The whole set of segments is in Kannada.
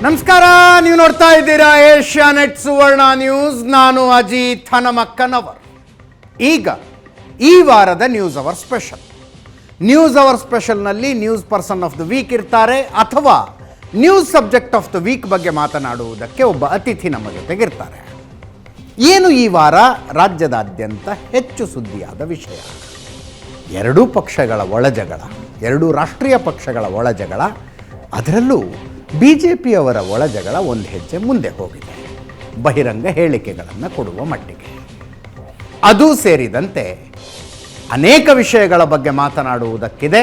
ನಮಸ್ಕಾರ, ನೀವು ನೋಡ್ತಾ ಇದ್ದೀರಾ ಏಷ್ಯಾನೆಟ್ ಸುವರ್ಣ ನ್ಯೂಸ್. ನಾನು ಅಜಿತ್ ಹನಮಕ್ಕನವರ್. ಈಗ ಈ ವಾರದ news hour special. News hour ಸ್ಪೆಷಲ್ನಲ್ಲಿ news person of the week ಇರ್ತಾರೆ, ಅಥವಾ news subject of the week ಬಗ್ಗೆ ಮಾತನಾಡುವುದಕ್ಕೆ ಒಬ್ಬ ಅತಿಥಿ ನಮ್ಮ ಜೊತೆಗಿರ್ತಾರೆ. ಏನು ಈ ವಾರ ರಾಜ್ಯದಾದ್ಯಂತ ಹೆಚ್ಚು ಸುದ್ದಿಯಾದ ವಿಷಯ? ಎರಡೂ ಪಕ್ಷಗಳ ಒಳಜಗಳ, ಎರಡೂ ರಾಷ್ಟ್ರೀಯ ಪಕ್ಷಗಳ ಒಳಜಗಳ, ಅದರಲ್ಲೂ BJPಯವರ ಒಳಜಗಳ ಒಂದು ಹೆಜ್ಜೆ ಮುಂದೆ ಹೋಗಿದೆ, ಬಹಿರಂಗ ಹೇಳಿಕೆಗಳನ್ನು ಕೊಡುವ ಮಟ್ಟಿಗೆ. ಅದು ಸೇರಿದಂತೆ ಅನೇಕ ವಿಷಯಗಳ ಬಗ್ಗೆ ಮಾತನಾಡುವುದಕ್ಕಿದೆ.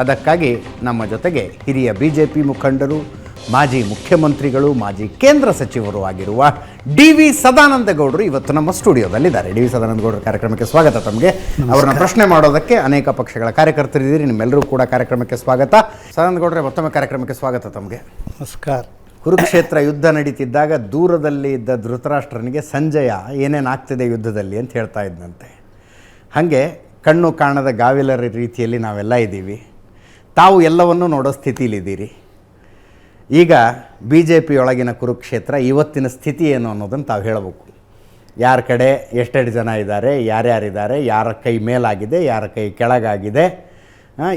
ಅದಕ್ಕಾಗಿ ನಮ್ಮ ಜೊತೆಗೆ ಹಿರಿಯ BJP ಮುಖಂಡರು, ಮಾಜಿ ಮುಖ್ಯಮಂತ್ರಿಗಳು, ಮಾಜಿ ಕೇಂದ್ರ ಸಚಿವರು ಆಗಿರುವ DV ಸದಾನಂದಗೌಡರು ಇವತ್ತು ನಮ್ಮ ಸ್ಟುಡಿಯೋದಲ್ಲಿದ್ದಾರೆ. DV ಸದಾನಂದಗೌಡರ ಕಾರ್ಯಕ್ರಮಕ್ಕೆ ಸ್ವಾಗತ. ತಮಗೆ ಅವರನ್ನ ಪ್ರಶ್ನೆ ಮಾಡೋದಕ್ಕೆ ಅನೇಕ ಪಕ್ಷಗಳ ಕಾರ್ಯಕರ್ತರಿದ್ದೀರಿ, ನಿಮ್ಮೆಲ್ಲರೂ ಕೂಡ ಕಾರ್ಯಕ್ರಮಕ್ಕೆ ಸ್ವಾಗತ. ಸದಾನಂದಗೌಡರೇ, ಮತ್ತೊಮ್ಮೆ ಕಾರ್ಯಕ್ರಮಕ್ಕೆ ಸ್ವಾಗತ ತಮಗೆ. ನಮಸ್ಕಾರ. ಕುರುಕ್ಷೇತ್ರ ಯುದ್ಧ ನಡೀತಿದ್ದಾಗ ದೂರದಲ್ಲಿ ಇದ್ದ ಧೃತರಾಷ್ಟ್ರನಿಗೆ ಸಂಜಯ ಏನೇನಾಗ್ತಿದೆ ಯುದ್ಧದಲ್ಲಿ ಅಂತ ಹೇಳ್ತಾ ಇದ್ದಂತೆ. ಹಾಗೆ ಕಣ್ಣು ಕಾಣದ ಗಾವಿಲರ ರೀತಿಯಲ್ಲಿ ನಾವೆಲ್ಲ ಇದ್ದೀವಿ. ತಾವು ಎಲ್ಲವನ್ನೂ ನೋಡೋ ಸ್ಥಿತಿಲಿದ್ದೀರಿ. ಈಗ BJPಯೊಳಗಿನ ಕುರುಕ್ಷೇತ್ರ ಇವತ್ತಿನ ಸ್ಥಿತಿ ಏನು ಅನ್ನೋದನ್ನು ತಾವು ಹೇಳಬೇಕು. ಯಾರ ಕಡೆ ಎಷ್ಟೆಷ್ಟು ಜನ ಇದ್ದಾರೆ, ಯಾರ್ಯಾರಿದ್ದಾರೆ, ಯಾರ ಕೈ ಮೇಲಾಗಿದೆ, ಯಾರ ಕೈ ಕೆಳಗಾಗಿದೆ,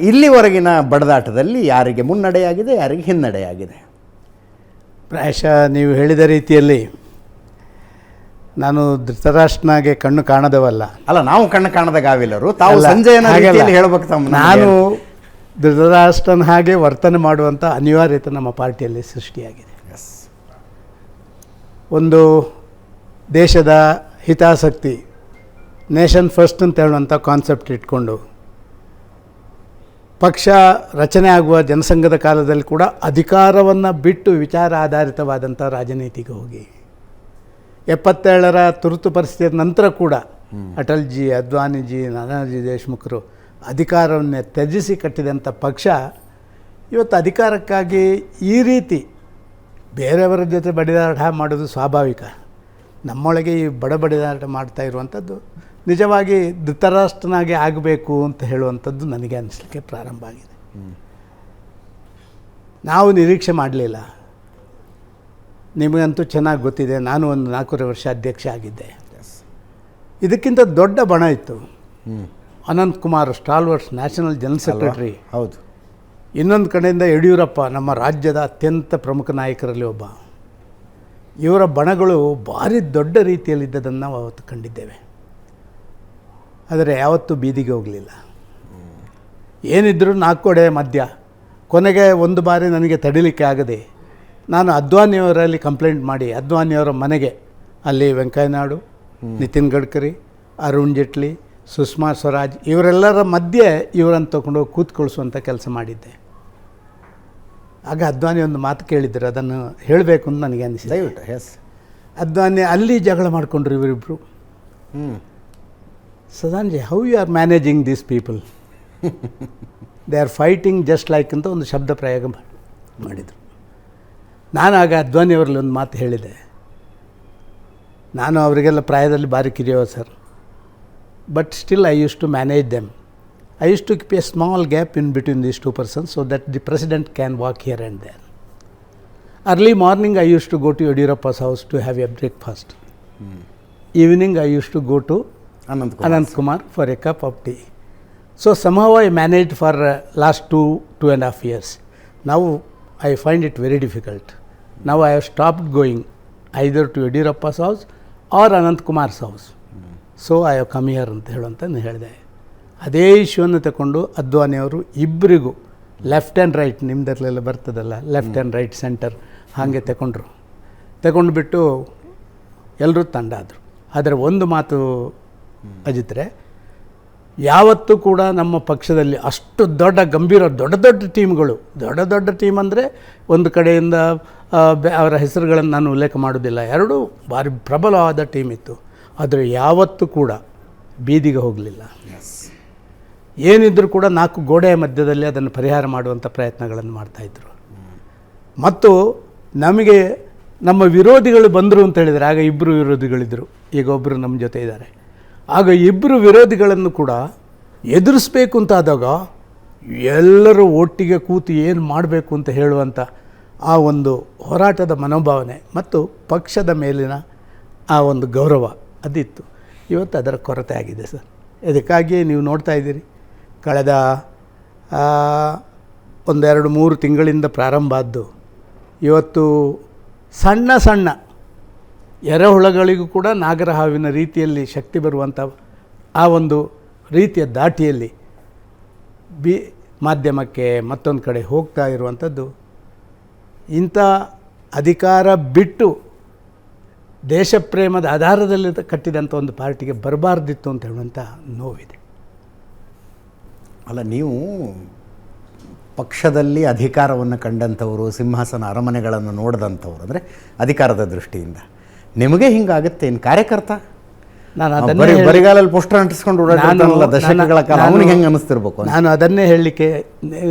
ಇಲ್ಲಿವರೆಗಿನ ಬಡದಾಟದಲ್ಲಿ ಯಾರಿಗೆ ಮುನ್ನಡೆಯಾಗಿದೆ, ಯಾರಿಗೆ ಹಿನ್ನಡೆಯಾಗಿದೆ? ಪ್ರಾಯಶಃ ನೀವು ಹೇಳಿದ ರೀತಿಯಲ್ಲಿ ನಾನು ಧೃತರಾಷ್ಟ್ರನಾಗೆ ಕಣ್ಣು ಕಾಣದವಲ್ಲ. ಅಲ್ಲ, ನಾವು ಕಣ್ಣು ಕಾಣದ ಗಾವಿಲರು, ತಾವು ಸಂಜಯನ ರೀತಿಯಲ್ಲಿ ಹೇಳ್ಬೇಕು. ತಮ್ಮ ನಾನು ಧೃತರಾಷ್ಟ್ರನ ಹಾಗೆ ವರ್ತನೆ ಮಾಡುವಂಥ ಅನಿವಾರ್ಯತೆ ನಮ್ಮ ಪಾರ್ಟಿಯಲ್ಲಿ ಸೃಷ್ಟಿಯಾಗಿದೆ. ಒಂದು ದೇಶದ ಹಿತಾಸಕ್ತಿ, ನೇಷನ್ ಫಸ್ಟ್ ಅಂತ ಹೇಳುವಂಥ ಕಾನ್ಸೆಪ್ಟ್ ಇಟ್ಕೊಂಡು ಪಕ್ಷ ರಚನೆ ಆಗುವ ಜನಸಂಘದ ಕಾಲದಲ್ಲಿ ಕೂಡ ಅಧಿಕಾರವನ್ನು ಬಿಟ್ಟು ವಿಚಾರ ಆಧಾರಿತವಾದಂಥ ರಾಜನೀತಿಗೆ ಹೋಗಿ 77ರ ತುರ್ತು ಪರಿಸ್ಥಿತಿಯ ನಂತರ ಕೂಡ ಅಟಲ್ಜಿ, ಅದ್ವಾನಿಜಿ, ನಾನಾಜಿ ದೇಶ್ಮುಖರು ಅಧಿಕಾರವನ್ನೇ ತ್ಯಜಿಸಿ ಕಟ್ಟಿದಂಥ ಪಕ್ಷ ಇವತ್ತು ಅಧಿಕಾರಕ್ಕಾಗಿ ಈ ರೀತಿ ಬೇರೆಯವರ ಜೊತೆ ಬಡಿದಾಟ ಮಾಡೋದು ಸ್ವಾಭಾವಿಕ. ನಮ್ಮೊಳಗೆ ಈ ಬಡಿದಾಟ ಮಾಡ್ತಾ ಇರುವಂಥದ್ದು ನಿಜವಾಗಿ ಧೃತರಾಷ್ಟ್ರನಾಗೆ ಆಗಬೇಕು ಅಂತ ಹೇಳುವಂಥದ್ದು ನನಗೆ ಅನಿಸ್ಲಿಕ್ಕೆ ಪ್ರಾರಂಭ ಆಗಿದೆ. ನಾವು ನಿರೀಕ್ಷೆ ಮಾಡಲಿಲ್ಲ. ನಿಮಗಂತೂ ಚೆನ್ನಾಗಿ ಗೊತ್ತಿದೆ, ನಾನು ಒಂದು 4.5 ವರ್ಷ ಅಧ್ಯಕ್ಷ ಆಗಿದ್ದೆ. ಇದಕ್ಕಿಂತ ದೊಡ್ಡ ಬಣ ಇತ್ತು. Ananth Kumar stalwarts national general secretary. ಹೌದು. ಇನ್ನೊಂದು ಕಡೆಯಿಂದ ಯಡಿಯೂರಪ್ಪ, ನಮ್ಮ ರಾಜ್ಯದ ಅತ್ಯಂತ ಪ್ರಮುಖ ನಾಯಕರಲ್ಲಿ ಒಬ್ಬ. ಇವರ ಬಣಗಳು ಭಾರಿ ದೊಡ್ಡ ರೀತಿಯಲ್ಲಿದ್ದದನ್ನು ನಾವು ಅವತ್ತು ಕಂಡಿದ್ದೇವೆ. ಆದರೆ ಯಾವತ್ತೂ ಬೀದಿಗೆ ಹೋಗಲಿಲ್ಲ. ಏನಿದ್ರೂ 4 ಕಡೆ ಮಧ್ಯ. ಕೊನೆಗೆ ಒಂದು ಬಾರಿ ನನಗೆ ತಡಿಲಿಕ್ಕೆ ಆಗದೆ ನಾನು ಅದ್ವಾನಿಯವರಲ್ಲಿ ಕಂಪ್ಲೇಂಟ್ ಮಾಡಿ ಅದ್ವಾನಿಯವರ ಮನೆಗೆ ಅಲ್ಲಿ ವೆಂಕಯ್ಯನಾಯ್ಡು, ನಿತಿನ್ ಗಡ್ಕರಿ, ಅರುಣ್ ಜೇಟ್ಲಿ, ಸುಷ್ಮಾ ಸ್ವರಾಜ್ ಇವರೆಲ್ಲರ ಮಧ್ಯೆ ಇವರನ್ನು ತೊಗೊಂಡೋಗಿ ಕೂತ್ಕೊಳಿಸುವಂಥ ಕೆಲಸ ಮಾಡಿದ್ದೆ. ಆಗ ಅದ್ವಾನಿ ಒಂದು ಮಾತು ಕೇಳಿದ್ರು, ಅದನ್ನು ಹೇಳಬೇಕು ಅಂತ ನನಗೆ ಅನಿಸಿದೆ. ಅದ್ವಾನಿ ಅಲ್ಲಿ ಜಗಳ ಮಾಡಿಕೊಂಡ್ರು ಇವರಿಬ್ಬರು. Sadanji, how you are managing these people? They are fighting just like ಅಂತ ಒಂದು ಶಬ್ದ ಪ್ರಯೋಗ ಮಾಡಿದರು. ನಾನಾಗ ಅದ್ವಾನಿಯವರಲ್ಲಿ ಒಂದು ಮಾತು ಹೇಳಿದೆ. ನಾನು ಅವರಿಗೆಲ್ಲ ಪ್ರಾಯದಲ್ಲಿ ಭಾರಿ ಕಿರಿಯೋ sir, but still I used to manage them. I used to keep a small gap in between these two persons so that the president can walk here and there. Early morning I used to go to Yadiyurappa's house to have a breakfast. Evening I used to go to Anant Kumar for a cup of tea. So somehow I managed for last 2.5 years. Now I find it very difficult. Now I have stopped going either to Yadiyurappa's house or Anant Kumar's house. So I have come here ಅಂತ ಹೇಳುವಂತ ಹೇಳಿದೆ. ಅದೇ ಇಶ್ಯೂವನ್ನು ತಗೊಂಡು ಅದ್ವಾನಿಯವರು ಇಬ್ಬರಿಗೂ ಲೆಫ್ಟ್ ಆ್ಯಂಡ್ ರೈಟ್, ನಿಮ್ಮದರಲ್ಲೆಲ್ಲ ಬರ್ತದಲ್ಲ ಲೆಫ್ಟ್ ಆ್ಯಂಡ್ ರೈಟ್ ಸೆಂಟರ್, ಹಾಗೆ ತಗೊಂಡ್ಬಿಟ್ಟು ಎಲ್ಲರೂ ತಂಡ ಆದರು. ಆದರೆ ಒಂದು ಮಾತು ಅಜಿತ್ರೆ, ಯಾವತ್ತೂ ಕೂಡ ನಮ್ಮ ಪಕ್ಷದಲ್ಲಿ ಅಷ್ಟು ದೊಡ್ಡ ಗಂಭೀರ ದೊಡ್ಡ ಟೀಮ್ಗಳು, ದೊಡ್ಡ ಟೀಮ್ ಅಂದರೆ ಒಂದು ಕಡೆಯಿಂದ ಅವರ ಹೆಸರುಗಳನ್ನು ನಾನು ಉಲ್ಲೇಖ ಮಾಡೋದಿಲ್ಲ, ಎರಡೂ ಭಾರಿ ಪ್ರಬಲವಾದ ಟೀಮ್ ಇತ್ತು. ಆದರೆ ಯಾವತ್ತೂ ಕೂಡ ಬೀದಿಗೆ ಹೋಗಲಿಲ್ಲ. ಏನಿದ್ರೂ ಕೂಡ 4 ಗೋಡೆಯ ಮಧ್ಯದಲ್ಲಿ ಅದನ್ನು ಪರಿಹಾರ ಮಾಡುವಂಥ ಪ್ರಯತ್ನಗಳನ್ನು ಮಾಡ್ತಾಯಿದ್ರು. ಮತ್ತು ನಮಗೆ ನಮ್ಮ ವಿರೋಧಿಗಳು ಬಂದರು ಅಂತ ಹೇಳಿದರೆ, ಆಗ 2 ವಿರೋಧಿಗಳಿದ್ದರು, ಈಗ ಒಬ್ಬರು ನಮ್ಮ ಜೊತೆ ಇದ್ದಾರೆ. ಆಗ 2 ವಿರೋಧಿಗಳನ್ನು ಕೂಡ ಎದುರಿಸ್ಬೇಕು ಅಂತಾದಾಗ ಎಲ್ಲರೂ ಒಟ್ಟಿಗೆ ಕೂತು ಏನು ಮಾಡಬೇಕು ಅಂತ ಹೇಳುವಂಥ ಆ ಒಂದು ಹೋರಾಟದ ಮನೋಭಾವನೆ ಮತ್ತು ಪಕ್ಷದ ಮೇಲಿನ ಆ ಒಂದು ಗೌರವ ಅದಿತ್ತು. ಇವತ್ತು ಅದರ ಕೊರತೆ ಆಗಿದೆ ಸರ್. ಇದಕ್ಕಾಗಿಯೇ ನೀವು ನೋಡ್ತಾ ಇದ್ದೀರಿ, ಕಳೆದ 1-2-3 ತಿಂಗಳಿಂದ ಪ್ರಾರಂಭ ಆದ್ದು ಇವತ್ತು ಸಣ್ಣ ಸಣ್ಣ ಎರೆಹುಳಗಳಿಗೂ ಕೂಡ ನಾಗರಹಾವಿನ ರೀತಿಯಲ್ಲಿ ಶಕ್ತಿ ಬರುವಂಥ ಆ ಒಂದು ರೀತಿಯ ದಾಟಿಯಲ್ಲಿ ಮಾಧ್ಯಮಕ್ಕೆ ಮತ್ತೊಂದು ಕಡೆ ಹೋಗ್ತಾ ಇರುವಂಥದ್ದು, ಇಂಥ ಅಧಿಕಾರ ಬಿಟ್ಟು ದೇಶ ಪ್ರೇಮದ ಆಧಾರದಲ್ಲಿ ಕಟ್ಟಿದಂಥ ಒಂದು ಪಾರ್ಟಿಗೆ ಬರಬಾರ್ದಿತ್ತು ಅಂತ ಹೇಳುವಂಥ ನೋವಿದೆ. ಅಲ್ಲ, ನೀವು ಪಕ್ಷದಲ್ಲಿ ಅಧಿಕಾರವನ್ನು ಕಂಡಂಥವರು, ಸಿಂಹಾಸನ ಅರಮನೆಗಳನ್ನು ನೋಡಿದಂಥವ್ರು, ಅಂದರೆ ಅಧಿಕಾರದ ದೃಷ್ಟಿಯಿಂದ ನಿಮಗೆ ಹಿಂಗಾಗುತ್ತೆ. ಇನ್ನು ಕಾರ್ಯಕರ್ತ ನಾನು ಅದನ್ನೇ ಬರಿಗಾಲಲ್ಲಿ ಪೋಸ್ಟರ್ ಅಂಟಿಸ್ಕೊಂಡು ಓಡಾಡ್ತಾನಲ್ಲ ದಶಕಗಳ ಕಾಲ, ಅವನಿಗೆ ಹೆಂಗೆ ಅನ್ನಿಸ್ತಿರ್ಬೇಕು? ನಾನು ಅದನ್ನೇ ಹೇಳಲಿಕ್ಕೆ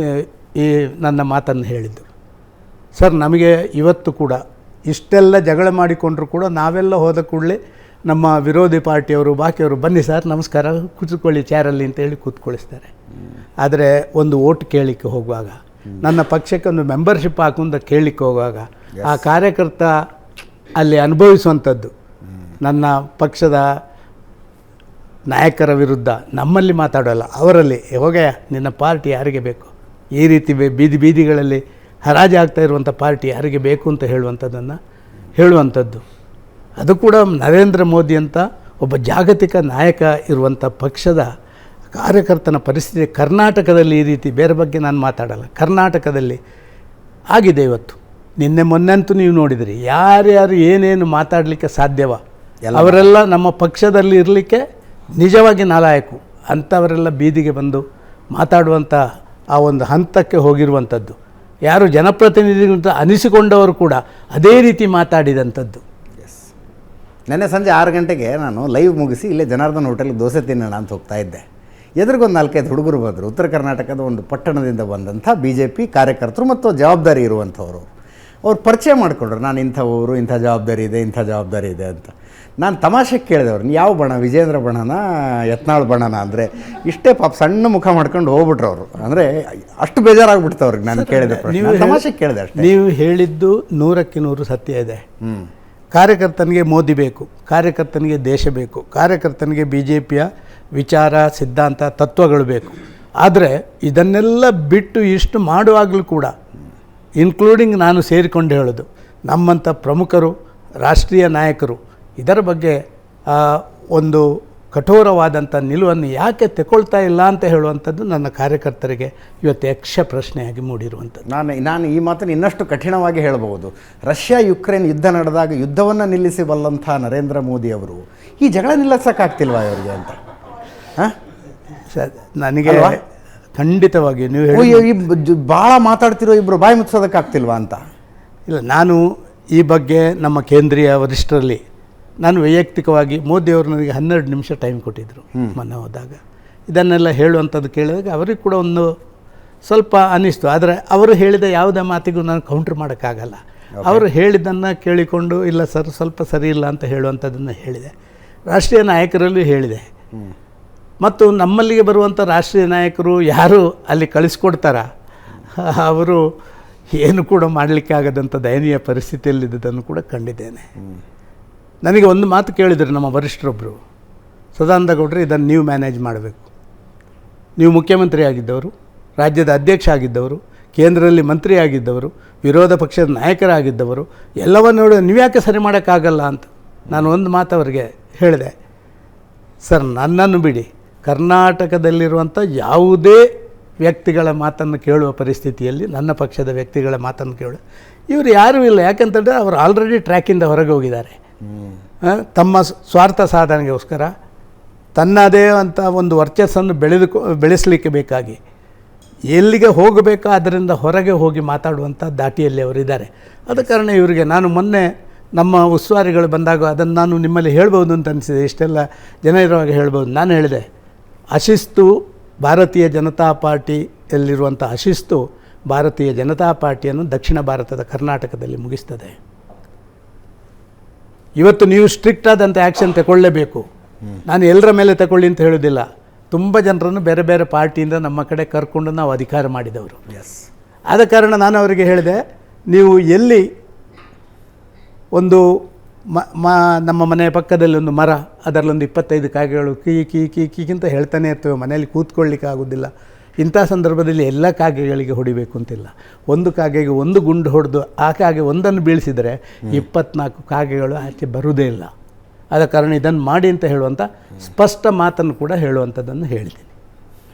ಈ ನನ್ನ ಮಾತನ್ನು ಹೇಳಿದ್ದು ಸರ್. ನಮಗೆ ಇವತ್ತು ಕೂಡ ಇಷ್ಟೆಲ್ಲ ಜಗಳ ಮಾಡಿಕೊಂಡ್ರು ಕೂಡ ನಾವೆಲ್ಲ ಹೋದ ಕೂಡಲೇ ನಮ್ಮ ವಿರೋಧಿ ಪಾರ್ಟಿಯವರು ಬಾಕಿಯವರು ಬನ್ನಿ ಸರ್ ನಮಸ್ಕಾರ ಕೂತ್ಕೊಳ್ಳಿ ಚೇರಲ್ಲಿ ಅಂತೇಳಿ ಕೂತ್ಕೊಳಿಸ್ತಾರೆ. ಆದರೆ ಒಂದು ಓಟ್ ಕೇಳಲಿಕ್ಕೆ ಹೋಗುವಾಗ, ನನ್ನ ಪಕ್ಷಕ್ಕೆ ಒಂದು ಮೆಂಬರ್ಶಿಪ್ ಹಾಕುಂತ ಕೇಳಲಿಕ್ಕೆ ಹೋಗುವಾಗ ಆ ಕಾರ್ಯಕರ್ತ ಅಲ್ಲಿ ಅನುಭವಿಸುವಂಥದ್ದು, ನನ್ನ ಪಕ್ಷದ ನಾಯಕರ ವಿರುದ್ಧ ನಮ್ಮಲ್ಲಿ ಮಾತಾಡೋಲ್ಲ, ಅವರಲ್ಲಿ ಹೋಗಯ್ಯ ನಿನ್ನ ಪಾರ್ಟಿ ಯಾರಿಗೆ ಬೇಕು, ಈ ರೀತಿ ಬೀದಿಗಳಲ್ಲಿ ಹರಾಜು ಆಗ್ತಾ ಇರುವಂಥ ಪಾರ್ಟಿ ಯಾರಿಗೆ ಬೇಕು ಅಂತ ಹೇಳುವಂಥದ್ದು. ಅದು ಕೂಡ ನರೇಂದ್ರ ಮೋದಿ ಅಂತ ಒಬ್ಬ ಜಾಗತಿಕ ನಾಯಕ ಇರುವಂಥ ಪಕ್ಷದ ಕಾರ್ಯಕರ್ತನ ಪರಿಸ್ಥಿತಿ ಕರ್ನಾಟಕದಲ್ಲಿ ಈ ರೀತಿ, ಬೇರೆ ಬಗ್ಗೆ ನಾನು ಮಾತಾಡಲ್ಲ, ಕರ್ನಾಟಕದಲ್ಲಿ ಆಗಿದೆ ಇವತ್ತು. ನಿನ್ನೆ ಮೊನ್ನೆಂತೂ ನೀವು ನೋಡಿದಿರಿ, ಯಾರ್ಯಾರು ಏನೇನು ಮಾತಾಡಲಿಕ್ಕೆ ಸಾಧ್ಯವ ಅವರೆಲ್ಲ ನಮ್ಮ ಪಕ್ಷದಲ್ಲಿ ಇರಲಿಕ್ಕೆ ನಿಜವಾಗಿ ನಾಲಾಯಕು ಅಂಥವರೆಲ್ಲ ಬೀದಿಗೆ ಬಂದು ಮಾತಾಡುವಂಥ ಆ ಒಂದು ಹಂತಕ್ಕೆ ಹೋಗಿರುವಂಥದ್ದು. ಯಾರು ಜನಪ್ರತಿನಿಧಿಗಳಂತ ಅನಿಸಿಕೊಂಡವರು ಕೂಡ ಅದೇ ರೀತಿ ಮಾತಾಡಿದಂಥದ್ದು. ನೆನ್ನೆ ಸಂಜೆ 6 ಗಂಟೆಗೆ ನಾನು ಲೈವ್ ಮುಗಿಸಿ ಇಲ್ಲೇ ಜನಾರ್ದನ್ ಹೋಟೆಲ್ಗೆ ದೋಸೆ ತಿನ್ನೋಣ ಅಂತ ಹೋಗ್ತಾ ಇದ್ದೆ. ಎದುರಿಗೊಂದು 4-5 ಹುಡುಗರು ಬಂದರು. ಉತ್ತರ ಕರ್ನಾಟಕದ ಒಂದು ಪಟ್ಟಣದಿಂದ ಬಂದಂಥ BJP ಕಾರ್ಯಕರ್ತರು ಮತ್ತು ಜವಾಬ್ದಾರಿ ಇರುವಂಥವ್ರು. ಅವ್ರು ಪರಿಚಯ ಮಾಡಿಕೊಂಡ್ರು, ನಾನು ಇಂಥವರು, ಇಂಥ ಜವಾಬ್ದಾರಿ ಇದೆ ಅಂತ. ನಾನು ತಮಾಷೆಗೆ ಕೇಳಿದೆ ಅವ್ರನ್ನ, ಯಾವ ಬಣ, ವಿಜೇಂದ್ರ ಬಣನ ಯತ್ನಾಳ್ ಬಣನ ಅಂದರೆ ಇಷ್ಟೇ ಪಾಪ ಸಣ್ಣ ಮುಖ ಮಾಡ್ಕೊಂಡು ಹೋಗ್ಬಿಟ್ರು ಅವರು. ಅಂದರೆ ಅಷ್ಟು ಬೇಜಾರಾಗ್ಬಿಡ್ತು ಅವ್ರಿಗೆ ನಾನು ಕೇಳಿದೆ ಪ್ರಶ್ನೆ. ತಮಾಷೆಗೆ ಕೇಳಿದೆ ಅಷ್ಟೇ. ನೀವು ಹೇಳಿದ್ದು 100ಕ್ಕೆ 100 ಸತ್ಯ ಇದೆ. ಕಾರ್ಯಕರ್ತನಿಗೆ ಮೋದಿ ಬೇಕು, ಕಾರ್ಯಕರ್ತನಿಗೆ ದೇಶ ಬೇಕು, ಕಾರ್ಯಕರ್ತನಿಗೆ BJPಯ ವಿಚಾರ, ಸಿದ್ಧಾಂತ, ತತ್ವಗಳು ಬೇಕು. ಆದರೆ ಇದನ್ನೆಲ್ಲ ಬಿಟ್ಟು ಇಷ್ಟು ಮಾಡುವಾಗಲೂ ಕೂಡ, ಇನ್ಕ್ಲೂಡಿಂಗ್ ನಾನು ಸೇರಿಕೊಂಡು ಹೇಳೋದು, ನಮ್ಮಂಥ ಪ್ರಮುಖರು, ರಾಷ್ಟ್ರೀಯ ನಾಯಕರು ಇದರ ಬಗ್ಗೆ ಒಂದು ಕಠೋರವಾದಂಥ ನಿಲುವನ್ನು ಯಾಕೆ ತಗೊಳ್ತಾ ಇಲ್ಲ ಅಂತ ಹೇಳುವಂಥದ್ದು ನನ್ನ ಕಾರ್ಯಕರ್ತರಿಗೆ ಇವತ್ತು ಯಕ್ಷ ಪ್ರಶ್ನೆಯಾಗಿ ಮೂಡಿರುವಂಥದ್ದು. ನಾನು ಈ ಮಾತನ್ನು ಇನ್ನಷ್ಟು ಕಠಿಣವಾಗಿ ಹೇಳಬಹುದು. ರಷ್ಯಾ ಯುಕ್ರೇನ್ ಯುದ್ಧ ನಡೆದಾಗ ಯುದ್ಧವನ್ನು ನಿಲ್ಲಿಸಬಲ್ಲಂಥ ನರೇಂದ್ರ ಮೋದಿ ಅವರು ಈ ಜಗಳ ನಿಲ್ಲಿಸೋಕ್ಕಾಗ್ತಿಲ್ವಾ ಇವರಿಗೆ ಅಂತ ಸರ್ ನನಗೆ ಖಂಡಿತವಾಗಿ ನೀವು ಭಾಳ ಮಾತಾಡ್ತಿರೋ ಇಬ್ಬರು ಬಾಯಿ ಮುಚ್ಚೋದಕ್ಕಾಗ್ತಿಲ್ವಾ ಅಂತ. ಇಲ್ಲ, ನಾನು ಈ ಬಗ್ಗೆ ನಮ್ಮ ಕೇಂದ್ರೀಯ ವರಿಷ್ಠರಲ್ಲಿ ನಾನು ವೈಯಕ್ತಿಕವಾಗಿ ಮೋದಿಯವರು ನನಗೆ 12 ನಿಮಿಷ ಟೈಮ್ ಕೊಟ್ಟಿದ್ದರು ಮೊನ್ನೆ ಹೋದಾಗ. ಇದನ್ನೆಲ್ಲ ಹೇಳುವಂಥದ್ದು ಕೇಳಿದಾಗ ಅವರಿಗೆ ಕೂಡ ಒಂದು ಸ್ವಲ್ಪ ಅನ್ನಿಸ್ತು. ಆದರೆ ಅವರು ಹೇಳಿದ ಯಾವುದೇ ಮಾತಿಗೂ ನಾನು ಕೌಂಟ್ರ್ ಮಾಡೋಕ್ಕಾಗಲ್ಲ. ಅವರು ಹೇಳಿದ್ದನ್ನು ಕೇಳಿಕೊಂಡು ಇಲ್ಲ ಸರ್ ಸ್ವಲ್ಪ ಸರಿ ಇಲ್ಲ ಅಂತ ಹೇಳುವಂಥದ್ದನ್ನು ಹೇಳಿದೆ. ರಾಷ್ಟ್ರೀಯ ನಾಯಕರಲ್ಲೂ ಹೇಳಿದೆ. ಮತ್ತು ನಮ್ಮಲ್ಲಿಗೆ ಬರುವಂಥ ರಾಷ್ಟ್ರೀಯ ನಾಯಕರು ಯಾರು ಅಲ್ಲಿ ಕಳಿಸ್ಕೊಡ್ತಾರ ಅವರು ಏನು ಕೂಡ ಮಾಡಲಿಕ್ಕಾಗದಂಥ ದಯನೀಯ ಪರಿಸ್ಥಿತಿಯಲ್ಲಿದ್ದದನ್ನು ಕೂಡ ಕಂಡಿದ್ದೇನೆ. ನನಗೆ ಒಂದು ಮಾತು ಕೇಳಿದರು ನಮ್ಮ ವರಿಷ್ಠರೊಬ್ಬರು, ಸದಾನಂದ ಗೌಡ್ರು ಇದನ್ನು ನೀವು ಮ್ಯಾನೇಜ್ ಮಾಡಬೇಕು, ನೀವು ಮುಖ್ಯಮಂತ್ರಿ ಆಗಿದ್ದವರು, ರಾಜ್ಯದ ಅಧ್ಯಕ್ಷ ಆಗಿದ್ದವರು, ಕೇಂದ್ರದಲ್ಲಿ ಮಂತ್ರಿ ಆಗಿದ್ದವರು, ವಿರೋಧ ಪಕ್ಷದ ನಾಯಕರಾಗಿದ್ದವರು, ಎಲ್ಲವನ್ನೂ ನೀವ್ಯಾಕೆ ಸರಿ ಮಾಡೋಕ್ಕಾಗಲ್ಲ ಅಂತ. ನಾನು ಒಂದು ಮಾತು ಅವರಿಗೆ ಹೇಳಿದೆ, ಸರ್ ನನ್ನನ್ನು ಬಿಡಿ, ಕರ್ನಾಟಕದಲ್ಲಿರುವಂಥ ಯಾವುದೇ ವ್ಯಕ್ತಿಗಳ ಮಾತನ್ನು ಕೇಳುವ ಪರಿಸ್ಥಿತಿಯಲ್ಲಿ ನನ್ನ ಪಕ್ಷದ ವ್ಯಕ್ತಿಗಳ ಮಾತನ್ನು ಇವರು ಯಾರೂ ಇಲ್ಲ. ಯಾಕೆಂತಂದರೆ ಅವರು ಆಲ್ರೆಡಿ ಟ್ರ್ಯಾಕಿಂದ ಹೊರಗೆ ಹೋಗಿದ್ದಾರೆ. ತಮ್ಮ ಸ್ವಾರ್ಥ ಸಾಧನೆಗೋಸ್ಕರ ತನ್ನದೇ ಅಂತ ಒಂದು ವರ್ಚಸ್ಸನ್ನು ಬೆಳೆಸಲಿಕ್ಕೆ ಬೇಕಾಗಿ ಎಲ್ಲಿಗೆ ಹೋಗಬೇಕೋ ಅದರಿಂದ ಹೊರಗೆ ಹೋಗಿ ಮಾತಾಡುವಂಥ ದಾಟಿಯಲ್ಲಿ ಅವರಿದ್ದಾರೆ. ಆದ ಕಾರಣ ಇವರಿಗೆ ನಾನು ಮೊನ್ನೆ ನಮ್ಮ ಉಸ್ತುವಾರಿಗಳು ಬಂದಾಗ ಅದನ್ನು ನಾನು ನಿಮ್ಮಲ್ಲಿ ಹೇಳ್ಬೋದು ಅಂತ ಅನಿಸಿದೆ. ಇಷ್ಟೆಲ್ಲ ಜನ ಇರುವಾಗ ಹೇಳ್ಬೋದು. ನಾನು ಹೇಳಿದೆ, ಅಶಿಸ್ತು ಭಾರತೀಯ ಜನತಾ ಪಾರ್ಟಿಯಲ್ಲಿರುವಂಥ ಅಶಿಸ್ತು ಭಾರತೀಯ ಜನತಾ ಪಾರ್ಟಿಯನ್ನು ದಕ್ಷಿಣ ಭಾರತದ ಕರ್ನಾಟಕದಲ್ಲಿ ಮುಗಿಸ್ತದೆ. ಇವತ್ತು ನೀವು ಸ್ಟ್ರಿಕ್ಟ್ ಆದಂಥ ಆ್ಯಕ್ಷನ್ ತಗೊಳ್ಳೇಬೇಕು. ನಾನು ಎಲ್ಲರ ಮೇಲೆ ತಗೊಳ್ಳಿ ಅಂತ ಹೇಳೋದಿಲ್ಲ. ತುಂಬ ಜನರನ್ನು ಬೇರೆ ಬೇರೆ ಪಾರ್ಟಿಯಿಂದ ನಮ್ಮ ಕಡೆ ಕರ್ಕೊಂಡು ನಾವು ಅಧಿಕಾರ ಮಾಡಿದವರು. ಆದ ಕಾರಣ ನಾನು ಅವರಿಗೆ ಹೇಳಿದೆ, ನೀವು ಎಲ್ಲಿ ಒಂದು ನಮ್ಮ ಮನೆಯ ಪಕ್ಕದಲ್ಲಿ ಒಂದು ಮರ, ಅದರಲ್ಲೊಂದು 25 ಕಾಗೆಗಳು ಕೀ ಕೀ ಕೀ ಕೀಗಿಂತ ಹೇಳ್ತಾನೆ ಇರ್ತವೆ, ಮನೆಯಲ್ಲಿ ಕೂತ್ಕೊಳ್ಳಿಕ್ಕೆ ಆಗೋದಿಲ್ಲ. ಇಂಥ ಸಂದರ್ಭದಲ್ಲಿ ಎಲ್ಲ ಕಾಗೆಗಳಿಗೆ ಹೊಡಿಬೇಕು ಅಂತಿಲ್ಲ. ಒಂದು ಕಾಗೆಗೆ ಒಂದು ಗುಂಡು ಹೊಡೆದು ಆ ಕಾಗೆ ಒಂದನ್ನು ಬೀಳಿಸಿದರೆ 24 ಕಾಗೆಗಳು ಆಚೆ ಬರುವುದೇ ಇಲ್ಲ. ಆದ ಕಾರಣ ಇದನ್ನು ಮಾಡಿ ಅಂತ ಹೇಳುವಂಥ ಸ್ಪಷ್ಟ ಮಾತನ್ನು ಕೂಡ ಹೇಳುವಂಥದ್ದನ್ನು ಹೇಳಿದ್ದೀನಿ.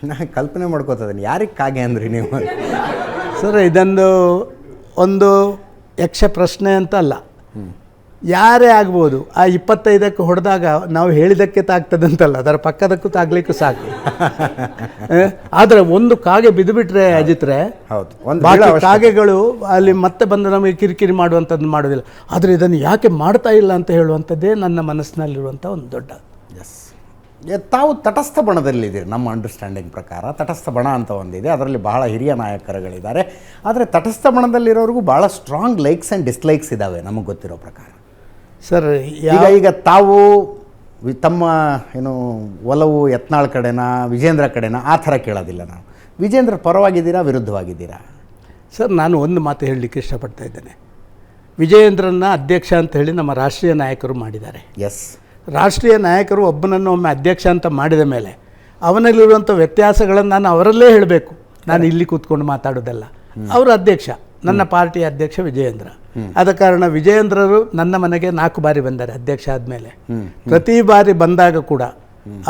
ನಾನು ಕಲ್ಪನೆ ಮಾಡ್ಕೋತದನ್ನು. ಯಾರಿಗೆ ಕಾಗೆ ಅಂದ್ರಿ ನೀವು? ಸರ್, ಇದೊಂದು ಒಂದು ಯಕ್ಷ ಪ್ರಶ್ನೆ ಅಂತ ಅಲ್ಲ, ಯಾರೇ ಆಗ್ಬೋದು. ಆ 25ಕ್ಕೆ ಹೊಡೆದಾಗ ನಾವು ಹೇಳಿದ್ದಕ್ಕೆ ತಾಗ್ತದಂತಲ್ಲ, ಅದರ ಪಕ್ಕದಕ್ಕೂ ತಾಗ್ಲಿಕ್ಕೂ ಸಾಕು. ಆದರೆ ಒಂದು ಕಾಗೆ ಬಿದ್ದುಬಿಟ್ರೆ ಅಜಿತ್ರೆ, ಬಾಕಿ ಕಾಗೆಗಳು ಅಲ್ಲಿ ಮತ್ತೆ ಬಂದು ನಮಗೆ ಕಿರಿಕಿರಿ ಮಾಡುವಂಥದ್ದು ಮಾಡೋದಿಲ್ಲ. ಆದರೆ ಇದನ್ನು ಯಾಕೆ ಮಾಡ್ತಾ ಇಲ್ಲ ಅಂತ ಹೇಳುವಂಥದ್ದೇ ನನ್ನ ಮನಸ್ಸಿನಲ್ಲಿರುವಂಥ ಒಂದು ದೊಡ್ಡ. ಎಸ್, ತಾವು ತಟಸ್ಥ ಬಣದಲ್ಲಿದ್ದೀರಿ. ನಮ್ಮ ಅಂಡರ್ಸ್ಟ್ಯಾಂಡಿಂಗ್ ಪ್ರಕಾರ ತಟಸ್ಥ ಬಣ ಅಂತ ಒಂದಿದೆ, ಅದರಲ್ಲಿ ಬಹಳ ಹಿರಿಯ ನಾಯಕರುಗಳಿದ್ದಾರೆ. ಆದರೆ ತಟಸ್ಥ ಬಣದಲ್ಲಿರೋರಿಗೂ ಭಾಳ ಸ್ಟ್ರಾಂಗ್ ಲೈಕ್ಸ್ ಆ್ಯಂಡ್ ಡಿಸ್ಲೈಕ್ಸ್ ಇದ್ದಾವೆ ನಮಗೆ ಗೊತ್ತಿರೋ ಪ್ರಕಾರ. ಸರ್, ಈಗ ತಾವು ತಮ್ಮ ಏನು ಒಲವು ಯತ್ನಾಳ್ ಕಡೆನಾ ವಿಜೇಂದ್ರ ಕಡೆನಾ ಆ ಥರ ಕೇಳೋದಿಲ್ಲ. ನಾವು ವಿಜೇಂದ್ರ ಪರವಾಗಿದ್ದೀರಾ ವಿರುದ್ಧವಾಗಿದ್ದೀರಾ? ಸರ್, ನಾನು ಒಂದು ಮಾತು ಹೇಳಲಿಕ್ಕೆ ಇಷ್ಟಪಡ್ತಾ ಇದ್ದೇನೆ. ವಿಜಯೇಂದ್ರನ್ನ ಅಧ್ಯಕ್ಷ ಅಂತ ಹೇಳಿ ನಮ್ಮ ರಾಷ್ಟ್ರೀಯ ನಾಯಕರು ಮಾಡಿದ್ದಾರೆ. ಎಸ್, ರಾಷ್ಟ್ರೀಯ ನಾಯಕರು ಒಬ್ಬನನ್ನು ಒಮ್ಮೆ ಅಧ್ಯಕ್ಷ ಅಂತ ಮಾಡಿದ ಮೇಲೆ ಅವನಲ್ಲಿರುವಂಥ ವ್ಯತ್ಯಾಸಗಳನ್ನು ನಾನು ಅವರಲ್ಲೇ ಹೇಳಬೇಕು. ನಾನು ಇಲ್ಲಿ ಕೂತ್ಕೊಂಡು ಮಾತಾಡೋದಲ್ಲ. ಅವರು ಅಧ್ಯಕ್ಷ, ನನ್ನ ಪಾರ್ಟಿಯ ಅಧ್ಯಕ್ಷ ವಿಜಯೇಂದ್ರ. ಆದ ಕಾರಣ ವಿಜಯೇಂದ್ರರು ನನ್ನ ಮನೆಗೆ 4 ಬಾರಿ ಬಂದ್ದಾರೆ ಅಧ್ಯಕ್ಷ ಆದಮೇಲೆ. ಪ್ರತಿ ಬಾರಿ ಬಂದಾಗ ಕೂಡ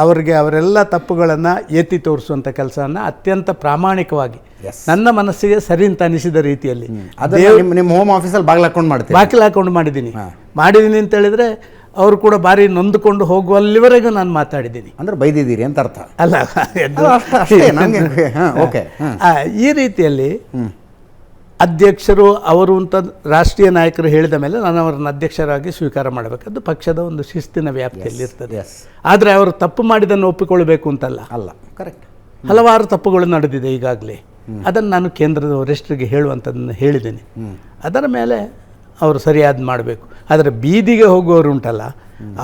ಅವರಿಗೆ ಅವರೆಲ್ಲ ತಪ್ಪುಗಳನ್ನು ಎತ್ತಿ ತೋರಿಸುವಂಥ ಕೆಲಸವನ್ನು ಅತ್ಯಂತ ಪ್ರಾಮಾಣಿಕವಾಗಿ ನನ್ನ ಮನಸ್ಸಿಗೆ ಸರಿ ಅಂತ ಅನಿಸಿದ ರೀತಿಯಲ್ಲಿ ನಿಮ್ಮ ಹೋಮ್ ಆಫೀಸಲ್ಲಿ ಬಾಗಿಲು ಹಾಕೊಂಡು ಮಾಡಿದ್ದೀನಿ ಅಂತ ಹೇಳಿದರೆ ಅವರು ಕೂಡ ಭಾರಿ ನೊಂದುಕೊಂಡು ಹೋಗುವಲ್ಲಿವರೆಗೂ ನಾನು ಮಾತಾಡಿದ್ದೀನಿ. ಅಂದರೆ ಬೈದಿದ್ದೀರಿ ಅಂತ ಅರ್ಥ ಅಲ್ಲ. ಈ ರೀತಿಯಲ್ಲಿ ಅಧ್ಯಕ್ಷರು ಅವರು ಅಂತ ರಾಷ್ಟ್ರೀಯ ನಾಯಕರು ಹೇಳಿದ ಮೇಲೆ ನಾನು ಅವರನ್ನು ಅಧ್ಯಕ್ಷರಾಗಿ ಸ್ವೀಕಾರ ಮಾಡಬೇಕದು ಪಕ್ಷದ ಒಂದು ಶಿಸ್ತಿನ ವ್ಯಾಪ್ತಿಯಲ್ಲಿ ಇರ್ತದೆ. ಆದರೆ ಅವರು ತಪ್ಪು ಮಾಡಿದ್ದನ್ನು ಒಪ್ಪಿಕೊಳ್ಬೇಕು ಅಂತಲ್ಲ. ಅಲ್ಲ, ಕರೆಕ್ಟ್. ಹಲವಾರು ತಪ್ಪುಗಳು ನಡೆದಿದೆ ಈಗಾಗಲೇ. ಅದನ್ನು ನಾನು ಕೇಂದ್ರದ ವರಿಷ್ಠರಿಗೆ ಹೇಳುವಂಥದ್ದನ್ನು ಹೇಳಿದ್ದೀನಿ. ಅದರ ಮೇಲೆ ಅವರು ಸರಿಯಾದ ಮಾಡಬೇಕು. ಆದರೆ ಬೀದಿಗೆ ಹೋಗುವವರು ಉಂಟಲ್ಲ,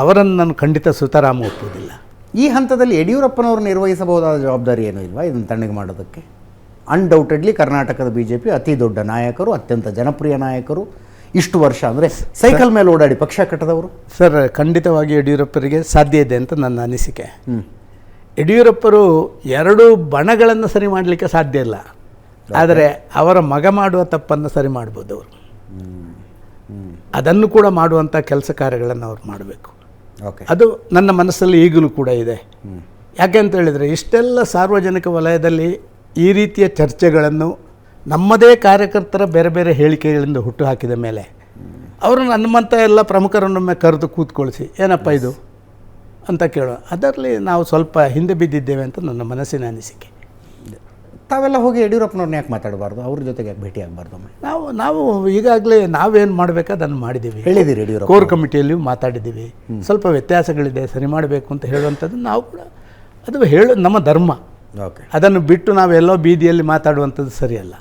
ಅವರನ್ನು ನಾನು ಖಂಡಿತ ಸುತರಾಮ ಒಪ್ಪುವುದಿಲ್ಲ. ಈ ಹಂತದಲ್ಲಿ ಯಡಿಯೂರಪ್ಪನವರು ನಿರ್ವಹಿಸಬಹುದಾದ ಜವಾಬ್ದಾರಿ ಏನೂ ಇಲ್ವಾ ಇದನ್ನು ತಣ್ಣಗೆ ಮಾಡೋದಕ್ಕೆ? ಅನ್ಡೌಟೆಡ್ಲಿ ಕರ್ನಾಟಕದ BJP ಅತಿ ದೊಡ್ಡ ನಾಯಕರು, ಅತ್ಯಂತ ಜನಪ್ರಿಯ ನಾಯಕರು, ಇಷ್ಟು ವರ್ಷ ಅಂದರೆ ಸೈಕಲ್ ಮೇಲೆ ಓಡಾಡಿ ಪಕ್ಷ ಕಟ್ಟದವರು. ಸರ್, ಖಂಡಿತವಾಗಿ ಯಡಿಯೂರಪ್ಪರಿಗೆ ಸಾಧ್ಯ ಇದೆ ಅಂತ ನನ್ನ ಅನಿಸಿಕೆ. ಯಡಿಯೂರಪ್ಪರು 2 ಬಣಗಳನ್ನು ಸರಿ ಮಾಡಲಿಕ್ಕೆ ಸಾಧ್ಯ ಇಲ್ಲ, ಆದರೆ ಅವರ ಮಗ ಮಾಡುವ ತಪ್ಪನ್ನು ಸರಿ ಮಾಡ್ಬೋದು ಅವರು. ಅದನ್ನು ಕೂಡ ಮಾಡುವಂಥ ಕೆಲಸ ಕಾರ್ಯಗಳನ್ನು ಅವ್ರು ಮಾಡಬೇಕು. ಅದು ನನ್ನ ಮನಸ್ಸಲ್ಲಿ ಈಗಲೂ ಕೂಡ ಇದೆ. ಯಾಕೆ ಅಂತ ಹೇಳಿದರೆ, ಇಷ್ಟೆಲ್ಲ ಸಾರ್ವಜನಿಕ ವಲಯದಲ್ಲಿ ಈ ರೀತಿಯ ಚರ್ಚೆಗಳನ್ನು ನಮ್ಮದೇ ಕಾರ್ಯಕರ್ತರ ಬೇರೆ ಬೇರೆ ಹೇಳಿಕೆಗಳಿಂದ ಹುಟ್ಟು ಹಾಕಿದ ಮೇಲೆ ಅವರು ನಮ್ಮಂಥ ಎಲ್ಲ ಪ್ರಮುಖರನ್ನೊಮ್ಮೆ ಕರೆದು ಕೂತ್ಕೊಳಿಸಿ ಏನಪ್ಪ ಇದು ಅಂತ ಕೇಳೋ, ಅದರಲ್ಲಿ ನಾವು ಸ್ವಲ್ಪ ಹಿಂದೆ ಬಿದ್ದಿದ್ದೇವೆ ಅಂತ ನನ್ನ ಮನಸ್ಸಿನ ಅನಿಸಿಕೆ. ತಾವೆಲ್ಲ ಹೋಗಿ ಯಡಿಯೂರಪ್ಪನವ್ರನ್ನ ಯಾಕೆ ಮಾತಾಡಬಾರ್ದು? ಅವ್ರ ಜೊತೆಗೆ ಯಾಕೆ ಭೇಟಿ ಆಗಬಾರ್ದು? ನಾವು ಈಗಾಗಲೇ ನಾವೇನು ಮಾಡಬೇಕು ಅದನ್ನು ಮಾಡಿದ್ದೀವಿ, ಹೇಳಿದ್ದೀರಿ. ಯಡಿಯೂರಪ್ಪ ಕೋರ್ ಕಮಿಟಿಯಲ್ಲಿಯೂ ಮಾತಾಡಿದ್ದೀವಿ. ಸ್ವಲ್ಪ ವ್ಯತ್ಯಾಸಗಳಿದೆ, ಸರಿ ಮಾಡಬೇಕು ಅಂತ ಹೇಳುವಂಥದ್ದು ನಾವು ಕೂಡ ಅದು ನಮ್ಮ ಧರ್ಮ. ಅದನ್ನು ಬಿಟ್ಟು ನಾವೆಲ್ಲೋ ಬೀದಿಯಲ್ಲಿ ಮಾತಾಡುವಂಥದ್ದು ಸರಿಯಲ್ಲ.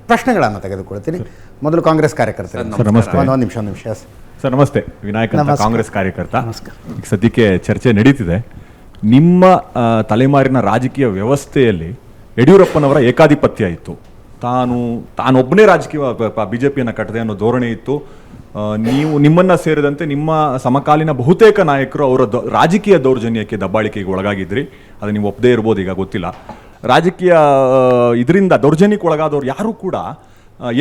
ಪ್ರಶ್ನೆಗಳನ್ನು ತೆಗೆದುಕೊಳ್ತೀನಿ. ಮೊದಲು ಕಾಂಗ್ರೆಸ್ ಕಾರ್ಯಕರ್ತ. ಒಂದು ನಿಮಿಷ. ಸರ್ ನಮಸ್ತೆ. ವಿನಾಯಕ್ ಅಂತ, ಕಾಂಗ್ರೆಸ್ ಕಾರ್ಯಕರ್ತ. ನಮಸ್ಕಾರ. ಈಗ ಸದ್ಯಕ್ಕೆ ಚರ್ಚೆ ನಡೀತಿದೆ. ನಿಮ್ಮ ತಲೆಮಾರಿನ ರಾಜಕೀಯ ವ್ಯವಸ್ಥೆಯಲ್ಲಿ ಯಡಿಯೂರಪ್ಪನವರ ಏಕಾಧಿಪತ್ಯ ಇತ್ತು. ತಾನೊಬ್ಬನೇ ರಾಜಕೀಯ BJPಯನ್ನು ಕಟ್ಟದೆ ಅನ್ನೋ ಧೋರಣೆ ಇತ್ತು. ನಿಮ್ಮನ್ನ ಸೇರಿದಂತೆ ನಿಮ್ಮ ಸಮಕಾಲೀನ ಬಹುತೇಕ ನಾಯಕರು ಅವರ ರಾಜಕೀಯ ದೌರ್ಜನ್ಯಕ್ಕೆ, ದಬ್ಬಾಳಿಕೆಗೆ ಒಳಗಾಗಿದ್ರಿ. ಅದು ನೀವು ಒಪ್ಪದೇ ಇರ್ಬೋದು, ಈಗ ಗೊತ್ತಿಲ್ಲ. ರಾಜಕೀಯ ಇದರಿಂದ ದೌರ್ಜನ್ಯಕ್ಕೆ ಒಳಗಾದವ್ರು ಯಾರೂ ಕೂಡ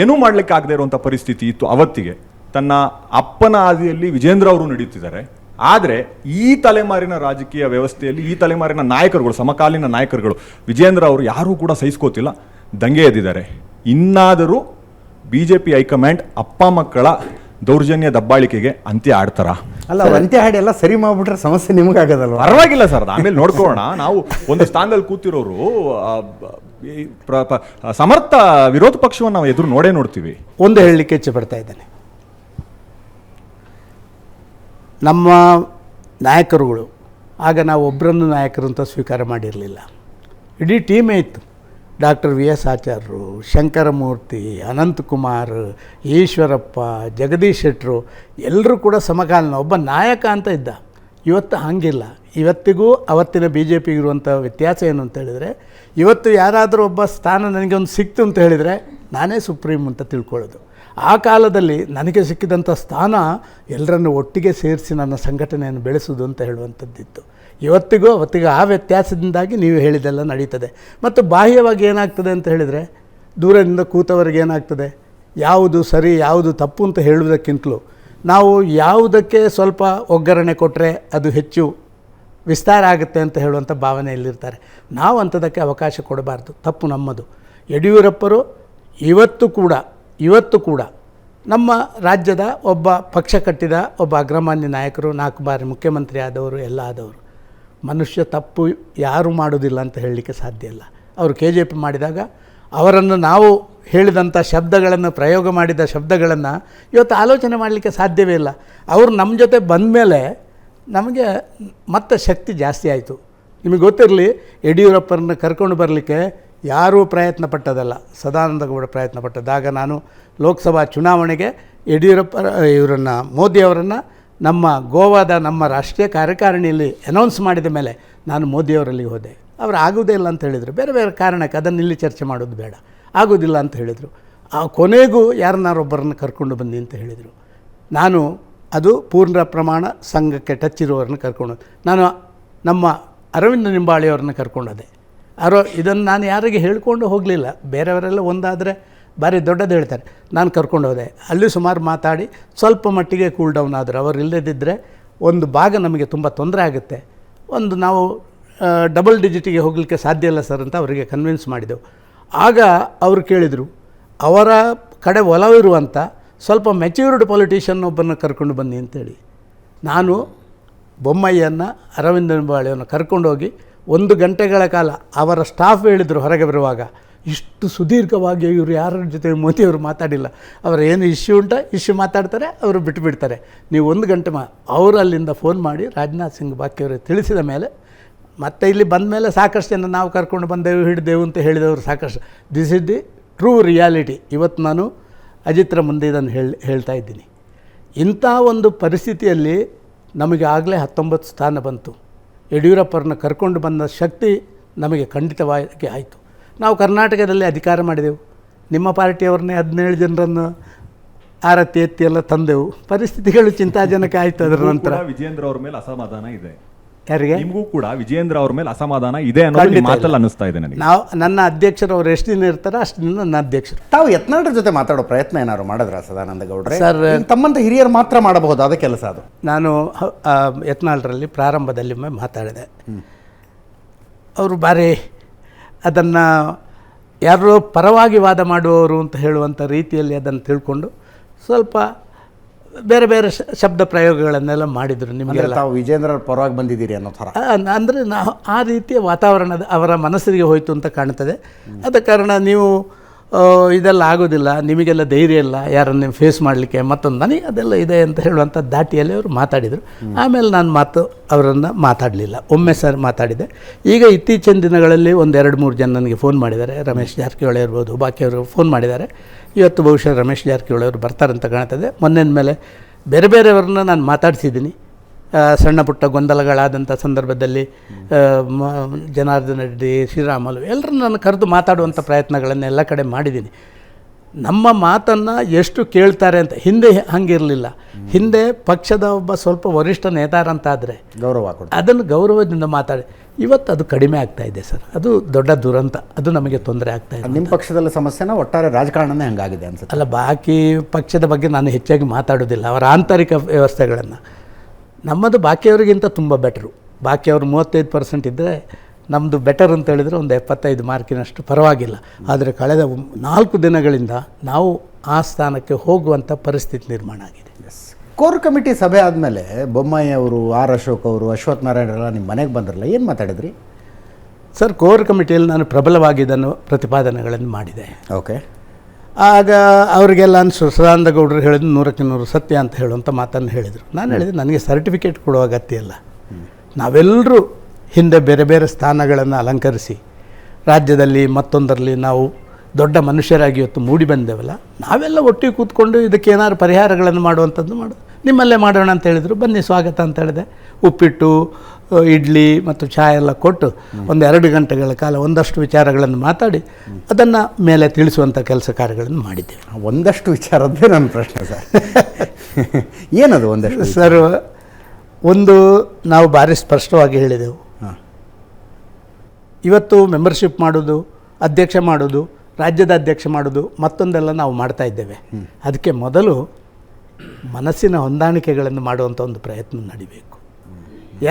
ಏನೂ ಮಾಡ್ಲಿಕ್ಕೆ ಆಗದೆ ಇರುವಂಥ ಪರಿಸ್ಥಿತಿ ಇತ್ತು ಅವತ್ತಿಗೆ. ತನ್ನ ಅಪ್ಪನ ಹಾದಿಯಲ್ಲಿ ವಿಜೇಂದ್ರ ಅವರು ನಡೀತಿದ್ದಾರೆ. ಆದರೆ ಈ ತಲೆಮಾರಿನ ರಾಜಕೀಯ ವ್ಯವಸ್ಥೆಯಲ್ಲಿ ಈ ತಲೆಮಾರಿನ ನಾಯಕರುಗಳು, ಸಮಕಾಲೀನ ನಾಯಕರುಗಳು, ವಿಜೇಂದ್ರ ಅವರು ಯಾರೂ ಕೂಡ ಸಹಿಸ್ಕೋತಿಲ್ಲ, ದಂಗೆ ಎದ್ದಿದ್ದಾರೆ. ಇನ್ನಾದರೂ BJP ಹೈಕಮಾಂಡ್ ಅಪ್ಪ ಮಕ್ಕಳ ದೌರ್ಜನ್ಯ ದಬ್ಬಾಳಿಕೆಗೆ ಅಂತ್ಯ ಆಡ್ತಾರ? ಅಲ್ಲ, ಅಂತ್ಯ ಹಾಡಿ ಎಲ್ಲ ಸರಿ ಮಾಡ್ಬಿಟ್ರೆ ಸಮಸ್ಯೆ ನಿಮಗಾಗದಲ್ವ? ಪರವಾಗಿಲ್ಲ ಸರ್, ಆಮೇಲೆ ನೋಡ್ಕೊಳ್ಳೋಣ. ನಾವು ಒಂದು ಸ್ಥಾನದಲ್ಲಿ ಕೂತಿರೋರು ಸಮರ್ಥ ವಿರೋಧ ಪಕ್ಷವನ್ನು ನಾವು ಎದುರು ನೋಡ್ತೀವಿ. ಒಂದು ಹೇಳಲಿಕ್ಕೆ ಇಚ್ಛೆ ಪಡ್ತಾ ಇದ್ದೇನೆ. ನಮ್ಮ ನಾಯಕರುಗಳು ಆಗ ನಾವು ಒಬ್ಬರನ್ನು ನಾಯಕರು ಅಂತ ಸ್ವೀಕಾರ ಮಾಡಿರಲಿಲ್ಲ. ಇಡೀ ಟೀಮೇ ಇತ್ತು. ಡಾಕ್ಟರ್ VS ಆಚಾರ್ಯರು, ಶಂಕರಮೂರ್ತಿ, ಅನಂತಕುಮಾರ್, ಈಶ್ವರಪ್ಪ, ಜಗದೀಶ್ ಶೆಟ್ಟರು ಎಲ್ಲರೂ ಕೂಡ ಸಮಕಾಲೀನ ಒಬ್ಬ ನಾಯಕ ಅಂತ ಇದ್ದ. ಇವತ್ತು ಹಾಗಿಲ್ಲ. ಇವತ್ತಿಗೂ ಅವತ್ತಿನ BJPಗಿರುವಂಥ ವ್ಯತ್ಯಾಸ ಏನು ಅಂತ ಹೇಳಿದರೆ, ಇವತ್ತು ಯಾರಾದರೂ ಒಬ್ಬ ಸ್ಥಾನ ನನಗೆ ಒಂದು ಸಿಕ್ತು ಅಂತ ಹೇಳಿದರೆ ನಾನೇ ಸುಪ್ರೀಂ ಅಂತ ತಿಳ್ಕೊಳ್ಳೋದು. ಆ ಕಾಲದಲ್ಲಿ ನನಗೆ ಸಿಕ್ಕಿದಂಥ ಸ್ಥಾನ ಎಲ್ಲರನ್ನು ಒಟ್ಟಿಗೆ ಸೇರಿಸಿ ನನ್ನ ಸಂಘಟನೆಯನ್ನು ಬೆಳೆಸೋದು ಅಂತ ಹೇಳುವಂಥದ್ದಿತ್ತು. ಇವತ್ತಿಗೂ ಅವತ್ತಿಗೂ ಆ ವ್ಯತ್ಯಾಸದಿಂದಾಗಿ ನೀವು ಹೇಳಿದೆಲ್ಲ ನಡೀತದೆ. ಮತ್ತು ಬಾಹ್ಯವಾಗಿ ಏನಾಗ್ತದೆ ಅಂತ ಹೇಳಿದರೆ, ದೂರದಿಂದ ಕೂತವರಿಗೆ ಏನಾಗ್ತದೆ, ಯಾವುದು ಸರಿ ಯಾವುದು ತಪ್ಪು ಅಂತ ಹೇಳುವುದಕ್ಕಿಂತಲೂ ನಾವು ಯಾವುದಕ್ಕೆ ಸ್ವಲ್ಪ ಒಗ್ಗರಣೆ ಕೊಟ್ಟರೆ ಅದು ಹೆಚ್ಚು ವಿಸ್ತಾರ ಆಗುತ್ತೆ ಅಂತ ಹೇಳುವಂಥ ಭಾವನೆಯಲ್ಲಿರ್ತಾರೆ. ನಾವು ಅಂಥದಕ್ಕೆ ಅವಕಾಶ ಕೊಡಬಾರ್ದು, ತಪ್ಪು ನಮ್ಮದು. ಯಡಿಯೂರಪ್ಪರು ಇವತ್ತು ಕೂಡ ನಮ್ಮ ರಾಜ್ಯದ ಒಬ್ಬ ಪಕ್ಷ ಕಟ್ಟಿದ ಒಬ್ಬ ಅಗ್ರಮಾನ್ಯ ನಾಯಕರು, 4 ಬಾರಿ ಮುಖ್ಯಮಂತ್ರಿ ಆದವರು, ಎಲ್ಲ ಆದವರು. ಮನುಷ್ಯ ತಪ್ಪು ಯಾರೂ ಮಾಡೋದಿಲ್ಲ ಅಂತ ಹೇಳಲಿಕ್ಕೆ ಸಾಧ್ಯ ಇಲ್ಲ. ಅವರು KJP ಮಾಡಿದಾಗ ಅವರನ್ನು ನಾವು ಹೇಳಿದಂಥ ಶಬ್ದಗಳನ್ನು, ಪ್ರಯೋಗ ಮಾಡಿದ ಶಬ್ದಗಳನ್ನು ಇವತ್ತು ಆಲೋಚನೆ ಮಾಡಲಿಕ್ಕೆ ಸಾಧ್ಯವೇ ಇಲ್ಲ. ಅವರು ನಮ್ಮ ಜೊತೆ ಬಂದ ಮೇಲೆ ನಮಗೆ ಮತ್ತೆ ಶಕ್ತಿ ಜಾಸ್ತಿ ಆಯಿತು. ನಿಮಗೆ ಗೊತ್ತಿರಲಿ, ಯಡಿಯೂರಪ್ಪರನ್ನ ಕರ್ಕೊಂಡು ಬರಲಿಕ್ಕೆ ಯಾರೂ ಪ್ರಯತ್ನ ಪಟ್ಟದಲ್ಲ, ಸದಾನಂದ ಗೌಡ ಪ್ರಯತ್ನ ಪಟ್ಟದಾಗ ನಾನು ಲೋಕಸಭಾ ಚುನಾವಣೆಗೆ ಮೋದಿಯವರನ್ನು ನಮ್ಮ ಗೋವಾದ ನಮ್ಮ ರಾಷ್ಟ್ರೀಯ ಕಾರ್ಯಕಾರಿಣಿಯಲ್ಲಿ ಅನೌನ್ಸ್ ಮಾಡಿದ ಮೇಲೆ ನಾನು ಮೋದಿಯವರಲ್ಲಿ ಹೋದೆ. ಅವರು ಆಗೋದೇ ಇಲ್ಲ ಅಂತ ಹೇಳಿದರು, ಬೇರೆ ಬೇರೆ ಕಾರಣಕ್ಕೆ. ಅದನ್ನು ಇಲ್ಲಿ ಚರ್ಚೆ ಮಾಡೋದು ಬೇಡ, ಆಗೋದಿಲ್ಲ ಅಂತ ಹೇಳಿದರು. ಆ ಕೊನೆಗೂ ಯಾರನ್ನಾರೊಬ್ಬರನ್ನು ಕರ್ಕೊಂಡು ಬಂದಿ ಅಂತ ಹೇಳಿದರು. ನಾನು ಅದು ಪೂರ್ಣ ಪ್ರಮಾಣ ಸಂಘಕ್ಕೆ ಟಚ್ ಇರುವವರನ್ನು ಕರ್ಕೊಂಡು, ನಾನು ನಮ್ಮ ಅರವಿಂದ ನಿಂಬಾಳಿಯವ್ರನ್ನ ಕರ್ಕೊಂಡೋದೆ. ಇದನ್ನು ನಾನು ಯಾರಿಗೆ ಹೇಳ್ಕೊಂಡು ಹೋಗಲಿಲ್ಲ, ಬೇರೆಯವರೆಲ್ಲ ಒಂದಾದರೆ ಭಾರಿ ದೊಡ್ಡದು ಹೇಳ್ತಾರೆ. ನಾನು ಕರ್ಕೊಂಡು ಹೋದೆ, ಅಲ್ಲಿ ಸುಮಾರು ಮಾತಾಡಿ ಸ್ವಲ್ಪ ಮಟ್ಟಿಗೆ ಕೂಲ್ ಡೌನ್ ಆದರು. ಅವರು ಇಲ್ಲದಿದ್ದರೆ ಒಂದು ಭಾಗ ನಮಗೆ ತುಂಬ ತೊಂದರೆ ಆಗುತ್ತೆ, ನಾವು ಡಬಲ್ ಡಿಜಿಟಿಗೆ ಹೋಗಲಿಕ್ಕೆ ಸಾಧ್ಯ ಇಲ್ಲ ಸರ್ ಅಂತ ಅವರಿಗೆ ಕನ್ವಿನ್ಸ್ ಮಾಡಿದೆವು. ಆಗ ಅವರು ಕೇಳಿದರು, ಅವರ ಕಡೆ ಒಲವಿರುವಂಥ ಸ್ವಲ್ಪ ಮೆಚ್ಯೂರ್ಡ್ ಪೊಲಿಟಿಷಿಯನ್ ಒಬ್ಬರನ್ನ ಕರ್ಕೊಂಡು ಬನ್ನಿ ಅಂತೇಳಿ. ನಾನು ಬೊಮ್ಮಯ್ಯನ, ಅರವಿಂದ ನಿಂಬಾಳಿಯನ್ನು ಕರ್ಕೊಂಡೋಗಿ 1 ಗಂಟೆಗಳ ಕಾಲ ಅವರ ಸ್ಟಾಫ್ ಹೇಳಿದರು ಹೊರಗೆ ಬರುವಾಗ, ಇಷ್ಟು ಸುದೀರ್ಘವಾಗಿ ಇವರು ಯಾರ ಜೊತೆ ಮೋದಿಯವರು ಮಾತಾಡಿಲ್ಲ. ಅವರು ಏನು ಇಶ್ಯೂ ಮಾತಾಡ್ತಾರೆ, ಅವರು ಬಿಟ್ಟುಬಿಡ್ತಾರೆ. ನೀವು 1 ಗಂಟೆ ಅವರು ಅಲ್ಲಿಂದ ಫೋನ್ ಮಾಡಿ ರಾಜನಾಥ್ ಸಿಂಗ್ ಬಾಕಿಯವರು ತಿಳಿಸಿದ ಮೇಲೆ, ಮತ್ತೆ ಇಲ್ಲಿ ಬಂದ ಮೇಲೆ ಸಾಕಷ್ಟು ಜನ ನಾವು ಕರ್ಕೊಂಡು ಬಂದೆವು, ಹಿಡಿದೆವು ಅಂತ ಹೇಳಿದವರು ಸಾಕಷ್ಟು. This is the true reality. ಇವತ್ತು ನಾನು ಅಜಿತ್ರ ಮುಂದೆ ಇದನ್ನು ಹೇಳ್ತಾ ಇದ್ದೀನಿ. ಇಂಥ ಒಂದು ಪರಿಸ್ಥಿತಿಯಲ್ಲಿ ನಮಗೆ ಆಗಲೇ 19 ಸ್ಥಾನ ಬಂತು. ಯಡಿಯೂರಪ್ಪರನ್ನ ಕರ್ಕೊಂಡು ಬಂದ ಶಕ್ತಿ ನಮಗೆ ಖಂಡಿತವಾಗಿ ಆಯಿತು. ನಾವು ಕರ್ನಾಟಕದಲ್ಲಿ ಅಧಿಕಾರ ಮಾಡಿದೆವು. ನಿಮ್ಮ ಪಾರ್ಟಿಯವ್ರನ್ನೇ 17 ಜನರನ್ನು ಆರತಿ ಎತ್ತಿ ಎಲ್ಲ ತಂದೆವು. ಪರಿಸ್ಥಿತಿಗಳು ಚಿಂತಾಜನಕ ಆಯಿತು. ಅದರ ನಂತರ ವಿಜೇಂದ್ರ ಅವ್ರ ಮೇಲೆ ಅಸಮಾಧಾನ ಇದೆ. ಯಾರಿಗೆ? ನಿಮಗೂ ಕೂಡ ವಿಜೇಂದ್ರ ಅವ್ರ ಮೇಲೆ ಅಸಮಾಧಾನ ಇದೆ ಅನ್ನೋದು ಮಾತಲ್ಲಿ ಅನ್ನಿಸ್ತಾ ಇದೆ ನನಗೆ. ನನ್ನ ಅಧ್ಯಕ್ಷರು ಅವ್ರು ಎಷ್ಟು ದಿನ ಇರ್ತಾರೋ ಅಷ್ಟು ದಿನ ನನ್ನ ಅಧ್ಯಕ್ಷರು. ತಾವು ಯತ್ನಾಳ್ರ ಜೊತೆ ಮಾತಾಡೋ ಪ್ರಯತ್ನ ಏನಾದ್ರು ಮಾಡಿದ್ರ ಸದಾನಂದ ಗೌಡ್ರೆ? ಸರ್, ತಮ್ಮಂತ ಹಿರಿಯರು ಮಾತ್ರ ಮಾಡಬಹುದಾದ ಕೆಲಸ ಅದು. ನಾನು ಯತ್ನಾಳ್ರಲ್ಲಿ ಪ್ರಾರಂಭದಲ್ಲಿ ಮಾತಾಡಿದೆ. ಅವರು ಭಾರಿ ಅದನ್ನು ಯಾರೋ ಪರವಾಗಿ ವಾದ ಮಾಡುವವರು ಅಂತ ಹೇಳುವಂಥ ರೀತಿಯಲ್ಲಿ ಅದನ್ನು ತಿಳ್ಕೊಂಡು ಸ್ವಲ್ಪ ಬೇರೆ ಬೇರೆ ಶಬ್ದ ಪ್ರಯೋಗಗಳನ್ನೆಲ್ಲ ಮಾಡಿದರು. ನಿಮಗೆಲ್ಲ ತಾವು ವಿಜೇಂದ್ರ ಪರವಾಗಿ ಬಂದಿದ್ದೀರಿ ಅನ್ನೋ ಥರ. ಅಂದರೆ ನಾವು ಆ ರೀತಿಯ ವಾತಾವರಣದ ಅವರ ಮನಸ್ಸಿಗೆ ಹೋಯಿತು ಅಂತ ಕಾಣ್ತದೆ. ಆದ ಕಾರಣ ನೀವು ಇದೆಲ್ಲ ಆಗೋದಿಲ್ಲ, ನಿಮಗೆಲ್ಲ ಧೈರ್ಯ ಇಲ್ಲ ಯಾರನ್ನು ಫೇಸ್ ಮಾಡಲಿಕ್ಕೆ, ಮತ್ತೊಂದು ನನಗೆ ಅದೆಲ್ಲ ಇದೆ ಅಂತ ಹೇಳುವಂಥ ದಾಟಿಯಲ್ಲಿ ಅವರು ಮಾತಾಡಿದರು. ಆಮೇಲೆ ನಾನು ಅವರನ್ನು ಮಾತಾಡಲಿಲ್ಲ. ಒಮ್ಮೆ ಸರ್ ಮಾತಾಡಿದೆ. ಈಗ ಇತ್ತೀಚಿನ ದಿನಗಳಲ್ಲಿ 1-2-3 ಜನ ನನಗೆ ಫೋನ್ ಮಾಡಿದ್ದಾರೆ. ರಮೇಶ್ ಜಾರಕಿಹೊಳಿ ಇರ್ಬೋದು, ಬಾಕಿಯವರು ಫೋನ್ ಮಾಡಿದ್ದಾರೆ. ಇವತ್ತು ಬಹುಶಃ ರಮೇಶ್ ಜಾರಕಿಹೊಳಿ ಅವರು ಬರ್ತಾರಂತ ಕಾಣ್ತದೆ. ಮೊನ್ನೆನ ಮೇಲೆ ಬೇರೆ ಬೇರೆಯವ್ರನ್ನ ನಾನು ಮಾತಾಡಿಸಿದ್ದೀನಿ. ಸಣ್ಣ ಪುಟ್ಟ ಗೊಂದಲಗಳಾದಂಥ ಸಂದರ್ಭದಲ್ಲಿ ಜನಾರ್ದನ ರೆಡ್ಡಿ, ಶ್ರೀರಾಮುಲು ಎಲ್ಲರನ್ನ ನಾನು ಕರೆದು ಮಾತಾಡುವಂಥ ಪ್ರಯತ್ನಗಳನ್ನು ಎಲ್ಲ ಕಡೆ ಮಾಡಿದ್ದೀನಿ. ನಮ್ಮ ಮಾತನ್ನು ಎಷ್ಟು ಕೇಳ್ತಾರೆ ಅಂತ. ಹಿಂದೆ ಹಂಗಿರಲಿಲ್ಲ. ಹಿಂದೆ ಪಕ್ಷದ ಒಬ್ಬ ಸ್ವಲ್ಪ ವರಿಷ್ಠ ನೇತಾರ ಅಂತ ಆದರೆ ಗೌರವ ಅದನ್ನು ಗೌರವದಿಂದ ಮಾತಾಡಿ. ಇವತ್ತು ಅದು ಕಡಿಮೆ ಆಗ್ತಾ ಇದೆ ಸರ್. ಅದು ದೊಡ್ಡ ದುರಂತ. ಅದು ನಮಗೆ ತೊಂದರೆ ಆಗ್ತಾ ಇದೆ. ನಿಮ್ಮ ಪಕ್ಷದಲ್ಲಿ ಸಮಸ್ಯೆನ ಒಟ್ಟಾರೆ ರಾಜಕಾರಣನೇ ಹಂಗಾಗಿದೆ ಅನ್ಸುತ್ತೆ. ಅಲ್ಲ, ಬಾಕಿ ಪಕ್ಷದ ಬಗ್ಗೆ ನಾನು ಹೆಚ್ಚಾಗಿ ಮಾತಾಡೋದಿಲ್ಲ, ಅವರ ಆಂತರಿಕ ವ್ಯವಸ್ಥೆಗಳನ್ನು. ನಮ್ಮದು ಬಾಕಿಯವರಿಗಿಂತ ತುಂಬ ಬೆಟರು. ಬಾಕಿಯವರು 35% ಇದ್ದರೆ ನಮ್ಮದು ಬೆಟರ್ ಅಂತ ಹೇಳಿದರೆ ಒಂದು 75 ಮಾರ್ಕಿನಷ್ಟು ಪರವಾಗಿಲ್ಲ. ಆದರೆ ಕಳೆದ 4 ದಿನಗಳಿಂದ ನಾವು ಆ ಸ್ಥಾನಕ್ಕೆ ಹೋಗುವಂಥ ಪರಿಸ್ಥಿತಿ ನಿರ್ಮಾಣ ಆಗಿದೆ. ಕೋರ್ ಕಮಿಟಿ ಸಭೆ ಆದಮೇಲೆ ಬೊಮ್ಮಾಯಿ ಅವರು, ಆರ್ ಅಶೋಕ್ ಅವರು, ಅಶ್ವಥ್ ನಾರಾಯಣರೆಲ್ಲ ನಿಮ್ಮ ಮನೆಗೆ ಬಂದ್ರಲ್ಲ, ಏನು ಮಾತಾಡಿದ್ರಿ ಸರ್? ಕೋರ್ ಕಮಿಟಿಯಲ್ಲಿ ನಾನು ಪ್ರಬಲವಾಗಿ ಇದನ್ನು ಪ್ರತಿಪಾದನೆಗಳನ್ನು ಮಾಡಿದೆ. ಓಕೆ. ಆಗ ಅವರಿಗೆಲ್ಲ ಸದಾನಂದ ಗೌಡರು ಹೇಳಿದ್ರು 100% ಸತ್ಯ ಅಂತ ಹೇಳುವಂಥ ಮಾತನ್ನು ಹೇಳಿದರು. ನಾನು ಹೇಳಿದೆ, ನನಗೆ ಸರ್ಟಿಫಿಕೇಟ್ ಕೊಡುವ ಅಗತ್ಯ ಇಲ್ಲ. ನಾವೆಲ್ಲರೂ ಹಿಂದೆ ಬೇರೆ ಬೇರೆ ಸ್ಥಾನಗಳನ್ನು ಅಲಂಕರಿಸಿ ರಾಜ್ಯದಲ್ಲಿ ಮತ್ತೊಂದರಲ್ಲಿ ನಾವು ದೊಡ್ಡ ಮನುಷ್ಯರಾಗಿ ಇವತ್ತು ಮೂಡಿ ಬಂದೇವಲ್ಲ, ನಾವೆಲ್ಲ ಒಟ್ಟಿಗೆ ಕೂತ್ಕೊಂಡು ಇದಕ್ಕೆ ಏನಾದ್ರು ಪರಿಹಾರಗಳನ್ನು ಮಾಡುವಂಥದ್ದು ನಿಮ್ಮಲ್ಲೇ ಮಾಡೋಣ ಅಂತ ಹೇಳಿದರು. ಬನ್ನಿ ಸ್ವಾಗತ ಅಂತ ಹೇಳಿದೆ. ಉಪ್ಪಿಟ್ಟು, ಇಡ್ಲಿ ಮತ್ತು ಚಹಾ ಎಲ್ಲ ಕೊಟ್ಟು ಒಂದು 2 ಗಂಟೆಗಳ ಕಾಲ ಒಂದಷ್ಟು ವಿಚಾರಗಳನ್ನು ಮಾತಾಡಿ ಅದನ್ನು ಮೇಲೆ ತಿಳಿಸುವಂಥ ಕೆಲಸ ಕಾರ್ಯಗಳನ್ನು ಮಾಡಿದ್ದೇವೆ. ಒಂದಷ್ಟು ವಿಚಾರದ್ದೇ ನನ್ನ ಪ್ರಶ್ನೆ ಸರ್. ಏನದು ಒಂದಷ್ಟು ಸರ್? ಒಂದು ನಾವು ಭಾರಿ ಸ್ಪಷ್ಟವಾಗಿ ಹೇಳಿದೆವು, ಇವತ್ತು ಮೆಂಬರ್ಶಿಪ್ ಮಾಡೋದು, ಅಧ್ಯಕ್ಷ ಮಾಡೋದು, ರಾಜ್ಯದ ಅಧ್ಯಕ್ಷ ಮಾಡೋದು, ಮತ್ತೊಂದೆಲ್ಲ ನಾವು ಮಾಡ್ತಾ ಇದ್ದೇವೆ. ಅದಕ್ಕೆ ಮೊದಲು ಮನಸ್ಸಿನ ಹೊಂದಾಣಿಕೆಗಳನ್ನು ಮಾಡುವಂಥ ಒಂದು ಪ್ರಯತ್ನ ನಡಿಬೇಕು.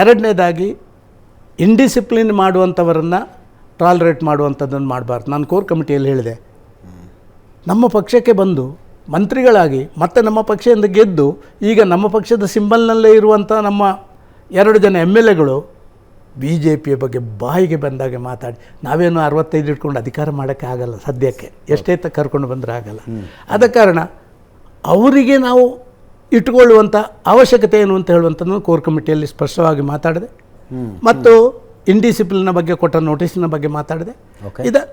ಎರಡನೇದಾಗಿ ಇಂಡಿಸಿಪ್ಲಿನ್ ಮಾಡುವಂಥವರನ್ನು ಟಾಲರೇಟ್ ಮಾಡುವಂಥದ್ದನ್ನು ಮಾಡಬಾರ್ದು. ನಾನು ಕೋರ್ ಕಮಿಟಿಯಲ್ಲಿ ಹೇಳಿದೆ, ನಮ್ಮ ಪಕ್ಷಕ್ಕೆ ಬಂದು ಮಂತ್ರಿಗಳಾಗಿ ಮತ್ತೆ ನಮ್ಮ ಪಕ್ಷದಿಂದ ಗೆದ್ದು ಈಗ ನಮ್ಮ ಪಕ್ಷದ ಸಿಂಬಲ್ನಲ್ಲೇ ಇರುವಂಥ ನಮ್ಮ 2 ಜನ MLAಗಳು BJPಯ ಬಗ್ಗೆ ಬಾಯಿಗೆ ಬಂದಾಗೆ ಮಾತಾಡಿ, ನಾವೇನು 65 ಇಟ್ಕೊಂಡು ಅಧಿಕಾರ ಮಾಡೋಕ್ಕೆ ಆಗಲ್ಲ ಸದ್ಯಕ್ಕೆ, ಎಷ್ಟೇ ಕರ್ಕೊಂಡು ಬಂದರೆ ಆಗಲ್ಲ. ಆದ ಕಾರಣ ಅವರಿಗೆ ನಾವು ಇಟ್ಕೊಳ್ಳುವಂಥ ಅವಶ್ಯಕತೆ ಏನು ಅಂತ ಹೇಳುವಂಥದ್ದು ಕೋರ್ ಕಮಿಟಿಯಲ್ಲಿ ಸ್ಪಷ್ಟವಾಗಿ ಮಾತಾಡಿದೆ. ಮತ್ತು ಇಂಡಿಸಿಪ್ಲಿನ್ನ ಬಗ್ಗೆ ಕೊಟ್ಟ ನೋಟಿಸಿನ ಬಗ್ಗೆ ಮಾತಾಡಿದೆ.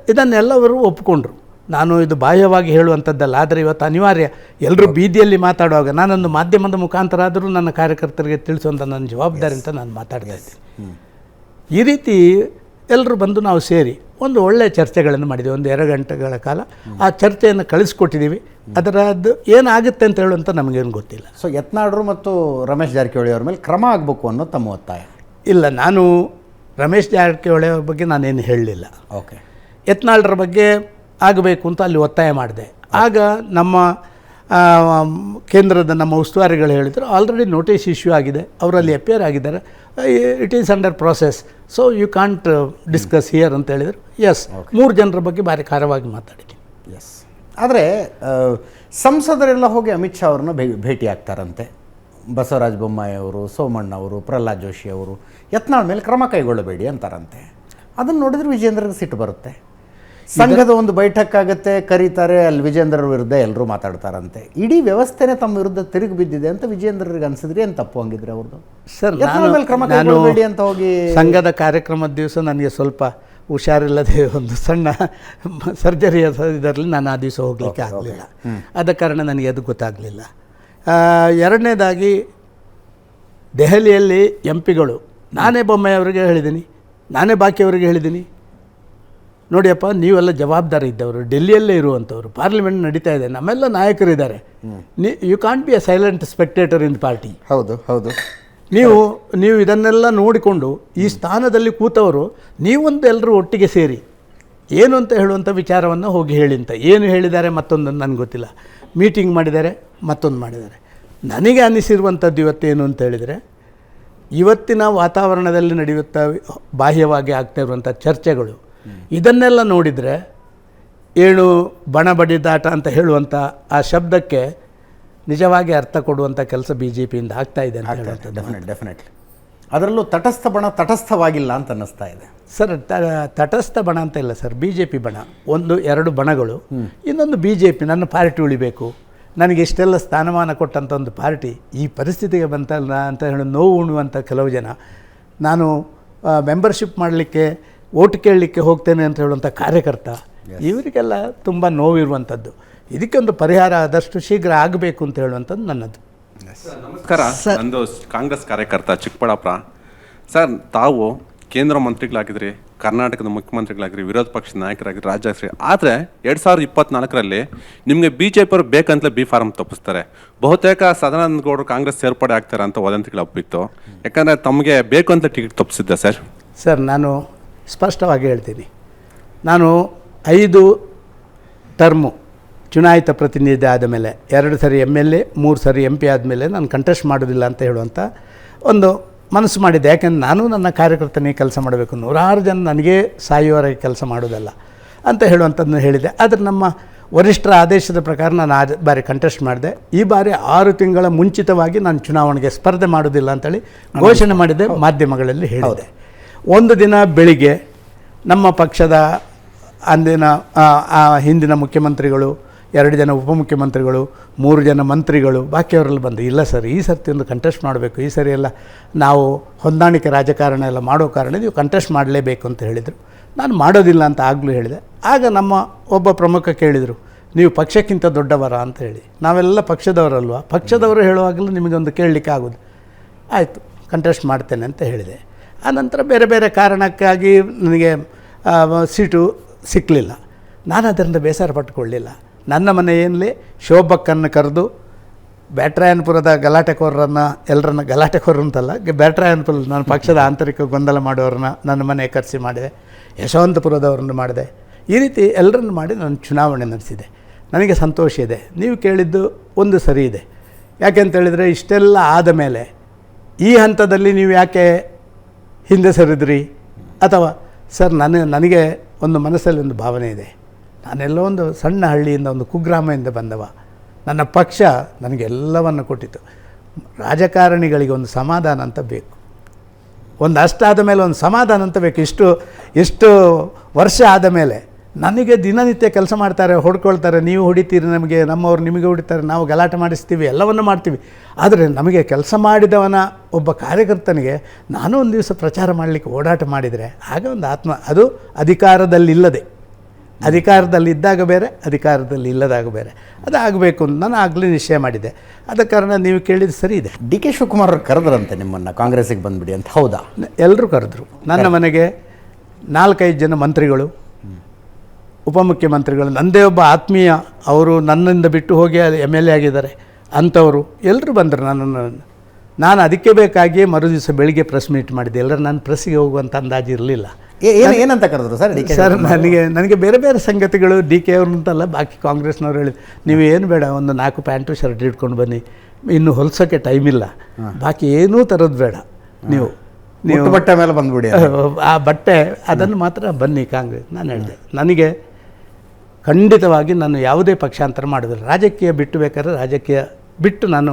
ಇದನ್ನೆಲ್ಲವರು ಒಪ್ಪಿಕೊಂಡ್ರು. ನಾನು ಇದು ಬಾಹ್ಯವಾಗಿ ಹೇಳುವಂಥದ್ದಲ್ಲ, ಆದರೆ ಇವತ್ತು ಅನಿವಾರ್ಯ. ಎಲ್ಲರೂ ಬೀದಿಯಲ್ಲಿ ಮಾತಾಡುವಾಗ ನಾನೊಂದು ಮಾಧ್ಯಮದ ಮುಖಾಂತರ ಆದರೂ ನನ್ನ ಕಾರ್ಯಕರ್ತರಿಗೆ ತಿಳಿಸುವಂಥ ನನ್ನ ಜವಾಬ್ದಾರಿ ಅಂತ ನಾನು ಮಾತಾಡ್ತಾ ಇದ್ದೀನಿ. ಈ ರೀತಿ ಎಲ್ಲರೂ ಬಂದು ನಾವು ಸೇರಿ ಒಂದು ಒಳ್ಳೆಯ ಚರ್ಚೆಗಳನ್ನು ಮಾಡಿದ್ದೀವಿ. ಒಂದು 2 ಗಂಟೆಗಳ ಕಾಲ ಆ ಚರ್ಚೆಯನ್ನು ಕಳಿಸ್ಕೊಟ್ಟಿದ್ದೀವಿ. ಅದರದ್ದು ಏನಾಗುತ್ತೆ ಅಂತ ಹೇಳುವಂಥ ನಮಗೇನು ಗೊತ್ತಿಲ್ಲ. ಸೊ ಯತ್ನಾಳರು ಮತ್ತು ರಮೇಶ್ ಜಾರಕಿಹೊಳಿ ಅವ್ರ ಮೇಲೆ ಕ್ರಮ ಆಗಬೇಕು ಅನ್ನೋ ತಮ್ಮ ಒತ್ತಾಯ? ಇಲ್ಲ, ನಾನು ರಮೇಶ್ ಜಾರಕಿಹೊಳಿ ಅವ್ರ ಬಗ್ಗೆ ನಾನೇನು ಹೇಳಲಿಲ್ಲ. ಓಕೆ. ಯತ್ನಾಳರ ಬಗ್ಗೆ ಆಗಬೇಕು ಅಂತ ಅಲ್ಲಿ ಒತ್ತಾಯ ಮಾಡಿದೆ. ಆಗ ನಮ್ಮ ಕೇಂದ್ರದ ನಮ್ಮ ಉಸ್ತುವಾರಿಗಳು ಹೇಳಿದರು, ಆಲ್ರೆಡಿ ನೋಟಿಸ್ ಇಶ್ಯೂ ಆಗಿದೆ, ಅವರಲ್ಲಿ ಅಪಿಯರ್ ಆಗಿದ್ದಾರೆ, it is under process, so you can't discuss here ಅಂತ ಹೇಳಿದರು. ಎಸ್, 3 ಜನರ ಬಗ್ಗೆ ಭಾರಿ ಖಾರವಾಗಿ ಮಾತಾಡಿದ್ದೀನಿ. ಎಸ್. ಆದರೆ ಸಂಸದರೆಲ್ಲ ಹೋಗಿ ಅಮಿತ್ ಶಾ ಅವ್ರನ್ನ ಭೇಟಿ ಆಗ್ತಾರಂತೆ. ಬಸವರಾಜ ಬೊಮ್ಮಾಯಿ ಅವರು, ಸೋಮಣ್ಣ ಅವರು, ಪ್ರಹ್ಲಾದ್ ಜೋಶಿ ಅವರು ಯತ್ನಾಳ್ ಮೇಲೆ ಕ್ರಮ ಕೈಗೊಳ್ಳಬೇಡಿ ಅಂತಾರಂತೆ. ಅದನ್ನು ನೋಡಿದ್ರೆ ವಿಜೇಂದ್ರಗೆ ಸಿಟ್ಟು ಬರುತ್ತೆ. ಸಂಘದ ಒಂದು ಬೈಠಕ್ ಆಗುತ್ತೆ, ಕರೀತಾರೆ, ಅಲ್ಲಿ ವಿಜೇಂದ್ರರ ವಿರುದ್ಧ ಎಲ್ಲರೂ ಮಾತಾಡ್ತಾರಂತೆ. ಇಡೀ ವ್ಯವಸ್ಥೆನೇ ತಮ್ಮ ವಿರುದ್ಧ ತಿರುಗಿ ಬಿದ್ದಿದೆ ಅಂತ ವಿಜೇಂದ್ರರಿಗೆ ಅನ್ಸಿದ್ರೆ ಏನು ತಪ್ಪು ಹಂಗಿದ್ರೆ ಅವ್ರದ್ದು? ಸರ್, ನಾನು ಅಂತ ಹೋಗಿ ಸಂಘದ ಕಾರ್ಯಕ್ರಮದ ದಿವಸ ನನಗೆ ಸ್ವಲ್ಪ ಹುಷಾರಿಲ್ಲದೆ ಒಂದು ಸಣ್ಣ ಸರ್ಜರಿಯ ಇದರಲ್ಲಿ ನಾನು ಆ ದಿವಸ ಹೋಗಲಿಕ್ಕೆ ಆಗಲಿಲ್ಲ. ಆದ ಕಾರಣ ನನಗೆ ಅದು ಗೊತ್ತಾಗಲಿಲ್ಲ. ಎರಡನೇದಾಗಿ ದೆಹಲಿಯಲ್ಲಿ MP ಗಳು, ನಾನೇ ಬೊಮ್ಮಾಯಿ ಅವರಿಗೆ ಹೇಳಿದ್ದೀನಿ, ನಾನೇ ಬಾಕಿಯವರಿಗೆ ಹೇಳಿದ್ದೀನಿ, ನೋಡಿಯಪ್ಪ ನೀವೆಲ್ಲ ಜವಾಬ್ದಾರಿ ಇದ್ದವರು, ಡೆಲ್ಲಿಯಲ್ಲೇ ಇರುವಂಥವ್ರು, ಪಾರ್ಲಿಮೆಂಟ್ ನಡೀತಾ ಇದೆ, ನಮ್ಮೆಲ್ಲ ನಾಯಕರಿದ್ದಾರೆ, you can't be a silent spectator in party. ಹೌದು ಹೌದು. ನೀವು ಇದನ್ನೆಲ್ಲ ನೋಡಿಕೊಂಡು ಈ ಸ್ಥಾನದಲ್ಲಿ ಕೂತವರು ನೀವೊಂದು ಎಲ್ಲರೂ ಒಟ್ಟಿಗೆ ಸೇರಿ ಏನು ಅಂತ ಹೇಳುವಂಥ ವಿಚಾರವನ್ನು ಹೋಗಿ ಹೇಳಿ ಅಂತ. ಏನು ಹೇಳಿದ್ದಾರೆ ಮತ್ತೊಂದು ನನಗೆ ಗೊತ್ತಿಲ್ಲ. ಮೀಟಿಂಗ್ ಮಾಡಿದ್ದಾರೆ, ಮತ್ತೊಂದು ಮಾಡಿದ್ದಾರೆ. ನನಗೆ ಅನ್ನಿಸಿರುವಂಥದ್ದು ಇವತ್ತೇನು ಅಂತ ಹೇಳಿದರೆ, ಇವತ್ತಿನ ವಾತಾವರಣದಲ್ಲಿ ನಡೆಯುತ್ತಾ ಬಾಹ್ಯವಾಗಿ ಆಗ್ತಾ ಇರುವಂಥ ಚರ್ಚೆಗಳು, ಇದನ್ನೆಲ್ಲ ನೋಡಿದರೆ ಏನು ಬಣ ಬಡಿದಾಟ ಅಂತ ಹೇಳುವಂಥ ಆ ಶಬ್ದಕ್ಕೆ ನಿಜವಾಗಿ ಅರ್ಥ ಕೊಡುವಂಥ ಕೆಲಸ BJPಯಿಂದ ಆಗ್ತಾ ಇದೆ ಅಂತ ಹೇಳುವಂಥದ್ದು. ಡೆಫಿನೆಟ್ಲಿ. ಅದರಲ್ಲೂ ತಟಸ್ಥ ಬಣ ತಟಸ್ಥವಾಗಿಲ್ಲ ಅಂತ ಅನ್ನಿಸ್ತಾ ಇದೆ ಸರ್. ತಟಸ್ಥ ಬಣ ಅಂತ ಇಲ್ಲ ಸರ್, BJP ಬಣ. 1-2 ಬಣಗಳು, ಇನ್ನೊಂದು BJP, ನನ್ನ ಪಾರ್ಟಿ ಉಳಿಬೇಕು, ನನಗೆ ಇಷ್ಟೆಲ್ಲ ಸ್ಥಾನಮಾನ ಕೊಟ್ಟಂಥ ಒಂದು ಪಾರ್ಟಿ ಈ ಪರಿಸ್ಥಿತಿಗೆ ಬಂತಲ್ಲ ಅಂತ ಹೇಳಿ ನೋವು ಉಣ್ಣುವಂಥ ಕೆಲವು ಜನ, ನಾನು ಮೆಂಬರ್ಶಿಪ್ ಮಾಡಲಿಕ್ಕೆ, ಓಟ್ ಕೇಳಲಿಕ್ಕೆ ಹೋಗ್ತೇನೆ ಅಂತ ಹೇಳುವಂಥ ಕಾರ್ಯಕರ್ತ, ಇವರಿಗೆಲ್ಲ ತುಂಬ ನೋವಿರುವಂಥದ್ದು. ಇದಕ್ಕೊಂದು ಪರಿಹಾರ ಆದಷ್ಟು ಶೀಘ್ರ ಆಗಬೇಕು ಅಂತ ಹೇಳುವಂಥದ್ದು ನನ್ನದು. ನಮಸ್ಕಾರ, ನಂದು ಕಾಂಗ್ರೆಸ್ ಕಾರ್ಯಕರ್ತ ಚಿಕ್ಕಬಳ್ಳಾಪುರ. ಸರ್, ತಾವು ಕೇಂದ್ರ ಮಂತ್ರಿಗಳಾಗಿದ್ರಿ, ಕರ್ನಾಟಕದ ಮುಖ್ಯಮಂತ್ರಿಗಳಾಗಿರಿ, ವಿರೋಧ ಪಕ್ಷದ ನಾಯಕರಾಗಿರಿ, ರಾಜ್ಯಾಧ್ಯಕ್ಷ. ಆದರೆ 2024ರಲ್ಲಿ ನಿಮಗೆ BJP ಅವರು ಬೇಕಂತಲೇ B ಫಾರಂ ತಪ್ಪಿಸ್ತಾರೆ. ಬಹುತೇಕ ಸದಾನಂದ ಗೌಡರು ಕಾಂಗ್ರೆಸ್ ಸೇರ್ಪಡೆ ಆಗ್ತಾರೆ ಅಂತ ವದಂತಿಗಳು ಹಬ್ಬಿತ್ತು. ಯಾಕಂದರೆ ತಮಗೆ ಬೇಕು ಅಂತ ಟಿಕೆಟ್ ತಪ್ಪಿಸಿದ್ದೆ ಸರ್. ಸರ್, ನಾನು ಸ್ಪಷ್ಟವಾಗಿ ಹೇಳ್ತೀನಿ, ನಾನು 5 ಟರ್ಮು ಚುನಾಯಿತ ಪ್ರತಿನಿಧಿ ಆದ ಮೇಲೆ, 2 ಸರಿ MLA, 3 ಸರಿ MP ಆದಮೇಲೆ ನಾನು ಕಂಟೆಸ್ಟ್ ಮಾಡೋದಿಲ್ಲ ಅಂತ ಹೇಳುವಂಥ ಒಂದು ಮನಸ್ಸು ಮಾಡಿದ್ದೆ. ಯಾಕೆಂದ್ರೆ ನಾನು ನನ್ನ ಕಾರ್ಯಕರ್ತನಿಗೆ ಕೆಲಸ ಮಾಡಬೇಕು, 100 ಜನ ನನಗೆ ಸಾಯುವವರೆಗೆ ಕೆಲಸ ಮಾಡೋದಲ್ಲ ಅಂತ ಹೇಳುವಂಥದ್ದನ್ನು ಹೇಳಿದೆ. ಆದರೆ ನಮ್ಮ ವರಿಷ್ಠರ ಆದೇಶದ ಪ್ರಕಾರ ನಾನು ಆ ಬಾರಿ ಕಂಟೆಸ್ಟ್ ಮಾಡಿದೆ. ಈ ಬಾರಿ 6 ತಿಂಗಳ ಮುಂಚಿತವಾಗಿ ನಾನು ಚುನಾವಣೆಗೆ ಸ್ಪರ್ಧೆ ಮಾಡೋದಿಲ್ಲ ಅಂತೇಳಿ ಘೋಷಣೆ ಮಾಡಿದ್ದೆ, ಮಾಧ್ಯಮಗಳಲ್ಲಿ ಹೇಳಿದೆ. ಒಂದು ದಿನ ಬೆಳಿಗ್ಗೆ ನಮ್ಮ ಪಕ್ಷದ ಅಂದಿನ ಹಿಂದಿನ ಮುಖ್ಯಮಂತ್ರಿಗಳು, 2 ಜನ ಉಪಮುಖ್ಯಮಂತ್ರಿಗಳು, 3 ಜನ ಮಂತ್ರಿಗಳು, ಬಾಕಿಯವರೆಲ್ಲ ಬಂದು, ಇಲ್ಲ ಸರ್, ಈ ಸರ್ತಿ ಒಂದು ಕಂಟೆಸ್ಟ್ ಮಾಡಬೇಕು, ಈ ಸರಿ ಎಲ್ಲ ನಾವು ಹೊಂದಾಣಿಕೆ ರಾಜಕಾರಣ ಎಲ್ಲ ಮಾಡೋ ಕಾರಣ ನೀವು ಕಂಟೆಸ್ಟ್ ಮಾಡಲೇಬೇಕು ಅಂತ ಹೇಳಿದರು. ನಾನು ಮಾಡೋದಿಲ್ಲ ಅಂತ ಆಗಲೂ ಹೇಳಿದೆ. ಆಗ ನಮ್ಮ ಒಬ್ಬ ಪ್ರಮುಖ ಕೇಳಿದರು, ನೀವು ಪಕ್ಷಕ್ಕಿಂತ ದೊಡ್ಡವರ ಅಂತ ಹೇಳಿ. ನಾವೆಲ್ಲ ಪಕ್ಷದವರಲ್ವ, ಪಕ್ಷದವರು ಹೇಳುವಾಗಲೂ ನಿಮಗೊಂದು ಕೇಳಲಿಕ್ಕೆ ಆಗೋದು. ಆಯಿತು, ಕಂಟೆಸ್ಟ್ ಮಾಡ್ತೇನೆ ಅಂತ ಹೇಳಿದೆ. ಆನಂತರ ಬೇರೆ ಬೇರೆ ಕಾರಣಕ್ಕಾಗಿ ನನಗೆ ಸೀಟು ಸಿಕ್ಕಲಿಲ್ಲ. ನಾನು ಅದರಿಂದ ಬೇಸರ ಪಟ್ಟುಕೊಳ್ಳಿಲ್ಲ. ನನ್ನ ಮನೆಯಲ್ಲಿ ಶೋಭಕ್ಕನ್ನು ಕರೆದು ಬ್ಯಾಟ್ರಾಯನಪುರದ ಗಲಾಟೆಕೋರರನ್ನು ಎಲ್ಲರನ್ನ ಗಲಾಟೆಕೋರರು ಅಂತಲ್ಲ, ಬ್ಯಾಟ್ರಾಯನಪುರ ನನ್ನ ಪಕ್ಷದ ಆಂತರಿಕ ಗೊಂದಲ ಮಾಡೋರನ್ನ ನನ್ನ ಮನೆ ಕರೆಸಿ ಮಾಡಿದೆ, ಯಶವಂತಪುರದವ್ರನ್ನ ಮಾಡಿದೆ. ಈ ರೀತಿ ಎಲ್ಲರನ್ನು ಮಾಡಿ ನಾನು ಚುನಾವಣೆ ನಡೆಸಿದೆ. ನನಗೆ ಸಂತೋಷ ಇದೆ. ನೀವು ಕೇಳಿದ್ದು ಒಂದು ಸರಿ ಇದೆ. ಯಾಕೆಂತೇಳಿದರೆ ಇಷ್ಟೆಲ್ಲ ಆದ ಮೇಲೆ ಈ ಹಂತದಲ್ಲಿ ನೀವು ಯಾಕೆ ಹಿಂದೆ ಸರಿದ್ರಿ? ಅಥವಾ ಸರ್, ನನಗೆ ಒಂದು ಮನಸ್ಸಲ್ಲಿ ಒಂದು ಭಾವನೆ ಇದೆ. ನಾನೆಲ್ಲೋ ಒಂದು ಸಣ್ಣ ಹಳ್ಳಿಯಿಂದ, ಒಂದು ಕುಗ್ರಾಮದಿಂದ ಬಂದವ. ನನ್ನ ಪಕ್ಷ ನನಗೆಲ್ಲವನ್ನು ಕೊಟ್ಟಿತು. ರಾಜಕಾರಣಿಗಳಿಗೆ ಒಂದು ಸಮಾಧಾನ ಅಂತ ಬೇಕು. ಒಂದು ಅಷ್ಟಾದ ಮೇಲೆ ಒಂದು ಸಮಾಧಾನ ಅಂತ ಬೇಕು. ಎಷ್ಟು ವರ್ಷ ಆದ ಮೇಲೆ ನನಗೆ ದಿನನಿತ್ಯ ಕೆಲಸ ಮಾಡ್ತಾರೆ, ಹೊಡ್ಕೊಳ್ತಾರೆ, ನೀವು ಹೊಡಿತೀರಿ, ನಮಗೆ ನಮ್ಮವ್ರು ನಿಮಗೆ ಹೊಡಿತಾರೆ, ನಾವು ಗಲಾಟೆ ಮಾಡಿಸ್ತೀವಿ, ಎಲ್ಲವನ್ನು ಮಾಡ್ತೀವಿ. ಆದರೆ ನಮಗೆ ಕೆಲಸ ಮಾಡಿದವನ ಒಬ್ಬ ಕಾರ್ಯಕರ್ತನಿಗೆ ನಾನು ಒಂದು ದಿವಸ ಪ್ರಚಾರ ಮಾಡಲಿಕ್ಕೆ ಓಡಾಟ ಮಾಡಿದರೆ ಆಗ ಒಂದು ಆತ್ಮ, ಅದು ಅಧಿಕಾರದಲ್ಲಿಲ್ಲದೆ, ಅಧಿಕಾರದಲ್ಲಿದ್ದಾಗ ಬೇರೆ, ಅಧಿಕಾರದಲ್ಲಿ ಇಲ್ಲದಾಗ ಬೇರೆ, ಅದು ಆಗಬೇಕು ಅಂತ ನಾನು ಆಗಲೇ ನಿಶ್ಚಯ ಮಾಡಿದ್ದೆ. ಆದ ಕಾರಣ ನೀವು ಕೇಳಿದ್ದು ಸರಿ ಇದೆ. ಡಿ ಕೆ ಶಿವಕುಮಾರ್ ಅವರು ಕರೆದ್ರಂತೆ ನಿಮ್ಮನ್ನು ಕಾಂಗ್ರೆಸ್ಸಿಗೆ ಬಂದುಬಿಡಿ ಅಂತ, ಹೌದಾ? ಎಲ್ಲರೂ ಕರೆದ್ರು. ನನ್ನ ಮನೆಗೆ 4-5 ಜನ ಮಂತ್ರಿಗಳು, ಉಪಮುಖ್ಯಮಂತ್ರಿಗಳು, ನನ್ನದೇ ಒಬ್ಬ ಆತ್ಮೀಯ, ಅವರು ನನ್ನಿಂದ ಬಿಟ್ಟು ಹೋಗಿ MLA ಆಗಿದ್ದಾರೆ ಅಂಥವರು ಎಲ್ಲರೂ ಬಂದರು. ನಾನು ಅದಕ್ಕೆ ಬೇಕಾಗಿಯೇ ಮರುದಿವಸ ಬೆಳಿಗ್ಗೆ ಪ್ರೆಸ್ ಮೀಟ್ ಮಾಡಿದ್ದೆ. ಎಲ್ಲರೂ ನಾನು ಪ್ರೆಸ್ಸಿಗೆ ಹೋಗುವಂಥ ಅಂದಾಜು ಇರಲಿಲ್ಲ. ಏನಂತ ಕರೆದ್ರು ಸರ್? ಡಿ ಕೆ ಸರ್, ನನಗೆ ಬೇರೆ ಬೇರೆ ಸಂಗತಿಗಳು, ಡಿ ಕೆ ಅವ್ರು ಅಂತಲ್ಲ, ಬಾಕಿ ಕಾಂಗ್ರೆಸ್ನವ್ರು ಹೇಳಿದ್ರು, ನೀವು ಏನು ಬೇಡ, ಒಂದು 4 ಪ್ಯಾಂಟು ಶರ್ಟ್ ಇಟ್ಕೊಂಡು ಬನ್ನಿ, ಇನ್ನು ಹೊಲ್ಸೋಕ್ಕೆ ಟೈಮ್ ಇಲ್ಲ, ಬಾಕಿ ಏನೂ ತರೋದು ಬೇಡ, ನೀವು ಬಟ್ಟೆ ಮೇಲೆ ಬಂದುಬಿಡಿ, ಆ ಬಟ್ಟೆ ಅದನ್ನು ಮಾತ್ರ ಬನ್ನಿ ಕಾಂಗ್ರೆಸ್. ನಾನು ಹೇಳಿದೆ, ನನಗೆ ಖಂಡಿತವಾಗಿ ನಾನು ಯಾವುದೇ ಪಕ್ಷಾಂತರ ಮಾಡೋದಿಲ್ಲ. ರಾಜಕೀಯ ಬಿಟ್ಟು ಬೇಕಾದ್ರೆ ರಾಜಕೀಯ ಬಿಟ್ಟು ನಾನು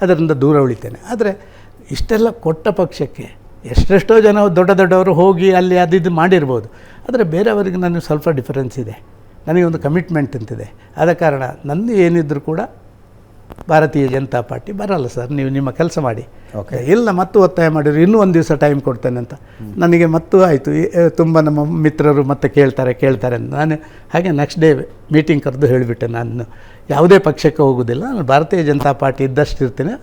ಅದರಿಂದ ದೂರ ಉಳಿತೇನೆ. ಆದರೆ ಇಷ್ಟೆಲ್ಲ ಕೊಟ್ಟ ಪಕ್ಷಕ್ಕೆ ಎಷ್ಟೆಷ್ಟೋ ಜನ ದೊಡ್ಡವರು ಹೋಗಿ ಅಲ್ಲಿ ಅದು ಮಾಡಿರ್ಬೋದು. ಆದರೆ ಬೇರೆಯವರಿಗೆ ನನಗೆ ಸ್ವಲ್ಪ ಡಿಫರೆನ್ಸ್ ಇದೆ. ನನಗೆ ಒಂದು ಕಮಿಟ್ಮೆಂಟ್ ಅಂತಿದೆ. ಆದ ಕಾರಣ ನಂದು ಏನಿದ್ರು ಕೂಡ ಭಾರತೀಯ ಜನತಾ ಪಾರ್ಟಿ ಬರಲ್ಲ ಸರ್, ನೀವು ನಿಮ್ಮ ಕೆಲಸ ಮಾಡಿ. ಇಲ್ಲ ಮತ್ತು ಒತ್ತಾಯ ಮಾಡಿದ್ರು, ಇನ್ನೂ ಒಂದು ದಿವಸ ಟೈಮ್ ಕೊಡ್ತೇನೆ ಅಂತ. ನನಗೆ ಮತ್ತು ಆಯಿತು, ತುಂಬ ನಮ್ಮ ಮಿತ್ರರು ಮತ್ತೆ ಕೇಳ್ತಾರೆ ಅಂತ ನಾನು ಹಾಗೆ ನೆಕ್ಸ್ಟ್ ಡೇ ಮೀಟಿಂಗ್ ಕರೆದು ಹೇಳಿಬಿಟ್ಟೆ, ನಾನು ಯಾವುದೇ ಪಕ್ಷಕ್ಕೆ ಹೋಗೋದಿಲ್ಲ, ನಾನು ಭಾರತೀಯ ಜನತಾ ಪಾರ್ಟಿ ಇದ್ದಷ್ಟು ಇರ್ತೀನಿ,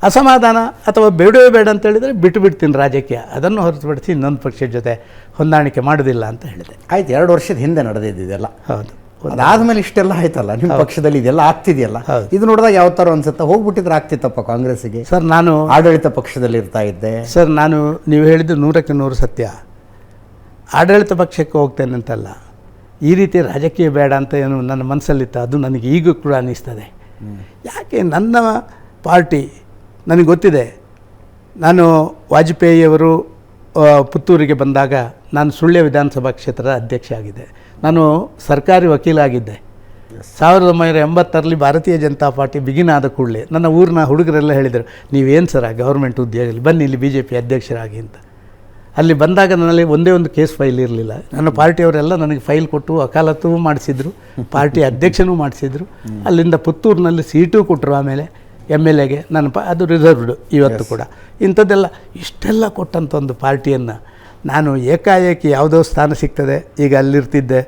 ಅಸಮಾಧಾನ ಅಥವಾ ಬೇಡವೇ ಬೇಡ ಅಂತ ಹೇಳಿದರೆ ಬಿಟ್ಟು ಬಿಡ್ತೀನಿ ರಾಜಕೀಯ, ಅದನ್ನು ಹೊರತುಪಡಿಸಿ ಇನ್ನೊಂದು ಪಕ್ಷದ ಜೊತೆ ಹೊಂದಾಣಿಕೆ ಮಾಡೋದಿಲ್ಲ ಅಂತ ಹೇಳಿದೆ. ಆಯ್ತು, 2 ವರ್ಷದ ಹಿಂದೆ ನಡೆದಿದ್ದೆಲ್ಲ. ಹೌದು. ಅದಾದಮೇಲೆ ಇಷ್ಟೆಲ್ಲ ಆಯ್ತಲ್ಲ, ನಿಮ್ಮ ಪಕ್ಷದಲ್ಲಿ ಇದೆಲ್ಲ ಆಗ್ತಿದೆಯಲ್ಲ, ಇದು ನೋಡಿದಾಗ ಯಾವ ಥರ ಅನ್ಸುತ್ತೆ? ಹೋಗ್ಬಿಟ್ಟಿದ್ರೆ ಆಗ್ತಿತ್ತಪ್ಪ ಕಾಂಗ್ರೆಸ್ಸಿಗೆ. ಸರ್, ನಾನು ಆಡಳಿತ ಪಕ್ಷದಲ್ಲಿ ಇರ್ತಾ ಇದ್ದೆ. ಸರ್, ನೀವು ಹೇಳಿದ್ದು 100ಕ್ಕೆ 100 ಸತ್ಯ. ಆಡಳಿತ ಪಕ್ಷಕ್ಕೆ ಹೋಗ್ತೇನೆ ಅಂತಲ್ಲ, ಈ ರೀತಿ ರಾಜಕೀಯ ಬೇಡ ಅಂತ ಏನು ನನ್ನ ಮನಸ್ಸಲ್ಲಿತ್ತು, ಅದು ನನಗೆ ಈಗೂ ಕೂಡ ಅನ್ನಿಸ್ತದೆ. ಯಾಕೆ ನನ್ನ ಪಾರ್ಟಿ ನನಗೆ ಗೊತ್ತಿದೆ. ನಾನು ವಾಜಪೇಯಿಯವರು ಪುತ್ತೂರಿಗೆ ಬಂದಾಗ ನಾನು ಸುಳ್ಯ ವಿಧಾನಸಭಾ ಕ್ಷೇತ್ರದ ಅಧ್ಯಕ್ಷ ಆಗಿದ್ದೆ. ನಾನು ಸರ್ಕಾರಿ ವಕೀಲಾಗಿದ್ದೆ. 1980ರಲ್ಲಿ ಭಾರತೀಯ ಜನತಾ ಪಾರ್ಟಿ ಬಿಗಿನ್ ಆದ ಕೂಡಲೇ ನನ್ನ ಊರಿನ ಹುಡುಗರೆಲ್ಲ ಹೇಳಿದರು, ನೀವೇನು ಸರ ಗೌರ್ಮೆಂಟ್ ಉದ್ಯೋಗದಲ್ಲಿ ಬನ್ನಿ ಇಲ್ಲಿ BJP ಅಧ್ಯಕ್ಷರಾಗಿ ಅಂತ. ಅಲ್ಲಿ ಬಂದಾಗ ನನ್ನಲ್ಲಿ ಒಂದೇ ಒಂದು ಕೇಸ್ ಫೈಲ್ ಇರಲಿಲ್ಲ. ನನ್ನ ಪಾರ್ಟಿಯವರೆಲ್ಲ ನನಗೆ ಫೈಲ್ ಕೊಟ್ಟು ವಕಾಲತ್ತು ಮಾಡಿಸಿದ್ರು, ಪಾರ್ಟಿ ಅಧ್ಯಕ್ಷನೂ ಮಾಡಿಸಿದ್ರು. ಅಲ್ಲಿಂದ ಪುತ್ತೂರಿನಲ್ಲಿ ಸೀಟು ಕೊಟ್ಟರು. ಆಮೇಲೆ MLAಗೆ ನನ್ನ ಅದು ರಿಸರ್ವ್ಡ್ ಇವತ್ತು ಕೂಡ. ಇಂಥದ್ದೆಲ್ಲ ಇಷ್ಟೆಲ್ಲ ಕೊಟ್ಟಂಥ ಒಂದು ಪಾರ್ಟಿಯನ್ನು ನಾನು ಏಕಾಏಕಿ ಯಾವುದೋ ಸ್ಥಾನ ಸಿಗ್ತದೆ ಈಗ ಅಲ್ಲಿರ್ತಿದ್ದೆ,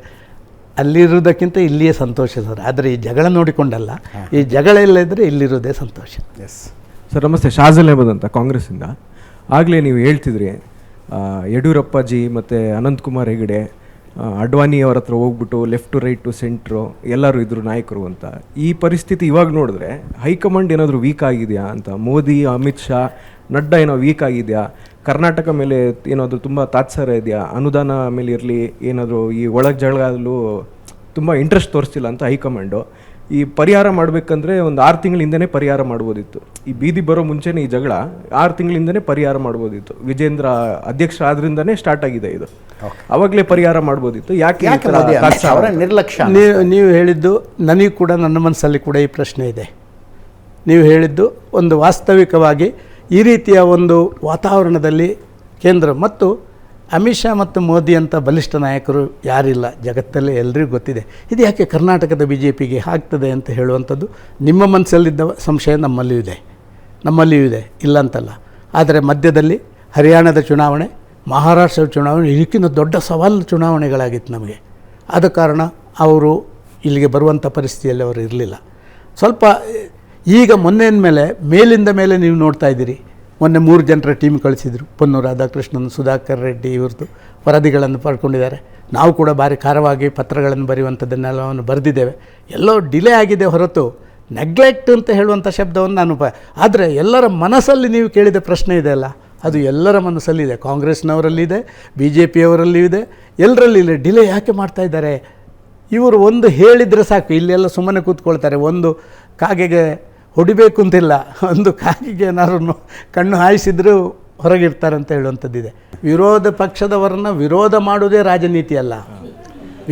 ಅಲ್ಲಿರೋದಕ್ಕಿಂತ ಇಲ್ಲಿಯೇ ಸಂತೋಷ ಸರ್. ಆದರೆ ಈ ಜಗಳ ನೋಡಿಕೊಂಡಲ್ಲ, ಈ ಜಗಳ ಎಲ್ಲ ಇದ್ದರೆ ಇಲ್ಲಿರೋದೇ ಸಂತೋಷ. ಎಸ್ ಸರ್, ನಮಸ್ತೆ. ಶಾಜಲ್ ಅಹಮದ್ ಅಂತ, ಕಾಂಗ್ರೆಸ್ಸಿಂದ. ಆಗಲೇ ನೀವು ಹೇಳ್ತಿದ್ರಿ ಯಡಿಯೂರಪ್ಪಾಜಿ ಮತ್ತು ಅನಂತಕುಮಾರ್ ಹೆಗಡೆ ಅಡ್ವಾನಿ ಅವ್ರ ಹತ್ರ ಹೋಗ್ಬಿಟ್ಟು left to right to centre ಎಲ್ಲರೂ ಇದ್ರು ನಾಯಕರು ಅಂತ. ಈ ಪರಿಸ್ಥಿತಿ ಇವಾಗ ನೋಡಿದ್ರೆ ಹೈಕಮಾಂಡ್ ಏನಾದರೂ ವೀಕ್ ಆಗಿದೆಯಾ ಅಂತ? ಮೋದಿ, ಅಮಿತ್ ಶಾ, ನಡ್ಡಾ ಏನೋ ವೀಕ್ ಆಗಿದೆಯಾ? ಕರ್ನಾಟಕ ಮೇಲೆ ಏನಾದರೂ ತುಂಬ ತಾತ್ಸಾರ ಇದೆಯಾ? ಅನುದಾನ ಮೇಲೆ ಇರಲಿ, ಏನಾದರೂ ಈ ಒಳಗೆ ಜಗಳಲ್ಲೂ ತುಂಬ ಇಂಟ್ರೆಸ್ಟ್ ತೋರಿಸ್ತಿಲ್ಲ ಅಂತ ಹೈಕಮಾಂಡು. ಈ ಪರಿಹಾರ ಮಾಡಬೇಕಂದ್ರೆ ಒಂದು 6 ತಿಂಗಳಿಂದನೇ ಪರಿಹಾರ ಮಾಡ್ಬೋದಿತ್ತು. ಈ ಬೀದಿ ಬರೋ ಮುಂಚೆನೇ ಈ ಜಗಳ 6 ತಿಂಗಳಿಂದನೇ ಪರಿಹಾರ ಮಾಡ್ಬೋದಿತ್ತು. ವಿಜೇಂದ್ರ ಅಧ್ಯಕ್ಷ ಆದ್ರಿಂದನೇ ಸ್ಟಾರ್ಟ್ ಆಗಿದೆ ಇದು, ಅವಾಗಲೇ ಪರಿಹಾರ ಮಾಡ್ಬೋದಿತ್ತು. ಯಾಕೆ ನಿರ್ಲಕ್ಷ್ಯ? ನೀವು ಹೇಳಿದ್ದು ನನಗೆ ಕೂಡ, ನನ್ನ ಮನಸ್ಸಲ್ಲಿ ಕೂಡ ಈ ಪ್ರಶ್ನೆ ಇದೆ. ನೀವು ಹೇಳಿದ್ದು ಒಂದು ವಾಸ್ತವಿಕವಾಗಿ ಈ ರೀತಿಯ ಒಂದು ವಾತಾವರಣದಲ್ಲಿ ಕೇಂದ್ರ ಮತ್ತು ಅಮಿತ್ ಶಾ ಮತ್ತು ಮೋದಿ ಅಂತ ಬಲಿಷ್ಠ ನಾಯಕರು ಯಾರಿಲ್ಲ ಜಗತ್ತಲ್ಲೇ, ಎಲ್ರಿಗೂ ಗೊತ್ತಿದೆ. ಇದು ಯಾಕೆ ಕರ್ನಾಟಕದ BJPಗೆ ಆಗ್ತದೆ ಅಂತ ಹೇಳುವಂಥದ್ದು ನಿಮ್ಮ ಮನಸ್ಸಲ್ಲಿದ್ದ ಸಂಶಯ ನಮ್ಮಲ್ಲಿಯೂ ಇದೆ, ಇಲ್ಲ ಅಂತಲ್ಲ. ಆದರೆ ಮಧ್ಯದಲ್ಲಿ ಹರಿಯಾಣದ ಚುನಾವಣೆ, ಮಹಾರಾಷ್ಟ್ರದ ಚುನಾವಣೆ ಇದಕ್ಕಿಂತ ದೊಡ್ಡ ಸವಾಲು ಚುನಾವಣೆಗಳಾಗಿತ್ತು ನಮಗೆ. ಆದ ಕಾರಣ ಅವರು ಇಲ್ಲಿಗೆ ಬರುವಂಥ ಪರಿಸ್ಥಿತಿಯಲ್ಲಿ ಅವರು ಇರಲಿಲ್ಲ. ಸ್ವಲ್ಪ ಈಗ ಮೊನ್ನೆಯ ಮೇಲೆ ಮೇಲಿಂದ ಮೇಲೆ ನೀವು ನೋಡ್ತಾ ಇದ್ದೀರಿ. ಮೊನ್ನೆ 3 ಜನರ ಟೀಮ್ ಕಳಿಸಿದರು. ಪೊನ್ನೂರು ರಾಧಾಕೃಷ್ಣನ್, ಸುಧಾಕರ್ ರೆಡ್ಡಿ ಇವ್ರದ್ದು ವರದಿಗಳನ್ನು ಪಡ್ಕೊಂಡಿದ್ದಾರೆ. ನಾವು ಕೂಡ ಭಾರಿ ಖಾರವಾಗಿ ಪತ್ರಗಳನ್ನು ಬರೆಯುವಂಥದ್ದನ್ನೆಲ್ಲವನ್ನು ಬರೆದಿದ್ದೇವೆ. ಎಲ್ಲೋ ಡಿಲೇ ಆಗಿದೆ ಹೊರತು ನೆಗ್ಲೆಕ್ಟ್ ಅಂತ ಹೇಳುವಂಥ ಶಬ್ದವನ್ನು ನಾನು ಆದರೆ ಎಲ್ಲರ ಮನಸ್ಸಲ್ಲಿ ನೀವು ಕೇಳಿದ ಪ್ರಶ್ನೆ ಇದೆಯಲ್ಲ, ಅದು ಎಲ್ಲರ ಮನಸ್ಸಲ್ಲಿದೆ. ಕಾಂಗ್ರೆಸ್ನವರಲ್ಲಿದೆ, BJPಯವರಲ್ಲಿಯೂ ಇದೆ, ಎಲ್ಲರಲ್ಲಿದೆ. ಡಿಲೇ ಯಾಕೆ ಮಾಡ್ತಾ ಇದ್ದಾರೆ? ಇವರು ಒಂದು ಹೇಳಿದರೆ ಸಾಕು, ಇಲ್ಲೆಲ್ಲ ಸುಮ್ಮನೆ ಕೂತ್ಕೊಳ್ತಾರೆ. ಒಂದು ಕಾಗೆಗೆ ಹೊಡಿಬೇಕು ಅಂತಿಲ್ಲ, ಒಂದು ಕಾಗೆಗೆ ಏನಾದ್ರು ಕಣ್ಣು ಹಾಯಿಸಿದರೂ ಹೊರಗಿರ್ತಾರೆ ಅಂತ ಹೇಳುವಂಥದ್ದಿದೆ. ವಿರೋಧ ಪಕ್ಷದವರನ್ನ ವಿರೋಧ ಮಾಡೋದೇ ರಾಜನೀತಿ ಅಲ್ಲ,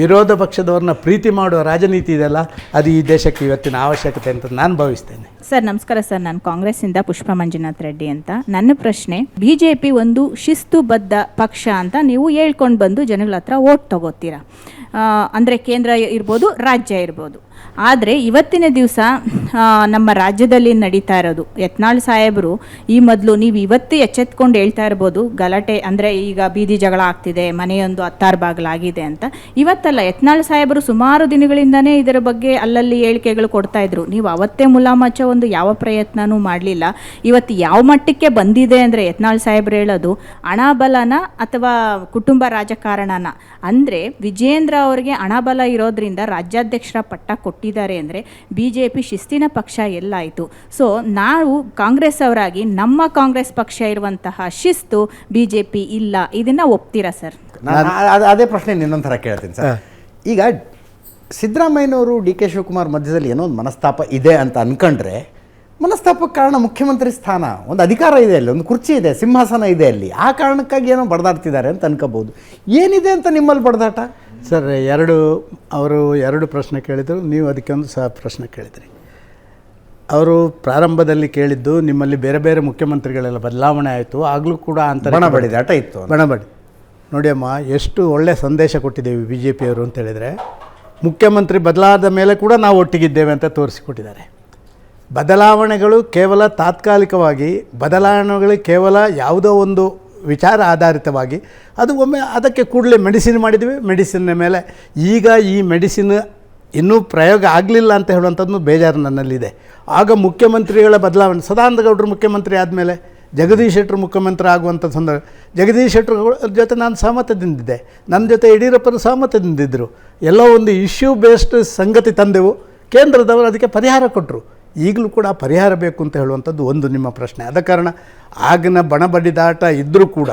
ವಿರೋಧ ಪಕ್ಷದವ್ರನ್ನ ಪ್ರೀತಿ ಮಾಡುವ ರಾಜನೀತಿ ಇದೆಯಲ್ಲ, ಅದು ಈ ದೇಶಕ್ಕೆ ಇವತ್ತಿನ ಅವಶ್ಯಕತೆ ಅಂತ ನಾನು ಭಾವಿಸ್ತೇನೆ. ಸರ್ ನಮಸ್ಕಾರ ಸರ್, ನಾನು ಕಾಂಗ್ರೆಸ್ಸಿಂದ ಪುಷ್ಪ ಮಂಜುನಾಥ್ ರೆಡ್ಡಿ ಅಂತ. ನನ್ನ ಪ್ರಶ್ನೆ, BJP ಒಂದು ಶಿಸ್ತುಬದ್ಧ ಪಕ್ಷ ಅಂತ ನೀವು ಹೇಳ್ಕೊಂಡು ಬಂದು ಜನಗಳ ಹತ್ರ ಓಟ್ ತಗೋತೀರಾ, ಅಂದರೆ ಕೇಂದ್ರ ಇರ್ಬೋದು, ರಾಜ್ಯ ಇರ್ಬೋದು. ಆದರೆ ಇವತ್ತಿನ ದಿವಸ ನಮ್ಮ ರಾಜ್ಯದಲ್ಲಿ ನಡೀತಾ ಇರೋದು, ಯತ್ನಾಳ್ ಸಾಹೇಬರು ಈ ಮೊದಲು ನೀವು ಇವತ್ತು ಎಚ್ಚೆತ್ಕೊಂಡು ಹೇಳ್ತಾ ಇರ್ಬೋದು, ಗಲಾಟೆ ಅಂದರೆ ಈಗ ಬೀದಿ ಜಗಳ ಆಗ್ತಿದೆ, ಮನೆಯೊಂದು 16 ಬಾಗಿಲಾಗಿದೆ ಅಂತ. ಇವತ್ತಲ್ಲ, ಯತ್ನಾಳ್ ಸಾಹೇಬರು ಸುಮಾರು ದಿನಗಳಿಂದನೇ ಇದರ ಬಗ್ಗೆ ಅಲ್ಲಲ್ಲಿ ಹೇಳಿಕೆಗಳು ಕೊಡ್ತಾ ಇದ್ರು. ನೀವು ಅವತ್ತೇ ಮುಲಾಮಚ್ಚ ಒಂದು ಯಾವ ಪ್ರಯತ್ನನೂ ಮಾಡಲಿಲ್ಲ. ಇವತ್ತು ಯಾವ ಮಟ್ಟಕ್ಕೆ ಬಂದಿದೆ ಅಂದರೆ ಯತ್ನಾಳ್ ಸಾಹೇಬರು ಹೇಳೋದು ಹಣಬಲನ ಅಥವಾ ಕುಟುಂಬ ರಾಜಕಾರಣನ. ಅಂದರೆ ವಿಜೇಂದ್ರ ಅವರಿಗೆ ಹಣಬಲ ಇರೋದ್ರಿಂದ ರಾಜ್ಯಾಧ್ಯಕ್ಷರ ಪಟ್ಟ ಕೊಟ್ಟಿದ್ದಾರೆ ಅಂದರೆ BJP ಶಿಸ್ತಿನ ಪಕ್ಷ ಎಲ್ಲಾಯಿತು. ಸೊ ನಾವು ಕಾಂಗ್ರೆಸ್ ಅವರಾಗಿ ನಮ್ಮ ಕಾಂಗ್ರೆಸ್ ಪಕ್ಷ ಇರುವಂತಹ ಶಿಸ್ತು BJP ಇಲ್ಲ, ಇದನ್ನು ಒಪ್ತೀರಾ ಸರ್? ಅದೇ ಪ್ರಶ್ನೆ ಇನ್ನೊಂದು ಥರ ಕೇಳ್ತೀನಿ ಸರ್. ಈಗ ಸಿದ್ದರಾಮಯ್ಯನವರು DK ಶಿವಕುಮಾರ್ ಮಧ್ಯದಲ್ಲಿ ಏನೋ ಒಂದು ಮನಸ್ತಾಪ ಇದೆ ಅಂತ ಅನ್ಕೊಂಡ್ರೆ, ಮನಸ್ತಾಪಕ್ಕೆ ಕಾರಣ ಮುಖ್ಯಮಂತ್ರಿ ಸ್ಥಾನ, ಒಂದು ಅಧಿಕಾರ ಇದೆ ಅಲ್ಲಿ, ಒಂದು ಕುರ್ಚಿ ಇದೆ, ಸಿಂಹಾಸನ ಇದೆ ಅಲ್ಲಿ, ಆ ಕಾರಣಕ್ಕಾಗಿ ಏನೋ ಬಡ್ದಾಡ್ತಿದ್ದಾರೆ ಅಂತ ಅನ್ಕೋಬೋದು. ಏನಿದೆ ಅಂತ ನಿಮ್ಮಲ್ಲಿ ಬಡ್ದಾಟ? ಸರ್, ಅವರು ಎರಡು ಪ್ರಶ್ನೆ ಕೇಳಿದರು, ನೀವು ಅದಕ್ಕೆ ಒಂದು ಪ್ರಶ್ನೆ ಕೇಳಿದ್ರಿ. ಅವರು ಪ್ರಾರಂಭದಲ್ಲಿ ಕೇಳಿದ್ದು ನಿಮ್ಮಲ್ಲಿ ಬೇರೆ ಬೇರೆ ಮುಖ್ಯಮಂತ್ರಿಗಳೆಲ್ಲ ಬದಲಾವಣೆ ಆಯಿತು, ಆಗಲೂ ಕೂಡ ಅಂತ ಬಣಬಡಿದಾಟ ಇತ್ತು. ಬಣಬಡಿ ನೋಡಿ ಅಮ್ಮ, ಎಷ್ಟು ಒಳ್ಳೆ ಸಂದೇಶ ಕೊಟ್ಟಿದ್ದೇವೆ BJPಯವರು ಅಂತ ಹೇಳಿದರೆ, ಮುಖ್ಯಮಂತ್ರಿ ಬದಲಾದ ಮೇಲೆ ಕೂಡ ನಾವು ಒಟ್ಟಿಗಿದ್ದೇವೆ ಅಂತ ತೋರಿಸಿಕೊಟ್ಟಿದ್ದಾರೆ. ಬದಲಾವಣೆಗಳು ಕೇವಲ ತಾತ್ಕಾಲಿಕವಾಗಿ, ಬದಲಾವಣೆಗಳು ಕೇವಲ ಯಾವುದೋ ಒಂದು ವಿಚಾರ ಆಧಾರಿತವಾಗಿ, ಅದು ಒಮ್ಮೆ ಅದಕ್ಕೆ ಕೂಡಲೇ ಮೆಡಿಸಿನ್ ಮಾಡಿದ್ವಿ. ಮೆಡಿಸಿನ್ನ ಮೇಲೆ ಈಗ ಈ ಮೆಡಿಸಿನ್ ಇನ್ನೂ ಪ್ರಯೋಗ ಆಗಲಿಲ್ಲ ಅಂತ ಹೇಳುವಂಥದ್ದು ಬೇಜಾರು ನನ್ನಲ್ಲಿದೆ. ಆಗ ಮುಖ್ಯಮಂತ್ರಿಗಳ ಬದಲಾವಣೆ, ಸದಾನಂದ ಗೌಡರು ಮುಖ್ಯಮಂತ್ರಿ ಆದಮೇಲೆ ಜಗದೀಶ್ ಶೆಟ್ಟರು ಮುಖ್ಯಮಂತ್ರಿ ಆಗುವಂಥ ಸಂದರ್ಭ, ಜಗದೀಶ್ ಶೆಟ್ಟರ್ ಜೊತೆ ನಾನು ಸಹಮತದಿಂದಿದ್ದೆ, ನನ್ನ ಜೊತೆ ಯಡಿಯೂರಪ್ಪರು ಸಹಮತದಿಂದಿದ್ದರು. ಎಲ್ಲ ಒಂದು ಇಶ್ಯೂ ಬೇಸ್ಡ್ ಸಂಗತಿ ತಂದೆವು, ಕೇಂದ್ರದವರು ಅದಕ್ಕೆ ಪರಿಹಾರ ಕೊಟ್ಟರು. ಈಗಲೂ ಕೂಡ ಪರಿಹಾರ ಬೇಕು ಅಂತ ಹೇಳುವಂಥದ್ದು ಒಂದು ನಿಮ್ಮ ಪ್ರಶ್ನೆ. ಆದ ಕಾರಣ ಆಗಿನ ಬಣಬಡಿದಾಟ ಇದ್ದರೂ ಕೂಡ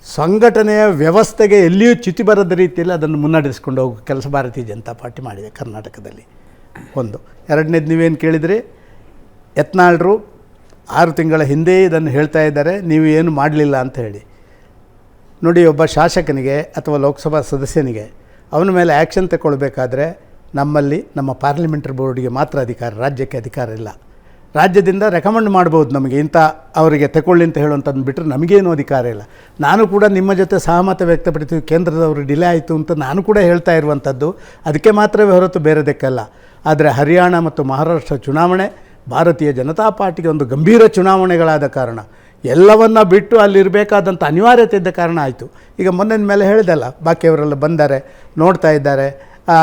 ಸಂಘಟನೆಯ ವ್ಯವಸ್ಥೆಗೆ ಎಲ್ಲಿಯೂ ಚ್ಯುತಿ ಬರದ ರೀತಿಯಲ್ಲಿ ಅದನ್ನು ಮುನ್ನಡೆಸ್ಕೊಂಡು ಹೋಗೋ ಕೆಲಸ ಭಾರತೀಯ ಜನತಾ ಪಾರ್ಟಿ ಮಾಡಿದೆ ಕರ್ನಾಟಕದಲ್ಲಿ. ಒಂದು. ಎರಡನೇದು ನೀವೇನು ಕೇಳಿದರೆ, ಯತ್ನಾಳರು 6 ತಿಂಗಳ ಹಿಂದೆ ಇದನ್ನು ಹೇಳ್ತಾ ಇದ್ದಾರೆ, ನೀವು ಏನು ಮಾಡಲಿಲ್ಲ ಅಂತ ಹೇಳಿ. ನೋಡಿ, ಒಬ್ಬ ಶಾಸಕನಿಗೆ ಅಥವಾ ಲೋಕಸಭಾ ಸದಸ್ಯನಿಗೆ ಅವನ ಮೇಲೆ ಆ್ಯಕ್ಷನ್ ತಗೊಳ್ಬೇಕಾದ್ರೆ ನಮ್ಮಲ್ಲಿ ನಮ್ಮ ಪಾರ್ಲಿಮೆಂಟರಿ ಬೋರ್ಡಿಗೆ ಮಾತ್ರ ಅಧಿಕಾರ, ರಾಜ್ಯಕ್ಕೆ ಅಧಿಕಾರ ಇಲ್ಲ. ರಾಜ್ಯದಿಂದ ರೆಕಮೆಂಡ್ ಮಾಡ್ಬೋದು ನಮಗೆ, ಇಂಥ ಅವರಿಗೆ ತಗೊಳ್ಳಿ ಅಂತ ಹೇಳುವಂಥದ್ದು ಬಿಟ್ಟರೆ ನಮಗೇನು ಅಧಿಕಾರ ಇಲ್ಲ. ನಾನು ಕೂಡ ನಿಮ್ಮ ಜೊತೆ ಸಹಮತ ವ್ಯಕ್ತಪಡ್ತೀವಿ, ಕೇಂದ್ರದವರು ಡಿಲೇ ಆಯಿತು ಅಂತ ನಾನು ಕೂಡ ಹೇಳ್ತಾ ಇರುವಂಥದ್ದು ಅದಕ್ಕೆ ಮಾತ್ರವೇ ಹೊರತು ಬೇರೆದಕ್ಕಲ್ಲ. ಆದರೆ ಹರಿಯಾಣ ಮತ್ತು ಮಹಾರಾಷ್ಟ್ರ ಚುನಾವಣೆ ಭಾರತೀಯ ಜನತಾ ಪಾರ್ಟಿಗೆ ಒಂದು ಗಂಭೀರ ಚುನಾವಣೆಗಳಾದ ಕಾರಣ ಎಲ್ಲವನ್ನ ಬಿಟ್ಟು ಅಲ್ಲಿರಬೇಕಾದಂಥ ಅನಿವಾರ್ಯತೆ ಇದ್ದ ಕಾರಣ ಆಯಿತು. ಈಗ ಮೊನ್ನೆ ಮೇಲೆ ಹೇಳಿದೆಲ್ಲ, ಬಾಕಿಯವರೆಲ್ಲ ಬಂದ್ದಾರೆ, ನೋಡ್ತಾ ಇದ್ದಾರೆ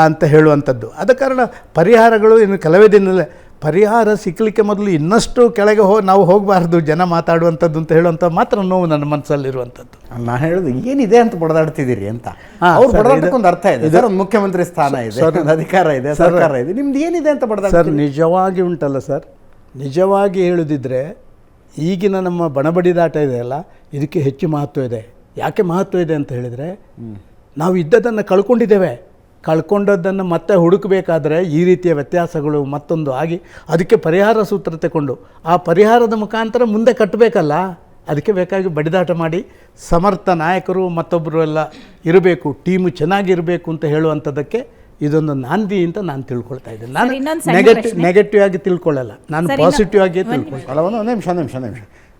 ಅಂತ ಹೇಳುವಂಥದ್ದು. ಆದ ಕಾರಣ ಪರಿಹಾರಗಳು ಇನ್ನು ಕೆಲವೇ ದಿನದಲ್ಲೇ ಪರಿಹಾರ ಸಿಕ್ಕಲಿಕ್ಕೆ ಮೊದಲು ಇನ್ನಷ್ಟು ಕೆಳಗೆ ನಾವು ಹೋಗಬಾರ್ದು ಜನ ಮಾತಾಡುವಂಥದ್ದು ಅಂತ ಹೇಳುವಂಥ ಮಾತ್ರ ನೋವು ನನ್ನ ಮನಸ್ಸಲ್ಲಿರುವಂಥದ್ದು. ನಾನು ಹೇಳೋದು ಏನಿದೆ ಅಂತ ಬಡದಾಡ್ತಿದ್ದೀರಿ ಅಂತ. ಅವ್ರು ಬಡದಾಟಕ್ಕೊಂದು ಅರ್ಥ ಇದೆ ಸರ್, ಒಂದು ಮುಖ್ಯಮಂತ್ರಿ ಸ್ಥಾನ ಇದೆ, ಒಂದು ಅಧಿಕಾರ ಇದೆ, ಸರ್ಕಾರ ಇದೆ, ನಿಮ್ದು ಏನಿದೆ ಅಂತ ಬಡದಾಡ ಸರ್. ನಿಜವಾಗಿ ಉಂಟಲ್ಲ ಸರ್, ನಿಜವಾಗಿ ಹೇಳುದಿದ್ರೆ ಈಗಿನ ನಮ್ಮ ಬಣಬಡಿದಾಟ ಇದೆಯಲ್ಲ, ಇದಕ್ಕೆ ಹೆಚ್ಚು ಮಹತ್ವ ಇದೆ. ಯಾಕೆ ಮಹತ್ವ ಇದೆ ಅಂತ ಹೇಳಿದರೆ, ನಾವು ಇದ್ದದನ್ನು ಕಳ್ಕೊಂಡಿದ್ದೇವೆ. ಕಳ್ಕೊಂಡದ್ದನ್ನು ಮತ್ತೆ ಹುಡುಕಬೇಕಾದ್ರೆ ಈ ರೀತಿಯ ವ್ಯತ್ಯಾಸಗಳು ಮತ್ತೊಂದು ಆಗಿ ಅದಕ್ಕೆ ಪರಿಹಾರ ಸೂತ್ರ ತಗೊಂಡು ಆ ಪರಿಹಾರದ ಮುಖಾಂತರ ಮುಂದೆ ಕಟ್ಟಬೇಕಲ್ಲ. ಅದಕ್ಕೆ ಬೇಕಾಗಿ ಬಡಿದಾಟ ಮಾಡಿ ಸಮರ್ಥ ನಾಯಕರು ಮತ್ತೊಬ್ಬರು ಎಲ್ಲ ಇರಬೇಕು, ಟೀಮು ಚೆನ್ನಾಗಿರಬೇಕು ಅಂತ ಹೇಳುವಂಥದ್ದಕ್ಕೆ ಇದೊಂದು ನಾಂದಿ ಅಂತ ನಾನು ತಿಳ್ಕೊಳ್ತಾ ಇದ್ದೇನೆ. ನಾನು ನೆಗೆಟಿವ್ ಆಗಿ ತಿಳ್ಕೊಳ್ಳಲ್ಲ, ನಾನು ಪಾಸಿಟಿವ್ ಆಗಿ ತಿಳ್ಕೊಳ್ತೀನಿ. ಅಲ್ಲ, ಒಂದು ನಿಮಿಷ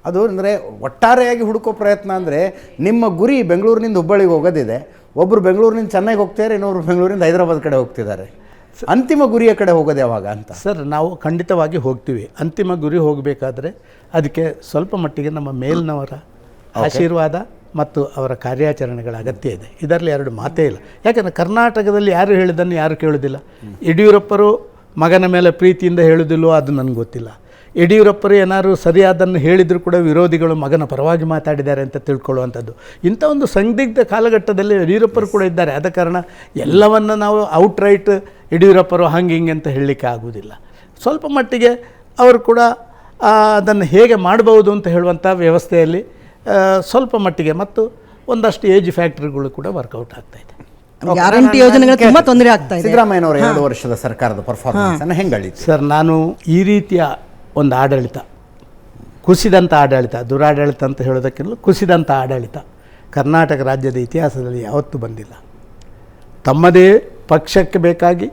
ಅದು ಅಂದರೆ ಒಟ್ಟಾರೆಯಾಗಿ ಹುಡುಕೋ ಪ್ರಯತ್ನ ಅಂದರೆ ನಿಮ್ಮ ಗುರಿ ಬೆಂಗಳೂರಿನಿಂದ ಹುಬ್ಬಳ್ಳಿಗೆ ಹೋಗೋದಿದೆ, ಒಬ್ಬರು ಬೆಂಗಳೂರಿನಿಂದ ಚೆನ್ನೈಗೆ ಹೋಗ್ತಾರೆ, ಇನ್ನೊಬ್ರು ಬೆಂಗಳೂರಿಂದ ಹೈದರಾಬಾದ್ ಕಡೆ ಹೋಗ್ತಿದ್ದಾರೆ. ಅಂತಿಮ ಗುರಿಯ ಕಡೆ ಹೋಗೋದು ಯಾವಾಗ ಅಂತ? ಸರ್, ನಾವು ಖಂಡಿತವಾಗಿ ಹೋಗ್ತೀವಿ. ಅಂತಿಮ ಗುರಿ ಹೋಗಬೇಕಾದ್ರೆ ಅದಕ್ಕೆ ಸ್ವಲ್ಪ ಮಟ್ಟಿಗೆ ನಮ್ಮ ಮೇಲಿನವರ ಆಶೀರ್ವಾದ ಮತ್ತು ಅವರ ಕಾರ್ಯಾಚರಣೆಗಳ ಅಗತ್ಯ ಇದೆ. ಇದರಲ್ಲಿ ಎರಡು ಮಾತೇ ಇಲ್ಲ. ಯಾಕಂದರೆ ಕರ್ನಾಟಕದಲ್ಲಿ ಯಾರು ಹೇಳಿದ್ದನ್ನು ಯಾರು ಕೇಳೋದಿಲ್ಲ. ಯಡಿಯೂರಪ್ಪರು ಮಗನ ಮೇಲೆ ಪ್ರೀತಿಯಿಂದ ಹೇಳೋದಿಲ್ಲವೋ ಅದು ನನಗೆ ಗೊತ್ತಿಲ್ಲ. ಯಡಿಯೂರಪ್ಪರು ಏನಾದ್ರು ಸರಿಯಾದನ್ನು ಹೇಳಿದರೂ ಕೂಡ ವಿರೋಧಿಗಳು ಮಗನ ಪರವಾಗಿ ಮಾತಾಡಿದ್ದಾರೆ ಅಂತ ತಿಳ್ಕೊಳ್ಳುವಂಥದ್ದು. ಇಂಥ ಒಂದು ಸಂದಿಗ್ಧ ಕಾಲಘಟ್ಟದಲ್ಲಿ ಯಡಿಯೂರಪ್ಪರು ಕೂಡ ಇದ್ದಾರೆ. ಆದ ಕಾರಣ ಎಲ್ಲವನ್ನು ನಾವು ಔಟ್ರೈಟ್ ಯಡಿಯೂರಪ್ಪರು ಹಂಗೆ ಹಿಂಗೆ ಅಂತ ಹೇಳಲಿಕ್ಕೆ ಆಗೋದಿಲ್ಲ. ಸ್ವಲ್ಪ ಮಟ್ಟಿಗೆ ಅವರು ಕೂಡ ಅದನ್ನು ಹೇಗೆ ಮಾಡ್ಬೋದು ಅಂತ ಹೇಳುವಂಥ ವ್ಯವಸ್ಥೆಯಲ್ಲಿ ಸ್ವಲ್ಪ ಮಟ್ಟಿಗೆ ಮತ್ತು ಒಂದಷ್ಟು ಏಜ್ ಫ್ಯಾಕ್ಟ್ರಿಗಳು ಕೂಡ ವರ್ಕೌಟ್ ಆಗ್ತಾಯಿದೆ. ಗ್ಯಾರಂಟಿ ಯೋಜನೆಗಳು ತುಂಬ ತೊಂದರೆ ಆಗ್ತಾ ಇದೆ. ಸಿದ್ದರಾಮಯ್ಯನವರ 2 ವರ್ಷದ ಸರ್ಕಾರದ ಪರ್ಫಾರ್ಮೆನ್ಸ್ ಅನ್ನು ಹೆಂಗೆ ಅಳಿತು ಸರ್? ನಾನು ಈ ರೀತಿಯ ಒಂದು ಆಡಳಿತ, ಕುಸಿದಂಥ ಆಡಳಿತ, ದುರಾಡಳಿತ ಅಂತ ಹೇಳೋದಕ್ಕಿಂತ ಕುಸಿದಂಥ ಆಡಳಿತ ಕರ್ನಾಟಕ ರಾಜ್ಯದ ಇತಿಹಾಸದಲ್ಲಿ ಯಾವತ್ತೂ ಬಂದಿಲ್ಲ. ತಮ್ಮದೇ ಪಕ್ಷಕ್ಕೆ ಬೇಕಾಗಿ,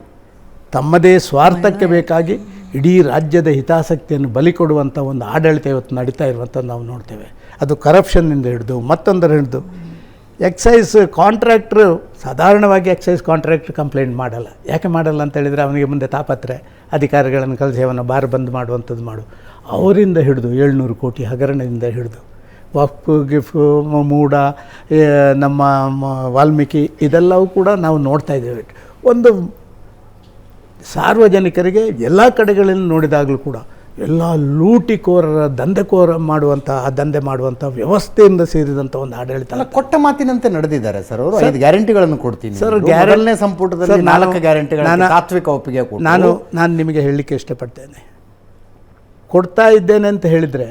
ತಮ್ಮದೇ ಸ್ವಾರ್ಥಕ್ಕೆ ಬೇಕಾಗಿ ಇಡೀ ರಾಜ್ಯದ ಹಿತಾಸಕ್ತಿಯನ್ನು ಬಲಿ ಕೊಡುವಂಥ ಒಂದು ಆಡಳಿತ ಇವತ್ತು ನಡೀತಾ ಇರುವಂಥದ್ದು ನಾವು ನೋಡ್ತೇವೆ. ಅದು ಕರಪ್ಷನ್ನಿಂದ ಹಿಡಿದು ಮತ್ತೊಂದರ ಹಿಡಿದು ಎಕ್ಸೈಸ್ ಕಾಂಟ್ರಾಕ್ಟ್ರು ಸಾಧಾರಣವಾಗಿ ಎಕ್ಸೈಸ್ ಕಾಂಟ್ರಾಕ್ಟ್ರ್ ಕಂಪ್ಲೇಂಟ್ ಮಾಡಲ್ಲ. ಯಾಕೆ ಮಾಡಲ್ಲ ಅಂತ ಹೇಳಿದರೆ ಅವನಿಗೆ ಮುಂದೆ ತಾಪತ್ರೆ, ಅಧಿಕಾರಿಗಳನ್ನು ಕಳಿಸಿ ಅವನ ಬಾರ್ ಬಂದ್ ಮಾಡುವಂಥದ್ದು ಅವರಿಂದ ಹಿಡಿದು 700 ಕೋಟಿ ಹಗರಣದಿಂದ ಹಿಡಿದು ವಕ್ಫ್ ಗಿಫ್ಟ್ ಮೂಡ ನಮ್ಮ ವಾಲ್ಮೀಕಿ ಇದೆಲ್ಲವೂ ಕೂಡ ನಾವು ನೋಡ್ತಾ ಇದ್ದೇವೆ. ಒಂದು ಸಾರ್ವಜನಿಕರಿಗೆ ಎಲ್ಲ ಕಡೆಗಳಲ್ಲಿ ನೋಡಿದಾಗಲೂ ಕೂಡ ಎಲ್ಲ ಲೂಟಿಕೋರರ ದಂಧೆ ಮಾಡುವಂಥ ವ್ಯವಸ್ಥೆಯಿಂದ ಸೇರಿದಂಥ ಒಂದು ಆಡಳಿತ. ಕೊಟ್ಟ ಮಾತಿನಂತೆ ನಡೆದಿದ್ದಾರೆ ಸರ್ ಅವರು. 5 ಗ್ಯಾರಂಟಿಗಳನ್ನು ಕೊಡ್ತೀನಿ ಸರ್. ಮೊದಲನೇ ಸಂಪುಟದಲ್ಲಿ 4 ಗ್ಯಾರಂಟಿಗಳನ್ನು ತಾತ್ವಿಕ ಒಪ್ಪಿಗೆ ಕೊಟ್ಟು ನಾನು ನಿಮಗೆ ಹೇಳಲಿಕ್ಕೆ ಇಷ್ಟಪಡ್ತೇನೆ. ಕೊಡ್ತಾ ಇದ್ದೇನೆ ಅಂತ ಹೇಳಿದರೆ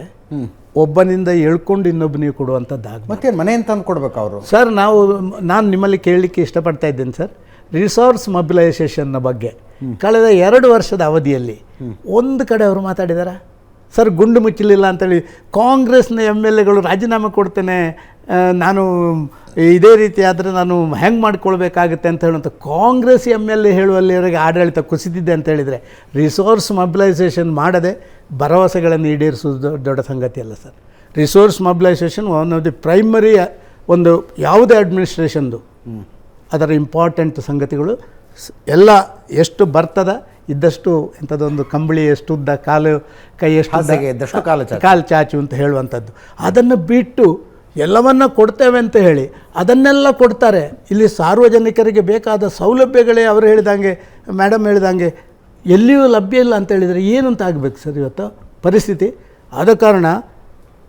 ಒಬ್ಬನಿಂದ ಎಳ್ಕೊಂಡು ಇನ್ನೊಬ್ಬನಿಗೆ ಕೊಡುವಂಥದ್ದಾಗ ಮತ್ತೆ ಮನೆಯನ್ನು ತಂದು ಕೊಡ್ಬೇಕು ಅವರು. ಸರ್ ನಾನು ನಿಮ್ಮಲ್ಲಿ ಕೇಳಲಿಕ್ಕೆ ಇಷ್ಟಪಡ್ತಾ ಇದ್ದೇನೆ ಸರ್. ರಿಸೋರ್ಸ್ ಮೊಬಿಲೈಸೇಷನ್ನ ಬಗ್ಗೆ ಕಳೆದ 2 ವರ್ಷದ ಅವಧಿಯಲ್ಲಿ ಒಂದು ಕಡೆ ಅವರು ಮಾತಾಡಿದಾರ ಸರ್? ಗುಂಡು ಮುಚ್ಚಲಿಲ್ಲ ಅಂತೇಳಿ ಕಾಂಗ್ರೆಸ್ನ MLAಗಳು ರಾಜೀನಾಮೆ ಕೊಡ್ತೇನೆ, ನಾನು ಇದೇ ರೀತಿ ಆದರೆ ನಾನು ಹೆಂಗೆ ಮಾಡ್ಕೊಳ್ಬೇಕಾಗುತ್ತೆ ಅಂತ ಹೇಳುವಂಥ ಕಾಂಗ್ರೆಸ್ MLA ಹೇಳುವಲ್ಲಿವರೆಗೆ ಆಡಳಿತ ಕುಸಿದಿದೆ ಅಂತ ಹೇಳಿದರೆ ರಿಸೋರ್ಸ್ ಮೊಬಿಲೈಸೇಷನ್ ಮಾಡದೆ ಭರವಸೆಗಳನ್ನು ಈಡೇರಿಸೋದು ದೊಡ್ಡ ಸಂಗತಿ ಅಲ್ಲ sir. Resource mobilisation one of the primary ಒಂದು ಯಾವುದೇ ಅಡ್ಮಿನಿಸ್ಟ್ರೇಷನ್ದು ಅದರ ಇಂಪಾರ್ಟೆಂಟ್ ಸಂಗತಿಗಳು ಎಲ್ಲ ಎಷ್ಟು ಬರ್ತದ ಇದ್ದಷ್ಟು ಇಂಥದ್ದೊಂದು ಕಂಬಳಿ ಎಷ್ಟು ಉದ್ದ, ಕಾಲು ಕೈ ಎಷ್ಟು ಕಾಲು ಚಾಚು ಅಂತ ಹೇಳುವಂಥದ್ದು. ಅದನ್ನು ಬಿಟ್ಟು ಎಲ್ಲವನ್ನ ಕೊಡ್ತೇವೆ ಅಂತ ಹೇಳಿ ಅದನ್ನೆಲ್ಲ ಕೊಡ್ತಾರೆ. ಇಲ್ಲಿ ಸಾರ್ವಜನಿಕರಿಗೆ ಬೇಕಾದ ಸೌಲಭ್ಯಗಳೇ ಅವರು ಹೇಳಿದಂಗೆ, ಮೇಡಮ್ ಹೇಳಿದಂಗೆ ಎಲ್ಲಿಯೂ ಲಭ್ಯ ಇಲ್ಲ ಅಂತ ಹೇಳಿದರೆ ಏನು ಅಂತ ಆಗಬೇಕು ಸರ್ ಇವತ್ತು ಪರಿಸ್ಥಿತಿ. ಆದ ಕಾರಣ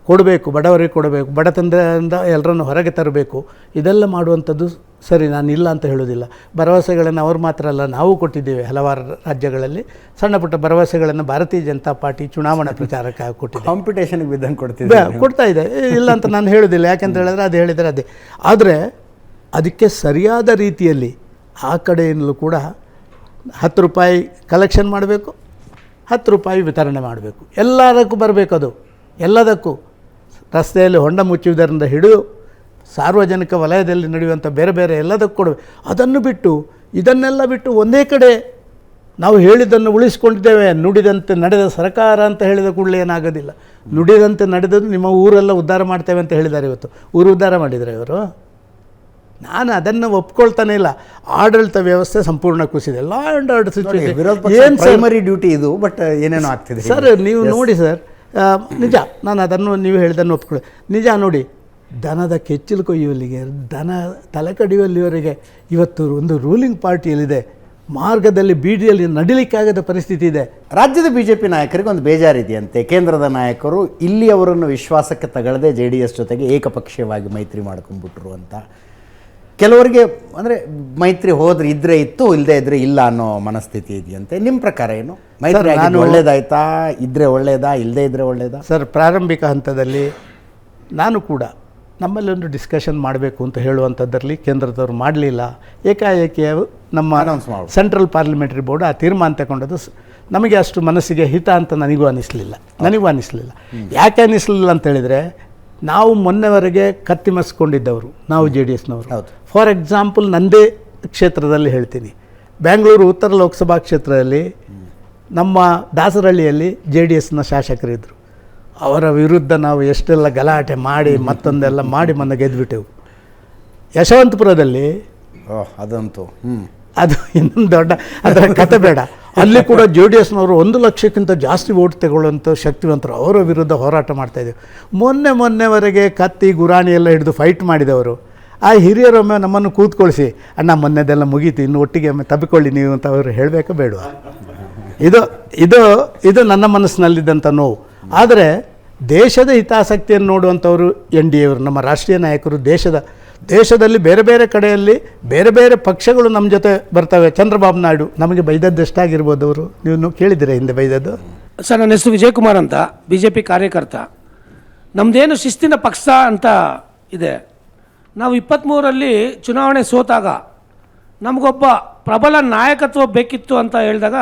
ಕೊಡಬೇಕು, ಬಡವರಿಗೆ ಕೊಡಬೇಕು, ಬಡತನದಿಂದ ಎಲ್ಲರನ್ನು ಹೊರಗೆ ತರಬೇಕು. ಇದೆಲ್ಲ ಮಾಡುವಂಥದ್ದು ಸರಿ, ನಾನು ಇಲ್ಲ ಅಂತ ಹೇಳೋದಿಲ್ಲ. ಭರವಸೆಗಳನ್ನು ಅವ್ರು ಮಾತ್ರ ಅಲ್ಲ, ನಾವು ಕೊಟ್ಟಿದ್ದೇವೆ. ಹಲವಾರು ರಾಜ್ಯಗಳಲ್ಲಿ ಸಣ್ಣ ಪುಟ್ಟ ಭರವಸೆಗಳನ್ನು ಭಾರತೀಯ ಜನತಾ ಪಾರ್ಟಿ ಚುನಾವಣಾ ಪ್ರಚಾರಕ್ಕೆ ಕೊಟ್ಟಿದೆ. ಕಾಂಪಿಟೇಷನ್ಗೆ ಬಿದ್ದಂಗೆ ಕೊಡ್ತಾ ಇದೆ, ಇಲ್ಲ ಅಂತ ನಾನು ಹೇಳೋದಿಲ್ಲ. ಯಾಕೆಂತ ಹೇಳಿದ್ರೆ ಅದು ಹೇಳಿದರೆ ಅದೇ. ಆದರೆ ಅದಕ್ಕೆ ಸರಿಯಾದ ರೀತಿಯಲ್ಲಿ ಆ ಕಡೆಯಿಂದಲೂ ಕೂಡ 10 ರೂಪಾಯಿ ಕಲೆಕ್ಷನ್ ಮಾಡಬೇಕು, 10 ರೂಪಾಯಿ ವಿತರಣೆ ಮಾಡಬೇಕು. ಎಲ್ಲದಕ್ಕೂ ಬರಬೇಕು. ಅದು ಎಲ್ಲದಕ್ಕೂ ರಸ್ತೆಯಲ್ಲಿ ಹೊಂಡ ಮುಚ್ಚುವುದರಿಂದ ಹಿಡಿದು ಸಾರ್ವಜನಿಕ ವಲಯದಲ್ಲಿ ನಡೆಯುವಂಥ ಬೇರೆ ಬೇರೆ ಎಲ್ಲದಕ್ಕೂ ಕೊಡಬೇಕು. ಅದನ್ನು ಬಿಟ್ಟು ಇದನ್ನೆಲ್ಲ ಬಿಟ್ಟು ಒಂದೇ ಕಡೆ ನಾವು ಹೇಳಿದ್ದನ್ನು ಉಳಿಸ್ಕೊಂಡಿದ್ದೇವೆ. ನುಡಿದಂತೆ ನಡೆದ ಸರ್ಕಾರ ಅಂತ ಹೇಳಿದ ಕೂಡಲೇ ಏನಾಗೋದಿಲ್ಲ. ನುಡಿದಂತೆ ನಡೆದದ್ದು ನಿಮ್ಮ ಊರೆಲ್ಲ ಉದ್ಧಾರ ಮಾಡ್ತೇವೆ ಅಂತ ಹೇಳಿದ್ದಾರೆ. ಇವತ್ತು ಊರು ಉದ್ಧಾರ ಮಾಡಿದರೆ ಇವರು? ನಾನು ಅದನ್ನು ಒಪ್ಕೊಳ್ತಾನೆ ಇಲ್ಲ. ಆಡಳಿತ ವ್ಯವಸ್ಥೆ ಸಂಪೂರ್ಣ ಕುಸಿದೆ. ಲಾ ಆ್ಯಂಡ್ ಆರ್ಡರ್ ಸಿಚುವೇಶನ್ ಏನು ಪ್ರೈಮರಿ ಡ್ಯೂಟಿ ಇದು, ಬಟ್ ಏನೇನೋ ಆಗ್ತಿದೆ ಸರ್. ನೀವು ನೋಡಿ ಸರ್, ನಿಜ, ನಾನು ಅದನ್ನು ನೀವು ಹೇಳಿದ್ದನ್ನು ಒಪ್ಕೊಳ್ಳಿ. ನಿಜ ನೋಡಿ, ದನದ ಕೆಚ್ಚಲು ಕೊಯ್ಯುವಲ್ಲಿಗೆ, ದನ ತಲೆ ಕಡಿಯುವಲ್ಲಿವರೆಗೆ ಇವತ್ತು ಒಂದು ರೂಲಿಂಗ್ ಪಾರ್ಟಿಯಲ್ಲಿದೆ. ಮಾರ್ಗದಲ್ಲಿ ಬೀದಿಯಲ್ಲಿ ನಡಿಲಿಕ್ಕಾಗದ ಪರಿಸ್ಥಿತಿ ಇದೆ. ರಾಜ್ಯದ BJP ನಾಯಕರಿಗೆ ಒಂದು ಬೇಜಾರಿದೆಯಂತೆ. ಕೇಂದ್ರದ ನಾಯಕರು ಇಲ್ಲಿ ಅವರನ್ನು ವಿಶ್ವಾಸಕ್ಕೆ ತಗೊಳ್ಳದೆ JDS ಜೊತೆಗೆ ಏಕಪಕ್ಷೀಯವಾಗಿ ಮೈತ್ರಿ ಮಾಡ್ಕೊಂಡ್ಬಿಟ್ರು ಅಂತ. ಕೆಲವರಿಗೆ ಅಂದರೆ ಮೈತ್ರಿ ಹೋದ್ರೆ ಇದ್ರೆ ಇತ್ತು, ಇಲ್ಲದೆ ಇದ್ರೆ ಇಲ್ಲ ಅನ್ನೋ ಮನಸ್ಥಿತಿ ಇದೆಯಂತೆ. ನಿಮ್ಮ ಪ್ರಕಾರ ಏನು? ಮೈತ್ರಿ ಒಳ್ಳೇದಾಯ್ತಾ? ಇದ್ರೆ ಒಳ್ಳೇದಾ, ಇಲ್ಲದೆ ಇದ್ರೆ ಒಳ್ಳೇದಾ? ಸರ್, ಪ್ರಾರಂಭಿಕ ಹಂತದಲ್ಲಿ ನಾನು ಕೂಡ ನಮ್ಮಲ್ಲಿ ಒಂದು ಡಿಸ್ಕಷನ್ ಮಾಡಬೇಕು ಅಂತ ಹೇಳುವಂಥದ್ರಲ್ಲಿ ಕೇಂದ್ರದವ್ರು ಮಾಡಲಿಲ್ಲ. ಏಕಾಏಕಿ ನಮ್ಮ ಸೆಂಟ್ರಲ್ ಪಾರ್ಲಿಮೆಂಟ್ರಿ ಬೋರ್ಡ್ ಆ ತೀರ್ಮಾನ ತಗೊಂಡದ್ದು ನಮಗೆ ಅಷ್ಟು ಮನಸ್ಸಿಗೆ ಹಿತ ಅಂತ ನನಗೂ ಅನ್ನಿಸ್ಲಿಲ್ಲ. ಯಾಕೆ ಅನ್ನಿಸ್ಲಿಲ್ಲ ಅಂತ ಹೇಳಿದರೆ, ನಾವು ಮೊನ್ನೆವರೆಗೆ ಕತ್ತಿ ಮಸ್ಕೊಂಡಿದ್ದವರು ನಾವು JDSನವರು. ಫಾರ್ ಎಕ್ಸಾಂಪಲ್ ನನ್ನದೇ ಕ್ಷೇತ್ರದಲ್ಲಿ ಹೇಳ್ತೀನಿ, ಬೆಂಗಳೂರು ಉತ್ತರ ಲೋಕಸಭಾ ಕ್ಷೇತ್ರದಲ್ಲಿ ನಮ್ಮ ದಾಸರಹಳ್ಳಿಯಲ್ಲಿ JDSನ ಶಾಸಕರಿದ್ದರು. ಅವರ ವಿರುದ್ಧ ನಾವು ಎಷ್ಟೆಲ್ಲ ಗಲಾಟೆ ಮಾಡಿ ಮತ್ತೊಂದೆಲ್ಲ ಮಾಡಿ ಮೊನ್ನೆ ಗೆದ್ದುಬಿಟ್ಟೆವು. ಯಶವಂತಪುರದಲ್ಲಿ ಅದಂತೂ ಅದು ಇನ್ನೊಂದು ದೊಡ್ಡ ಅದರ ಕತೆ ಬೇಡ. ಅಲ್ಲಿ ಕೂಡ ಜೆ ಡಿ ಎಸ್ನವರು 1 ಲಕ್ಷಕ್ಕಿಂತ ಜಾಸ್ತಿ ವೋಟ್ ತಗೊಳ್ಳುವಂಥ ಶಕ್ತಿವಂತರು, ಅವರ ವಿರುದ್ಧ ಹೋರಾಟ ಮಾಡ್ತಾಯಿದ್ದೇವೆ. ಮೊನ್ನೆವರೆಗೆ ಕತ್ತಿ ಗುರಾಣಿ ಎಲ್ಲ ಹಿಡಿದು ಫೈಟ್ ಮಾಡಿದವರು ಆ ಹಿರಿಯರೊಮ್ಮೆ ನಮ್ಮನ್ನು ಕೂತ್ಕೊಳಿಸಿ, ಅಣ್ಣ ಮೊನ್ನೆದೆಲ್ಲ ಮುಗೀತು, ಇನ್ನು ಒಟ್ಟಿಗೆ ಒಮ್ಮೆ ತಬ್ಬಿಕೊಳ್ಳಿ ನೀವು ಅಂತ ಅವರು ಹೇಳಬೇಕಾ ಬೇಡವಾ? ಇದು ಇದು ಇದು ನನ್ನ ಮನಸ್ಸಿನಲ್ಲಿದ್ದಂಥ ನೋವು. ಆದರೆ ದೇಶದ ಹಿತಾಸಕ್ತಿಯನ್ನು ನೋಡುವಂಥವರು NDA ಅವರು, ನಮ್ಮ ರಾಷ್ಟ್ರೀಯ ನಾಯಕರು. ದೇಶದಲ್ಲಿ ಬೇರೆ ಬೇರೆ ಕಡೆಯಲ್ಲಿ ಬೇರೆ ಬೇರೆ ಪಕ್ಷಗಳು ನಮ್ಮ ಜೊತೆ ಬರ್ತವೆ. ಚಂದ್ರಬಾಬು ನಾಯ್ಡು ನಮಗೆ ಬೈದದ್ದು ಎಷ್ಟಾಗಿರ್ಬೋದು, ಅವರು ನೀವು ಕೇಳಿದ್ದೀರಾ ಹಿಂದೆ ಬೈದದ್ದು? ಸರ್, ನನ್ನ ಹೆಸರು ವಿಜಯಕುಮಾರ್ ಅಂತ, BJP ಕಾರ್ಯಕರ್ತ. ನಮ್ಮದೇನು ಶಿಸ್ತಿನ ಪಕ್ಷ ಅಂತ ಇದೆ. ನಾವು 23ರಲ್ಲಿ ಚುನಾವಣೆ ಸೋತಾಗ ನಮಗೊಬ್ಬ ಪ್ರಬಲ ನಾಯಕತ್ವ ಬೇಕಿತ್ತು ಅಂತ ಹೇಳಿದಾಗ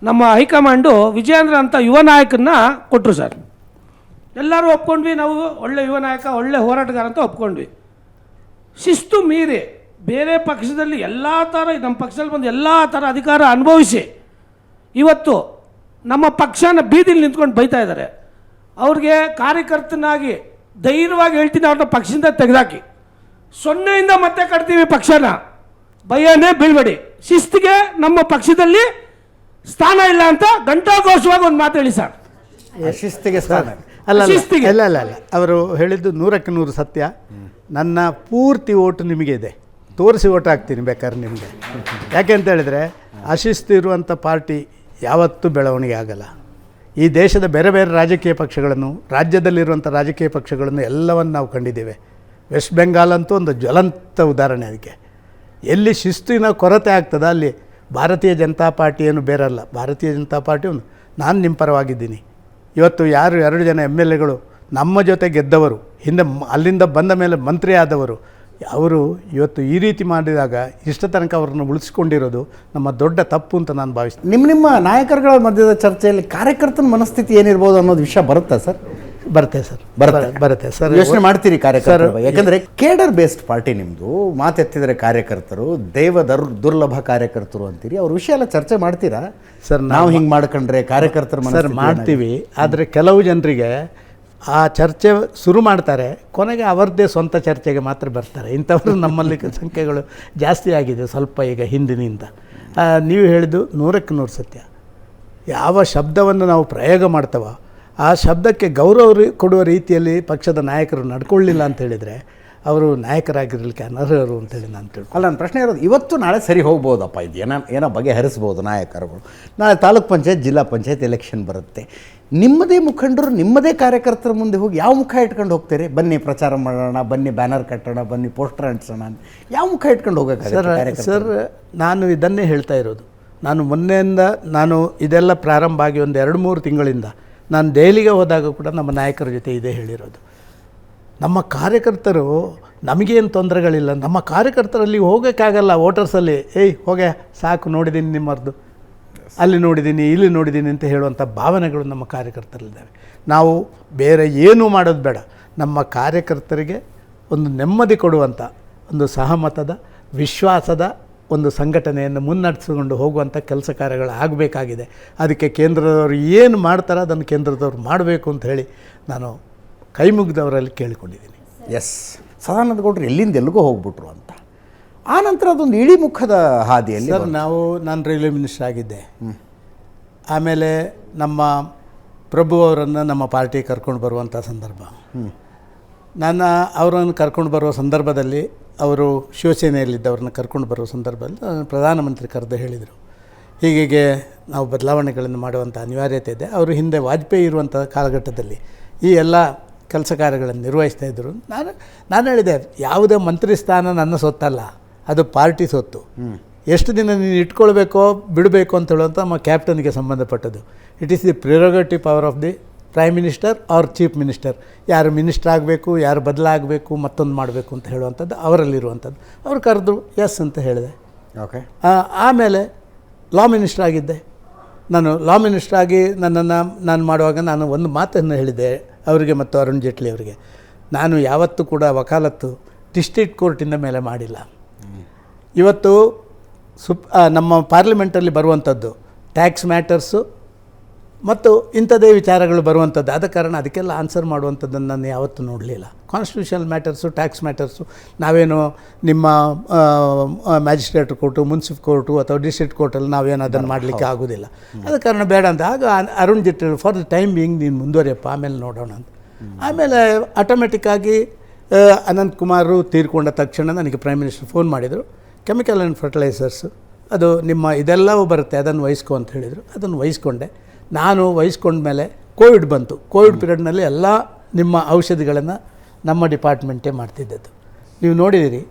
ನಮ್ಮ ಹೈಕಮಾಂಡು ವಿಜಯೇಂದ್ರ ಅಂತ ಯುವ ನಾಯಕನ್ನ ಕೊಟ್ಟರು ಸರ್. ಎಲ್ಲರೂ ಒಪ್ಕೊಂಡ್ವಿ, ನಾವು ಒಳ್ಳೆ ಯುವ ನಾಯಕ, ಒಳ್ಳೆ ಹೋರಾಟಗಾರ ಅಂತ ಒಪ್ಕೊಂಡ್ವಿ. ಶಿಸ್ತು ಮೀರಿ ಬೇರೆ ಪಕ್ಷದಲ್ಲಿ ಎಲ್ಲ ಥರ, ನಮ್ಮ ಪಕ್ಷದಲ್ಲಿ ಬಂದು ಎಲ್ಲ ಥರ ಅಧಿಕಾರ ಅನುಭವಿಸಿ ಇವತ್ತು ನಮ್ಮ ಪಕ್ಷನ ಬೀದಿಲಿ ನಿಂತ್ಕೊಂಡು ಬೈತಾ ಇದ್ದಾರೆ. ಅವ್ರಿಗೆ ಕಾರ್ಯಕರ್ತನಾಗಿ ಧೈರ್ಯವಾಗಿ ಹೇಳ್ತೀನಿ, ಅವ್ರನ್ನ ಪಕ್ಷದಿಂದ ತೆಗೆದಾಕಿ, 0ಯಿಂದ ಮತ್ತೆ ಕಟ್ತೀವಿ ಪಕ್ಷನ, ಭಯನೇ ಬೀಳ್ಬೇಡಿ, ಶಿಸ್ತಿಗೆ ನಮ್ಮ ಪಕ್ಷದಲ್ಲಿ ಸ್ಥಾನ ಇಲ್ಲ ಅಂತ ಘಂಟಾಘೋಷವಾಗಿ ಒಂದು ಮಾತು ಹೇಳಿ ಸರ್. ಶಿಸ್ತಿಗೆ ಸ್ಥಾನ ಅಲ್ಲ ಶಿಸ್ತಿಗೆ. ಅಲ್ಲ ಅಲ್ಲ ಅಲ್ಲ ಅವರು ಹೇಳಿದ್ದು 100ಕ್ಕೆ 100 ಸತ್ಯ. ನನ್ನ ಪೂರ್ತಿ ಓಟು ನಿಮಗೆ ಇದೆ, ತೋರಿಸಿ ಓಟ್ ಹಾಕ್ತೀನಿ ಬೇಕಾದ್ರೆ ನಿಮಗೆ. ಯಾಕೆ ಅಂತ ಹೇಳಿದರೆ ಅಶಿಸ್ತು ಇರುವಂಥ ಪಾರ್ಟಿ ಯಾವತ್ತೂ ಬೆಳವಣಿಗೆ ಆಗಲ್ಲ. ಈ ದೇಶದ ಬೇರೆ ಬೇರೆ ರಾಜಕೀಯ ಪಕ್ಷಗಳನ್ನು, ರಾಜ್ಯದಲ್ಲಿರುವಂಥ ರಾಜಕೀಯ ಪಕ್ಷಗಳನ್ನು ಎಲ್ಲವನ್ನು ನಾವು ಕಂಡಿದ್ದೇವೆ. ವೆಸ್ಟ್ ಬೆಂಗಾಲ್ ಅಂತೂ ಒಂದು ಜ್ವಲಂತ ಉದಾಹರಣೆ. ಅದಕ್ಕೆ ಎಲ್ಲಿ ಶಿಸ್ತಿನ ಕೊರತೆ ಆಗ್ತದೆ ಅಲ್ಲಿ ಭಾರತೀಯ ಜನತಾ ಪಾರ್ಟಿ ಏನು ಬೇರಲ್ಲ. ಭಾರತೀಯ ಜನತಾ ಪಾರ್ಟಿ ನಾನು ನಿಮ್ಮ ಪರವಾಗಿದ್ದೀನಿ. ಇವತ್ತು ಯಾರು 2 ಜನ MLAಗಳು ನಮ್ಮ ಜೊತೆ ಗೆದ್ದವರು, ಹಿಂದೆ ಅಲ್ಲಿಂದ ಬಂದ ಮೇಲೆ ಮಂತ್ರಿ ಆದವರು, ಅವರು ಇವತ್ತು ಈ ರೀತಿ ಮಾಡಿದಾಗ ಇಷ್ಟ ತನಕ ಅವ್ರನ್ನ ಉಳಿಸ್ಕೊಂಡಿರೋದು ನಮ್ಮ ದೊಡ್ಡ ತಪ್ಪು ಅಂತ ನಾನು ಭಾವಿಸ್ತೀನಿ. ನಿಮ್ಮ ನಾಯಕರುಗಳ ಮಧ್ಯದ ಚರ್ಚೆಯಲ್ಲಿ ಕಾರ್ಯಕರ್ತನ ಮನಸ್ಥಿತಿ ಏನಿರ್ಬೋದು ಅನ್ನೋದು ವಿಷಯ ಬರುತ್ತಾ ಸರ್? ಬರುತ್ತೆ ಸರ್, ಬರುತ್ತೆ ಸರ್. ಯೋಚನೆ ಮಾಡ್ತೀರಿ ಕಾರ್ಯಕರ್ತರು? ಯಾಕಂದ್ರೆ ಕೇಡರ್ ಬೇಸ್ಡ್ ಪಾರ್ಟಿ ನಿಮ್ಮದು. ಮಾತೆತ್ತಿದರೆ ಕಾರ್ಯಕರ್ತರು ದುರ್ಲಭ ಕಾರ್ಯಕರ್ತರು ಅಂತೀರಿ. ಅವ್ರ ವಿಷಯ ಎಲ್ಲ ಚರ್ಚೆ ಮಾಡ್ತೀರಾ ಸರ್? ನಾವು ಹಿಂಗೆ ಮಾಡ್ಕೊಂಡ್ರೆ ಕಾರ್ಯಕರ್ತರ ಸರ್ ಮಾಡ್ತೀವಿ, ಆದರೆ ಕೆಲವು ಜನರಿಗೆ ಆ ಚರ್ಚೆ ಶುರು ಮಾಡ್ತಾರೆ, ಕೊನೆಗೆ ಅವರದ್ದೇ ಸ್ವಂತ ಚರ್ಚೆಗೆ ಮಾತ್ರ ಬರ್ತಾರೆ. ಇಂಥವರು ನಮ್ಮಲ್ಲಿ ಸಂಖ್ಯೆಗಳು ಜಾಸ್ತಿ ಆಗಿದೆ ಸ್ವಲ್ಪ ಈಗ ಹಿಂದಿನಿಂದ. ನೀವು ಹೇಳಿದ್ದು 100ಕ್ಕೆ 100 ಸತ್ಯ. ಯಾವ ಶಬ್ದವನ್ನು ನಾವು ಪ್ರಯೋಗ ಮಾಡ್ತವೋ ಆ ಶಬ್ದಕ್ಕೆ ಗೌರವ ಕೊಡುವ ರೀತಿಯಲ್ಲಿ ಪಕ್ಷದ ನಾಯಕರು ನಡ್ಕೊಳ್ಳಿಲ್ಲ ಅಂತ ಹೇಳಿದರೆ ಅವರು ನಾಯಕರಾಗಿರಲಿಕ್ಕೆ ಅನರ್ಹರು ಅಂತೇಳಿ ನಾನು ತಿಳ್ಕೊಂಡು. ಅಲ್ಲ, ನನ್ನ ಪ್ರಶ್ನೆ ಇರೋದು ಇವತ್ತು ನಾಳೆ ಸರಿ ಹೋಗ್ಬೋದಪ್ಪ, ಇದು ಏನೋ ಬಗೆಹರಿಸ್ಬೋದು ನಾಯಕರುಗಳು. ನಾಳೆ ತಾಲೂಕ್ ಪಂಚಾಯತ್, ಜಿಲ್ಲಾ ಪಂಚಾಯತ್ ಎಲೆಕ್ಷನ್ ಬರುತ್ತೆ. ನಿಮ್ಮದೇ ಮುಖಂಡರು ನಿಮ್ಮದೇ ಕಾರ್ಯಕರ್ತರ ಮುಂದೆ ಹೋಗಿ ಯಾವ ಮುಖ ಇಟ್ಕೊಂಡು ಹೋಗ್ತೀರಿ? ಬನ್ನಿ ಪ್ರಚಾರ ಮಾಡೋಣ, ಬನ್ನಿ ಬ್ಯಾನರ್ ಕಟ್ಟೋಣ, ಬನ್ನಿ ಪೋಸ್ಟರ್ ಅಂಟಿಸೋಣ, ಯಾವ ಮುಖ ಇಟ್ಕೊಂಡು ಹೋಗೋಕ್ಕಾಗುತ್ತೆ? ಸರ್ ನಾನು ಇದನ್ನೇ ಹೇಳ್ತಾ ಇರೋದು. ನಾನು ಮೊನ್ನೆಯಿಂದ ಇದೆಲ್ಲ ಪ್ರಾರಂಭ ಆಗಿ ಒಂದು 2-3 ತಿಂಗಳಿಂದ ನಾನು ದೆಹಲಿಗೆ ಹೋದಾಗ ಕೂಡ ನಮ್ಮ ನಾಯಕರ ಜೊತೆ ಇದೇ ಹೇಳಿರೋದು. ನಮ್ಮ ಕಾರ್ಯಕರ್ತರು ನಮಗೇನು ತೊಂದರೆಗಳಿಲ್ಲ, ನಮ್ಮ ಕಾರ್ಯಕರ್ತರಲ್ಲಿ ಹೋಗೋಕ್ಕಾಗಲ್ಲ. ವೋಟರ್ಸಲ್ಲಿ ಹೋಗೆ ಸಾಕು, ನೋಡಿದ್ದೀನಿ ನಿಮ್ಮದು, ಅಲ್ಲಿ ನೋಡಿದ್ದೀನಿ, ಇಲ್ಲಿ ನೋಡಿದ್ದೀನಿ ಅಂತ ಹೇಳುವಂಥ ಭಾವನೆಗಳು ನಮ್ಮ ಕಾರ್ಯಕರ್ತರಲ್ಲಿದ್ದಾವೆ. ನಾವು ಬೇರೆ ಏನೂ ಮಾಡೋದು ಬೇಡ, ನಮ್ಮ ಕಾರ್ಯಕರ್ತರಿಗೆ ಒಂದು ನೆಮ್ಮದಿ ಕೊಡುವಂಥ ಒಂದು ಸಹಮತದ, ವಿಶ್ವಾಸದ ಒಂದು ಸಂಘಟನೆಯನ್ನು ಮುನ್ನಡೆಸಿಕೊಂಡು ಹೋಗುವಂಥ ಕೆಲಸ ಕಾರ್ಯಗಳು ಆಗಬೇಕಾಗಿದೆ. ಅದಕ್ಕೆ ಕೇಂದ್ರದವರು ಏನು ಮಾಡ್ತಾರೋ ಅದನ್ನು ಕೇಂದ್ರದವ್ರು ಮಾಡಬೇಕು ಅಂತ ಹೇಳಿ ನಾನು ಕೈ ಮುಗಿದವರಲ್ಲಿ ಕೇಳಿಕೊಂಡಿದ್ದೀನಿ. ಎಸ್, ಸದಾನಂದ ಗೌಡರು ಎಲ್ಲಿಂದ ಎಲ್ಲಿಗೋ ಹೋಗ್ಬಿಟ್ರು ಅಂತ. ಆ ನಂತರ ಅದೊಂದು ಇಳಿಮುಖದ ಹಾದಿಯಲ್ಲಿ ಸರ್ ನಾನು ರೈಲ್ವೆ ಮಿನಿಸ್ಟರ್ ಆಗಿದ್ದೆ. ಆಮೇಲೆ ನಮ್ಮ ಪ್ರಭು ಅವರನ್ನು ನಮ್ಮ ಪಾರ್ಟಿ ಕರ್ಕೊಂಡು ಬರುವಂಥ ಸಂದರ್ಭ, ಅವರನ್ನು ಕರ್ಕೊಂಡು ಬರುವ ಸಂದರ್ಭದಲ್ಲಿ ಅವರು ಶಿವಸೇನೆಯಲ್ಲಿದ್ದವ್ರನ್ನ ಕರ್ಕೊಂಡು ಬರುವ ಸಂದರ್ಭದಲ್ಲಿ ಪ್ರಧಾನಮಂತ್ರಿ ಕರೆದು ಹೇಳಿದರು, ಹೀಗೆ ನಾವು ಬದಲಾವಣೆಗಳನ್ನು ಮಾಡುವಂಥ ಅನಿವಾರ್ಯತೆ ಇದೆ. ಅವರು ಹಿಂದೆ ವಾಜಪೇಯಿ ಇರುವಂಥ ಕಾಲಘಟ್ಟದಲ್ಲಿ ಈ ಎಲ್ಲ ಕೆಲಸ ಕಾರ್ಯಗಳನ್ನು ನಿರ್ವಹಿಸ್ತಾಯಿದ್ರು. ನಾನು ಹೇಳಿದೆ, ಯಾವುದೇ ಮಂತ್ರಿ ಸ್ಥಾನ ನನ್ನ ಸೊತ್ತಲ್ಲ, ಅದು ಪಾರ್ಟಿ ಸೊತ್ತು. ಎಷ್ಟು ದಿನ ನೀನು ಇಟ್ಕೊಳ್ಬೇಕೋ ಬಿಡಬೇಕು ಅಂತ ಹೇಳುವಂಥ ನಮ್ಮ ಕ್ಯಾಪ್ಟನ್ಗೆ ಸಂಬಂಧಪಟ್ಟದ್ದು. It is the prerogative power of the prime minister or chief minister. ಯಾರು ಮಿನಿಸ್ಟರ್ ಆಗಬೇಕು, ಯಾರು ಬದಲಾಗಬೇಕು, ಮತ್ತೊಂದು ಮಾಡಬೇಕು ಅಂತ ಹೇಳುವಂಥದ್ದು ಅವರಲ್ಲಿರುವಂಥದ್ದು. ಅವರು ಕರೆದ್ರು, ಎಸ್ ಅಂತ ಹೇಳಿದೆ. ಓಕೆ. ಆಮೇಲೆ ಲಾ ಮಿನಿಸ್ಟರ್ ಆಗಿದ್ದೆ. ಲಾ ಮಿನಿಸ್ಟರ್ ಆಗಿ ನಾನು ಮಾಡುವಾಗ ನಾನು ಒಂದು ಮಾತನ್ನು ಹೇಳಿದೆ ಅವರಿಗೆ ಮತ್ತು ಅರುಣ್ ಜೇಟ್ಲಿ ಅವರಿಗೆ, ನಾನು ಯಾವತ್ತೂ ಕೂಡ ವಕಾಲತ್ತು ಡಿಸ್ಟ್ರಿಕ್ಟ್ ಕೋರ್ಟಿಂದ ಮೇಲೆ ಮಾಡಿಲ್ಲ. ಇವತ್ತು ನಮ್ಮ ಪಾರ್ಲಿಮೆಂಟಲ್ಲಿ ಬರುವಂಥದ್ದು ಟ್ಯಾಕ್ಸ್ ಮ್ಯಾಟರ್ಸು, ಮತ್ತು ಇಂಥದ್ದೇ ವಿಚಾರಗಳು ಬರುವಂಥದ್ದು. ಆದ ಕಾರಣ ಅದಕ್ಕೆಲ್ಲ ಆನ್ಸರ್ ಮಾಡುವಂಥದ್ದನ್ನು ನಾನು ಯಾವತ್ತೂ ನೋಡಲಿಲ್ಲ. ಕಾನ್ಸ್ಟಿಟ್ಯೂಷನಲ್ ಮ್ಯಾಟರ್ಸು, ಟ್ಯಾಕ್ಸ್ ಮ್ಯಾಟರ್ಸು ನಾವೇನು ನಿಮ್ಮ ಮ್ಯಾಜಿಸ್ಟ್ರೇಟ್ ಕೋರ್ಟು, ಮುನ್ಸಿಫ್ ಕೋರ್ಟು ಅಥವಾ ಡಿಸ್ಟ್ರಿಕ್ಟ್ ಕೋರ್ಟಲ್ಲಿ ನಾವೇನು ಅದನ್ನು ಮಾಡಲಿಕ್ಕೆ ಆಗೋದಿಲ್ಲ. ಆದ ಕಾರಣ ಬೇಡ ಅಂತ. ಆಗ Arun Jaitley for the time being ನೀನು ಮುಂದುವರಿಯಪ್ಪ, ಆಮೇಲೆ ನೋಡೋಣ ಅಂತ. ಆಮೇಲೆ ಆಟೋಮೆಟಿಕ್ಕಾಗಿ ಅನಂತಕುಮಾರ್ ತೀರ್ಕೊಂಡ ತಕ್ಷಣ ನನಗೆ ಪ್ರೈಮ್ ಮಿನಿಸ್ಟರ್ ಫೋನ್ ಮಾಡಿದರು. ಕೆಮಿಕಲ್ ಆ್ಯಂಡ್ ಫರ್ಟಿಲೈಸರ್ಸು ಅದು ನಿಮ್ಮ ಇದೆಲ್ಲವೂ ಬರುತ್ತೆ, ಅದನ್ನು ವಹಿಸ್ಕೊ ಅಂತ ಹೇಳಿದರು. ಅದನ್ನು ವಹಿಸ್ಕೊಂಡೆ. ನಾನು ವಹಿಸ್ಕೊಂಡ್ಮೇಲೆ ಕೋವಿಡ್ ಬಂತು. ಕೋವಿಡ್ ಪೀರಿಯಡ್ನಲ್ಲಿ ಎಲ್ಲ ನಿಮ್ಮ ಔಷಧಿಗಳನ್ನು ನಮ್ಮ ಡಿಪಾರ್ಟ್ಮೆಂಟೇ ಮಾಡ್ತಿದ್ದದ್ದು. ನೀವು ನೋಡಿದಿರಿ.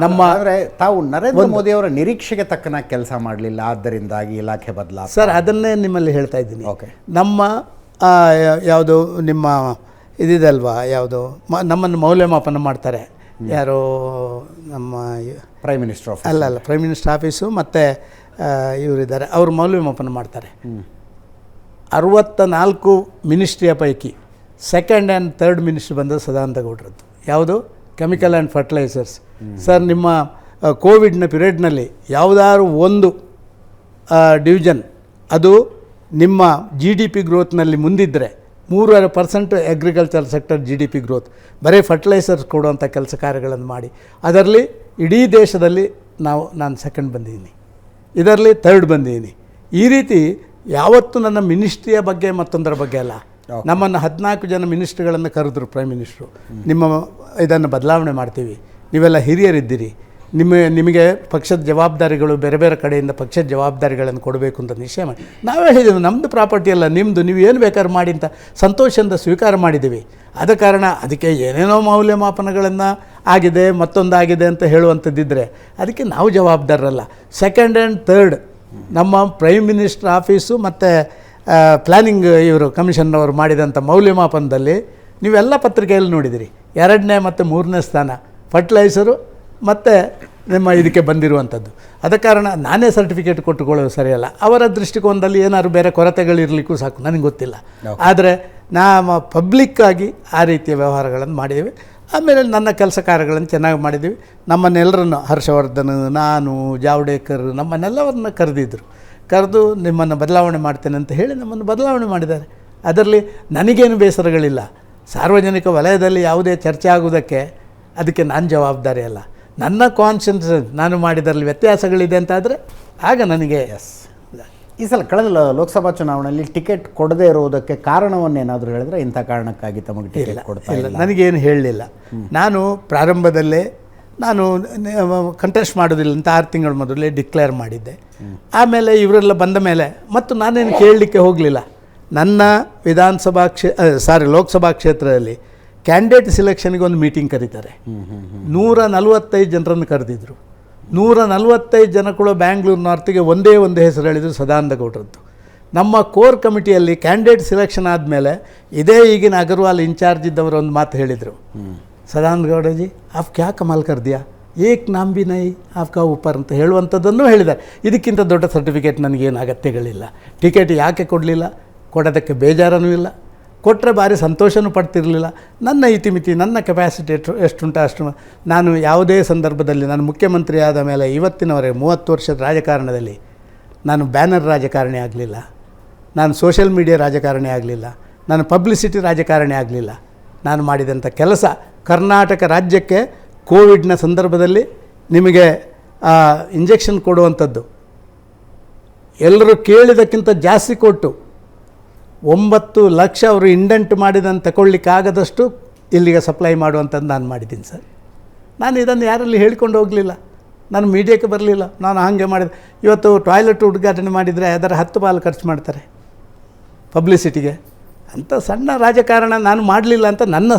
ನಮ್ಮ ಆದರೆ ತಾವು ನರೇಂದ್ರ ಮೋದಿಯವರ ನಿರೀಕ್ಷೆಗೆ ತಕ್ಕನಾಗಿ ಕೆಲಸ ಮಾಡಲಿಲ್ಲ, ಆದ್ದರಿಂದಾಗಿ ಇಲಾಖೆ ಬದಲಾದ. ಸರ್, ಅದನ್ನೇ ನಿಮ್ಮಲ್ಲಿ ಹೇಳ್ತಾ ಇದ್ದೀನಿ. ಓಕೆ. ನಮ್ಮ ಯಾವುದು ನಿಮ್ಮ ಇದಿದೆ ಅಲ್ವಾ, ಯಾವುದು ನಮ್ಮನ್ನು ಮೌಲ್ಯಮಾಪನ ಮಾಡ್ತಾರೆ ಯಾರೋ ನಮ್ಮ ಪ್ರೈಮ್ ಮಿನಿಸ್ಟರ್ ಆಫೀಸ್ ಅಲ್ಲ ಪ್ರೈಮ್ ಮಿನಿಸ್ಟರ್ ಆಫೀಸು ಮತ್ತು ಇವರಿದ್ದಾರೆ, ಅವರು ಮೌಲ್ಯಮಾಪನ ಮಾಡ್ತಾರೆ. 64 ಮಿನಿಸ್ಟ್ರಿಯ ಪೈಕಿ ಸೆಕೆಂಡ್ ಆ್ಯಂಡ್ ಥರ್ಡ್ ಮಿನಿಸ್ಟ್ರಿ ಬಂದದ್ದು ಸದಾನಂದ ಗೌಡ್ರದ್ದು. ಯಾವುದು? Chemical and fertilisers. ಸರ್, ನಿಮ್ಮ ಕೋವಿಡ್ನ ಪೀರಿಯಡ್ನಲ್ಲಿ ಯಾವುದಾದ್ರು ಒಂದು ಡಿವಿಷನ್ ಅದು ನಿಮ್ಮ GDP ಗ್ರೋತ್ನಲ್ಲಿ ಮುಂದಿದ್ದರೆ 3.5% agriculture sector GDP growth, ಬರೀ ಫರ್ಟಿಲೈಸರ್ಸ್ ಕೊಡುವಂಥ ಕೆಲಸ ಕಾರ್ಯಗಳನ್ನು ಮಾಡಿ ಅದರಲ್ಲಿ ಇಡೀ ದೇಶದಲ್ಲಿ ನಾನು ಸೆಕೆಂಡ್ ಬಂದಿದ್ದೀನಿ, ಇದರಲ್ಲಿ ಥರ್ಡ್ ಬಂದಿದ್ದೀನಿ. ಈ ರೀತಿ ಯಾವತ್ತೂ ನನ್ನ ಮಿನಿಸ್ಟ್ರಿಯ ಬಗ್ಗೆ ಮತ್ತೊಂದರ ಬಗ್ಗೆ ಅಲ್ಲ. ನಮ್ಮನ್ನು 14 ಜನ ಮಿನಿಸ್ಟ್ರಿಗಳನ್ನು ಕರೆದ್ರು ಪ್ರೈಮ್ ಮಿನಿಸ್ಟ್ರು. ನಿಮ್ಮ ಇದನ್ನು ಬದಲಾವಣೆ ಮಾಡ್ತೀವಿ, ನೀವೆಲ್ಲ ಹಿರಿಯರಿದ್ದೀರಿ, ನಿಮಗೆ ಪಕ್ಷದ ಜವಾಬ್ದಾರಿಗಳು ಬೇರೆ ಬೇರೆ ಕಡೆಯಿಂದ ಪಕ್ಷದ ಜವಾಬ್ದಾರಿಗಳನ್ನು ಕೊಡಬೇಕು ಅಂತ ನಿಶ್ಚಯ ಮಾಡಿ ನಾವೇ ಹೇಳಿದ್ದೀವಿ. ನಮ್ಮದು ಪ್ರಾಪರ್ಟಿ ಅಲ್ಲ, ನಿಮ್ಮದು, ನೀವು ಏನು ಬೇಕಾದ್ರೂ ಮಾಡಿ ಅಂತ ಸಂತೋಷದಿಂದ ಸ್ವೀಕಾರ ಮಾಡಿದ್ದೀವಿ. ಆದ ಕಾರಣ ಅದಕ್ಕೆ ಏನೇನೋ ಮೌಲ್ಯಮಾಪನಗಳನ್ನು ಆಗಿದೆ, ಮತ್ತೊಂದಾಗಿದೆ ಅಂತ ಹೇಳುವಂಥದ್ದಿದ್ದರೆ ಅದಕ್ಕೆ ನಾವು ಜವಾಬ್ದಾರರಲ್ಲ. ಸೆಕೆಂಡ್ ಆ್ಯಂಡ್ ಥರ್ಡ್ ನಮ್ಮ ಪ್ರೈಮ್ ಮಿನಿಸ್ಟರ್ ಆಫೀಸು ಮತ್ತು ಪ್ಲ್ಯಾನಿಂಗ್ ಇವರು ಕಮಿಷನ್ನವರು ಮಾಡಿದಂಥ ಮೌಲ್ಯಮಾಪನದಲ್ಲಿ ನೀವೆಲ್ಲ ಪತ್ರಿಕೆಯಲ್ಲಿ ನೋಡಿದಿರಿ. 2ನೇ ಮತ್ತು 3ನೇ ಸ್ಥಾನ ಫರ್ಟಿಲೈಸರು ಮತ್ತು ನಿಮ್ಮ ಇದಕ್ಕೆ ಬಂದಿರುವಂಥದ್ದು. ಆದ ಕಾರಣ ನಾನೇ ಸರ್ಟಿಫಿಕೇಟ್ ಕೊಟ್ಟುಕೊಳ್ಳೋದು ಸರಿಯಲ್ಲ. ಅವರ ದೃಷ್ಟಿಕೋನದಲ್ಲಿ ಏನಾದ್ರು ಬೇರೆ ಕೊರತೆಗಳಿರಲಿಕ್ಕೂ ಸಾಕು, ನನಗೆ ಗೊತ್ತಿಲ್ಲ. ಆದರೆ ನಾವು ಪಬ್ಲಿಕ್ಕಾಗಿ ಆ ರೀತಿಯ ವ್ಯವಹಾರಗಳನ್ನು ಮಾಡಿದ್ದೀವಿ. ಆಮೇಲೆ ನನ್ನ ಕೆಲಸ ಕಾರ್ಯಗಳನ್ನು ಚೆನ್ನಾಗಿ ಮಾಡಿದ್ದೀವಿ. ನಮ್ಮನ್ನೆಲ್ಲರನ್ನು ಹರ್ಷವರ್ಧನ್, ನಾನು, ಜಾವಡೇಕರ್ ನಮ್ಮನ್ನೆಲ್ಲವನ್ನ ಕರೆದು ನಿಮ್ಮನ್ನು ಬದಲಾವಣೆ ಮಾಡ್ತೇನೆ ಅಂತ ಹೇಳಿ ನಮ್ಮನ್ನು ಬದಲಾವಣೆ ಮಾಡಿದ್ದಾರೆ. ಅದರಲ್ಲಿ ನನಗೇನು ಬೇಸರಗಳಿಲ್ಲ. ಸಾರ್ವಜನಿಕ ವಲಯದಲ್ಲಿ ಯಾವುದೇ ಚರ್ಚೆ ಆಗುವುದಕ್ಕೆ ಅದಕ್ಕೆ ನಾನು ಜವಾಬ್ದಾರಿ ಅಲ್ಲ. ನನ್ನ ಕಾನ್ಷಿಯನ್ಸ್ ನಾನು ಮಾಡಿದರಲ್ಲಿ ವ್ಯತ್ಯಾಸಗಳಿದೆ ಅಂತಾದರೆ ಆಗ ನನಗೆ ಈ ಸಲ ಕಳೆದ ಲೋಕಸಭಾ ಚುನಾವಣೆಯಲ್ಲಿ ಟಿಕೆಟ್ ಕೊಡದೇ ಇರುವುದಕ್ಕೆ ಕಾರಣವನ್ನೇನಾದರೂ ಹೇಳಿದ್ರೆ ಇಂಥ ಕಾರಣಕ್ಕಾಗಿ ತಮಗೆ ಟಿಕೆಟ್ ಕೊಡ್ತಾ ಇಲ್ಲ? ನನಗೇನು ಹೇಳಲಿಲ್ಲ. ನಾನು ಪ್ರಾರಂಭದಲ್ಲೇ ನಾನು ಕಂಟೆಸ್ಟ್ ಮಾಡೋದಿಲ್ಲ ಅಂತ 6 ತಿಂಗಳ ಮೊದಲೇ ಡಿಕ್ಲೇರ್ ಮಾಡಿದ್ದೆ. ಆಮೇಲೆ ಇವರೆಲ್ಲ ಬಂದ ಮೇಲೆ ಮತ್ತು ನಾನೇನು ಕೇಳಲಿಕ್ಕೆ ಹೋಗಲಿಲ್ಲ. ನನ್ನ ಲೋಕಸಭಾ ಕ್ಷೇತ್ರದಲ್ಲಿ ಕ್ಯಾಂಡಿಡೇಟ್ ಸಿಲೆಕ್ಷನ್ಗೆ ಒಂದು ಮೀಟಿಂಗ್ ಕರೀತಾರೆ. 145 ಜನರನ್ನು ಕರೆದಿದ್ರು. 145 ಜನ ಕೂಡ ಬ್ಯಾಂಗ್ಳೂರು ನಾರ್ತಿಗೆ ಒಂದೇ ಒಂದು ಹೆಸರು ಹೇಳಿದರು, ಸದಾನಂದ ಗೌಡ್ರದ್ದು. ನಮ್ಮ ಕೋರ್ ಕಮಿಟಿಯಲ್ಲಿ ಕ್ಯಾಂಡಿಡೇಟ್ ಸಿಲೆಕ್ಷನ್ ಆದಮೇಲೆ ಇದೇ ಈಗಿನ ಅಗರ್ವಾಲ್ ಇನ್ಚಾರ್ಜ್ ಇದ್ದವರು ಒಂದು ಮಾತು ಹೇಳಿದರು, ಸದಾನಂದ ಗೌಡ ಜಿ ಆಫ್ ಕ್ಯಾ ಕಮಾಲ್ ಕರ್ ದಿಯಾ, ಏಕ್ ನಾಮ್ ಬಿ ನೈ ಆಫ್ಕಾ ಊಪರ್ ಅಂತ ಹೇಳುವಂಥದ್ದನ್ನು ಹೇಳಿದ್ದಾರೆ. ಇದಕ್ಕಿಂತ ದೊಡ್ಡ ಸರ್ಟಿಫಿಕೇಟ್ ನನಗೇನು ಅಗತ್ಯಗಳಿಲ್ಲ. ಟಿಕೆಟ್ ಯಾಕೆ ಕೊಡಲಿಲ್ಲ, ಕೊಡೋದಕ್ಕೆ ಬೇಜಾರನೂ ಇಲ್ಲ, ಕೊಟ್ಟರೆ ಭಾರಿ ಸಂತೋಷನೂ ಪಡ್ತಿರಲಿಲ್ಲ. ನನ್ನ ಇತಿಮಿತಿ, ನನ್ನ ಕೆಪಾಸಿಟಿ ಎಷ್ಟುಂಟ ಅಷ್ಟು. ನಾನು ಯಾವುದೇ ಸಂದರ್ಭದಲ್ಲಿ ನಾನು ಮುಖ್ಯಮಂತ್ರಿ ಆದ ಮೇಲೆ ಇವತ್ತಿನವರೆಗೆ 30 ವರ್ಷದ ರಾಜಕಾರಣದಲ್ಲಿ ನಾನು ಬ್ಯಾನರ್ ರಾಜಕಾರಣಿ ಆಗಲಿಲ್ಲ, ನಾನು ಸೋಷಿಯಲ್ ಮೀಡಿಯಾ ರಾಜಕಾರಣಿ ಆಗಲಿಲ್ಲ, ನಾನು ಪಬ್ಲಿಸಿಟಿ ರಾಜಕಾರಣಿ ಆಗಲಿಲ್ಲ. ನಾನು ಮಾಡಿದಂಥ ಕೆಲಸ ಕರ್ನಾಟಕ ರಾಜ್ಯಕ್ಕೆ ಕೋವಿಡ್ನ ಸಂದರ್ಭದಲ್ಲಿ ನಿಮಗೆ ಇಂಜೆಕ್ಷನ್ ಕೊಡುವಂಥದ್ದು ಎಲ್ಲರೂ ಕೇಳಿದಕ್ಕಿಂತ ಜಾಸ್ತಿ ಕೊಟ್ಟು 9 ಲಕ್ಷ ಅವರು ಇಂಡೆಂಟ್ ಮಾಡಿದಂತ ತಗೊಳ್ಳಿಕ್ಕಾಗದಷ್ಟು ಇಲ್ಲಿಗೆ ಸಪ್ಲೈ ಮಾಡುವಂಥದ್ದು ನಾನು ಮಾಡಿದ್ದೀನಿ ಸರ್. ನಾನು ಇದನ್ನು ಯಾರಲ್ಲಿ ಹೇಳ್ಕೊಂಡು ಹೋಗಲಿಲ್ಲ, ನಾನು ಮೀಡಿಯಾಕ್ಕೆ ಬರಲಿಲ್ಲ, ನಾನು ಹಾಗೆ ಮಾಡಿದೆ. ಇವತ್ತು ಟಾಯ್ಲೆಟ್ ಉದ್ಘಾಟನೆ ಮಾಡಿದರೆ ಅದರ 10 ಪಾಲು ಖರ್ಚು ಮಾಡ್ತಾರೆ ಪಬ್ಲಿಸಿಟಿಗೆ. ಅಂಥ ಸಣ್ಣ ರಾಜಕಾರಣ ನಾನು ಮಾಡಲಿಲ್ಲ ಅಂತ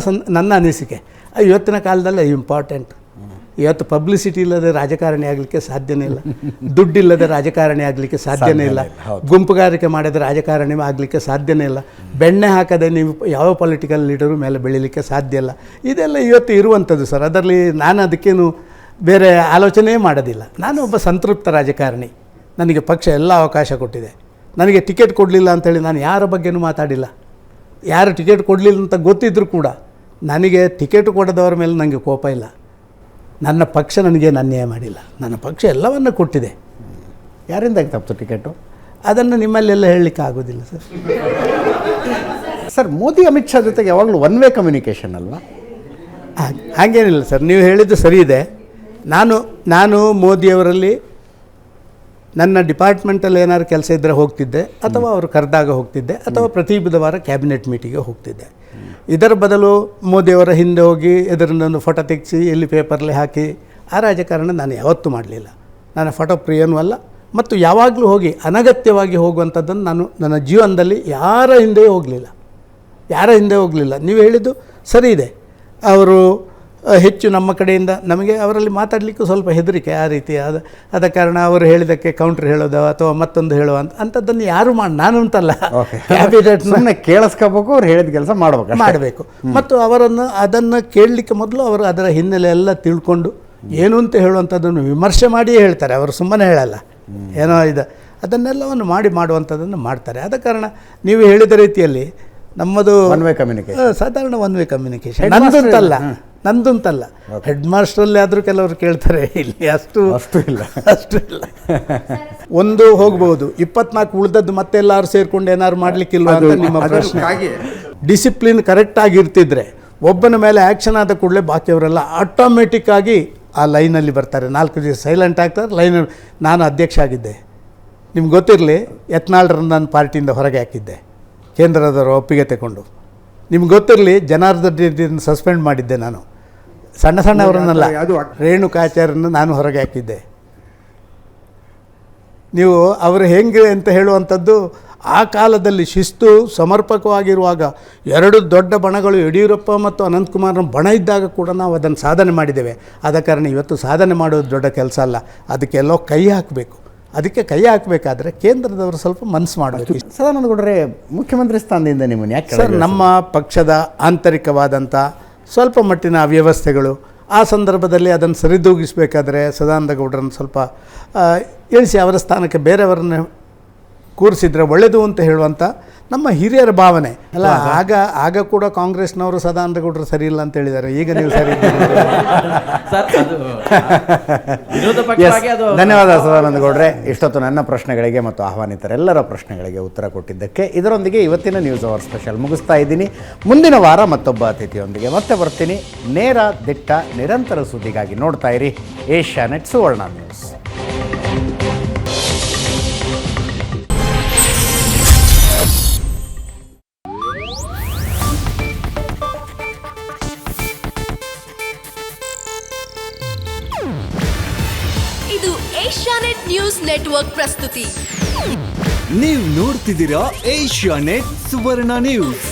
ನನ್ನ ಅನಿಸಿಕೆ. ಇವತ್ತಿನ ಕಾಲದಲ್ಲಿ ಇಂಪಾರ್ಟೆಂಟ್. ಇವತ್ತು ಪಬ್ಲಿಸಿಟಿ ಇಲ್ಲದೆ ರಾಜಕಾರಣಿ ಆಗಲಿಕ್ಕೆ ಸಾಧ್ಯನೇ ಇಲ್ಲ, ದುಡ್ಡಿಲ್ಲದೆ ರಾಜಕಾರಣಿ ಆಗಲಿಕ್ಕೆ ಸಾಧ್ಯನೇ ಇಲ್ಲ, ಗುಂಪುಗಾರಿಕೆ ಮಾಡಿದರೆ ರಾಜಕಾರಣಿ ಆಗಲಿಕ್ಕೆ ಸಾಧ್ಯನೇ ಇಲ್ಲ, ಬೆಣ್ಣೆ ಹಾಕದೆ ನೀವು ಯಾವ ಪೊಲಿಟಿಕಲ್ ಲೀಡರು ಮೇಲೆ ಬೆಳೀಲಿಕ್ಕೆ ಸಾಧ್ಯ ಇಲ್ಲ. ಇದೆಲ್ಲ ಇವತ್ತು ಇರುವಂಥದ್ದು ಸರ್. ಅದರಲ್ಲಿ ನಾನು ಅದಕ್ಕೇನು ಬೇರೆ ಆಲೋಚನೆ ಮಾಡೋದಿಲ್ಲ. ನಾನು ಒಬ್ಬ ಸಂತೃಪ್ತ ರಾಜಕಾರಣಿ. ನನಗೆ ಪಕ್ಷ ಎಲ್ಲ ಅವಕಾಶ ಕೊಟ್ಟಿದೆ. ನನಗೆ ಟಿಕೆಟ್ ಕೊಡಲಿಲ್ಲ ಅಂಥೇಳಿ ನಾನು ಯಾರ ಬಗ್ಗೆನೂ ಮಾತಾಡಿಲ್ಲ. ಯಾರು ಟಿಕೆಟ್ ಕೊಡಲಿಲ್ಲ ಅಂತ ಗೊತ್ತಿದ್ದರೂ ಕೂಡ ನನಗೆ ಟಿಕೆಟ್ ಕೊಡದವ್ರ ಮೇಲೆ ನನಗೆ ಕೋಪ ಇಲ್ಲ. ನನ್ನ ಪಕ್ಷ ನನಗೇನು ಅನ್ಯಾಯ ಮಾಡಿಲ್ಲ. ನನ್ನ ಪಕ್ಷ ಎಲ್ಲವನ್ನು ಕೊಟ್ಟಿದೆ. ಯಾರಿಂದ ತಪ್ಪಿತು ಟಿಕೆಟು? ಅದನ್ನು ನಿಮ್ಮಲ್ಲೆಲ್ಲ ಹೇಳಲಿಕ್ಕೆ ಆಗೋದಿಲ್ಲ ಸರ್. ಸರ್, ಮೋದಿ ಅಮಿತ್ ಶಾ ಜೊತೆಗೆ ಯಾವಾಗಲೂ ಒನ್ ವೇ ಕಮ್ಯುನಿಕೇಷನ್ ಅಲ್ವಾ? ಹಾಗೇನಿಲ್ಲ ಸರ್, ನೀವು ಹೇಳಿದ್ದು ಸರಿ ಇದೆ. ನಾನು ಮೋದಿಯವರಲ್ಲಿ ನನ್ನ ಡಿಪಾರ್ಟ್ಮೆಂಟಲ್ಲಿ ಏನಾದ್ರು ಕೆಲಸ ಇದ್ದರೆ ಹೋಗ್ತಿದ್ದೆ, ಅಥವಾ ಅವರು ಕರೆದಾಗ ಹೋಗ್ತಿದ್ದೆ, ಅಥವಾ ಪ್ರತಿ ಬುಧವಾರ ಕ್ಯಾಬಿನೆಟ್ ಮೀಟಿಂಗ್ಗೆ ಹೋಗ್ತಿದ್ದೆ. ಇದರ ಬದಲು ಮೋದಿಯವರ ಹಿಂದೆ ಹೋಗಿ ಇದರನ್ನೊಂದು ಫೋಟೋ ತೆಗೆಸಿ ಎಲ್ಲಿ ಪೇಪರ್ಲಿ ಹಾಕಿ ಆ ರಾಜಕಾರಣ ನಾನು ಯಾವತ್ತೂ ಮಾಡಲಿಲ್ಲ. ನಾನು ಫೋಟೋ ಪ್ರಿಯನೂ ಅಲ್ಲ, ಮತ್ತು ಯಾವಾಗಲೂ ಹೋಗಿ ಅನಗತ್ಯವಾಗಿ ಹೋಗುವಂಥದ್ದನ್ನು ನಾನು ನನ್ನ ಜೀವನದಲ್ಲಿ ಯಾರ ಹಿಂದೆ ಹೋಗಲಿಲ್ಲ. ನೀವು ಹೇಳಿದ್ದು ಸರಿ ಇದೆ. ಅವರು ಹೆಚ್ಚು ನಮ್ಮ ಕಡೆಯಿಂದ ನಮಗೆ ಅವರಲ್ಲಿ ಮಾತಾಡಲಿಕ್ಕೂ ಸ್ವಲ್ಪ ಹೆದರಿಕೆ ಆ ರೀತಿ ಆದ ಕಾರಣ ಅವರು ಹೇಳಿದ್ದಕ್ಕೆ ಕೌಂಟ್ರ್ ಹೇಳೋದು ಅಥವಾ ಮತ್ತೊಂದು ಹೇಳೋ ಅಂಥದ್ದನ್ನು ಯಾರು ನಾನು ಅಂತಲ್ಲ, ಕ್ಯಾಬಿನೆಟ್ ಸುಮ್ಮನೆ ಕೇಳಿಸ್ಕೋಬೇಕು, ಅವ್ರು ಹೇಳಿದ ಕೆಲಸ ಮಾಡಬೇಕು. ಮತ್ತು ಅದನ್ನು ಕೇಳಲಿಕ್ಕೆ ಮೊದಲು ಅವರು ಅದರ ಹಿನ್ನೆಲೆ ಎಲ್ಲ ತಿಳ್ಕೊಂಡು ಏನು ಅಂತ ಹೇಳುವಂಥದ್ದನ್ನು ವಿಮರ್ಶೆ ಮಾಡಿಯೇ ಹೇಳ್ತಾರೆ. ಅವರು ಸುಮ್ಮನೆ ಹೇಳಲ್ಲ, ಏನೋ ಅದನ್ನೆಲ್ಲವನ್ನು ಮಾಡುವಂಥದ್ದನ್ನು ಮಾಡ್ತಾರೆ. ಆದ ಕಾರಣ ನೀವು ಹೇಳಿದ ರೀತಿಯಲ್ಲಿ ನಮ್ಮದು ಒನ್ ವೇ ಕಮ್ಯುನಿಕೇಷನ್, ಸಾಧಾರಣ ಒನ್ ವೇ ಕಮ್ಯುನಿಕೇಷನ್. ನಂದಂತಲ್ಲ, ಹೆಡ್ ಮಾಸ್ಟ್ರಲ್ಲಿ ಆದರೂ ಕೆಲವರು ಕೇಳ್ತಾರೆ, ಇಲ್ಲಿ ಅಷ್ಟು ಇಲ್ಲ. ಒಂದು ಹೋಗ್ಬೋದು, 24 ಉಳಿದದ್ದು ಮತ್ತೆ ಎಲ್ಲರೂ ಸೇರ್ಕೊಂಡು ಏನಾದ್ರು ಮಾಡಲಿಕ್ಕಿಲ್ವ ಅಂತ ನಿಮ್ಮ ಪ್ರಶ್ನೆ. ಡಿಸಿಪ್ಲಿನ್ ಕರೆಕ್ಟಾಗಿರ್ತಿದ್ರೆ ಒಬ್ಬನ ಮೇಲೆ ಆ್ಯಕ್ಷನ್ ಆದ ಕೂಡಲೇ ಬಾಕಿಯವರೆಲ್ಲ ಆಟೋಮೆಟಿಕ್ ಆಗಿ ಆ ಲೈನಲ್ಲಿ ಬರ್ತಾರೆ. 4 ದಿವಸ ಸೈಲೆಂಟ್ ಆಗ್ತಾರೆ ಲೈನಲ್ಲಿ. ನಾನು ಅಧ್ಯಕ್ಷ ಆಗಿದ್ದೆ, ನಿಮ್ಗೆ ಗೊತ್ತಿರಲಿ, ಯತ್ನಾಳ್ರನ್ನು ನಾನು ಪಾರ್ಟಿಯಿಂದ ಹೊರಗೆ ಹಾಕಿದ್ದೆ, ಕೇಂದ್ರದವರ ಒಪ್ಪಿಗೆ ತಗೊಂಡು. ನಿಮ್ಗೆ ಗೊತ್ತಿರಲಿ, ಜನಾರ್ದನ್ ರೆಡ್ಡಿಯನ್ನು ಸಸ್ಪೆಂಡ್ ಮಾಡಿದ್ದೆ ನಾನು, ಸಣ್ಣವರನ್ನೆಲ್ಲ. ರೇಣುಕಾಚಾರ್ಯನ ನಾನು ಹೊರಗೆ ಹಾಕಿದ್ದೆ. ನೀವು ಅವರು ಹೆಂಗೆ ಅಂತ ಹೇಳುವಂಥದ್ದು, ಆ ಕಾಲದಲ್ಲಿ ಶಿಸ್ತು ಸಮರ್ಪಕವಾಗಿರುವಾಗ 2 ದೊಡ್ಡ ಬಣಗಳು ಯಡಿಯೂರಪ್ಪ ಮತ್ತು ಅನಂತಕುಮಾರ್ನ ಬಣ ಇದ್ದಾಗ ಕೂಡ ನಾವು ಅದನ್ನು ಸಾಧನೆ ಮಾಡಿದ್ದೇವೆ. ಆದ ಕಾರಣ ಇವತ್ತು ಸಾಧನೆ ಮಾಡೋದು ದೊಡ್ಡ ಕೆಲಸ ಅಲ್ಲ, ಅದಕ್ಕೆಲ್ಲೋ ಕೈ ಹಾಕಬೇಕು. ಅದಕ್ಕೆ ಕೈ ಹಾಕಬೇಕಾದ್ರೆ ಕೇಂದ್ರದವರು ಸ್ವಲ್ಪ ಮನಸ್ಸು ಮಾಡಬೇಕು. ಸದಾನಂದ ಗೌಡರೇ, ಮುಖ್ಯಮಂತ್ರಿ ಸ್ಥಾನದಿಂದ ನಿಮ್ಮನ್ನು ಯಾಕೆ ಸರ್, ನಮ್ಮ ಪಕ್ಷದ ಆಂತರಿಕವಾದಂಥ ಸ್ವಲ್ಪ ಮಟ್ಟಿನ ಅವ್ಯವಸ್ಥೆಗಳು, ಆ ಸಂದರ್ಭದಲ್ಲಿ ಅದನ್ನು ಸರಿದೂಗಿಸಬೇಕಾದ್ರೆ ಸದಾನಂದ ಗೌಡರನ್ನು ಸ್ವಲ್ಪ ಇಳಿಸಿ ಅವರ ಸ್ಥಾನಕ್ಕೆ ಬೇರೆಯವರನ್ನು ಕೂರಿಸಿದ್ರೆ ಒಳ್ಳೆಯದು ಅಂತ ಹೇಳುವಂಥ ನಮ್ಮ ಹಿರಿಯರ ಭಾವನೆ ಅಲ್ಲ. ಆಗ ಕೂಡ ಕಾಂಗ್ರೆಸ್ನವರು ಸದಾನಂದ ಗೌಡರು ಸರಿ ಇಲ್ಲ ಅಂತ ಹೇಳಿದ್ದಾರೆ, ಈಗ ನೀವು ಸರಿ ಧನ್ಯವಾದ ಸದಾನಂದ ಗೌಡ್ರೆ. ಇಷ್ಟೊತ್ತು ನನ್ನ ಪ್ರಶ್ನೆಗಳಿಗೆ ಮತ್ತು ಆಹ್ವಾನಿತರೆಲ್ಲರ ಪ್ರಶ್ನೆಗಳಿಗೆ ಉತ್ತರ ಕೊಟ್ಟಿದ್ದಕ್ಕೆ. ಇದರೊಂದಿಗೆ ಇವತ್ತಿನ ನ್ಯೂಸ್ ಅವರ್ ಸ್ಪೆಷಲ್ ಮುಗಿಸ್ತಾ ಇದ್ದೀನಿ. ಮುಂದಿನ ವಾರ ಮತ್ತೊಬ್ಬ ಅತಿಥಿಯೊಂದಿಗೆ ಮತ್ತೆ ಬರ್ತೀನಿ. ನೇರ, ದಿಟ್ಟ, ನಿರಂತರ ಸುದ್ದಿಗಾಗಿ ನೋಡ್ತಾ ಇರಿ ಏಷ್ಯಾನೆಟ್ ಸುವರ್ಣ ನ್ಯೂಸ್. ಇದು ಏಷ್ಯಾನೆಟ್ ನ್ಯೂಸ್ ನೆಟ್ವರ್ಕ್ ಪ್ರಸ್ತುತಿ. ನೀವು ನೋಡ್ತಿದ್ದೀರಾ ಏಷ್ಯಾನೆಟ್ ಸುವರ್ಣ ನ್ಯೂಸ್.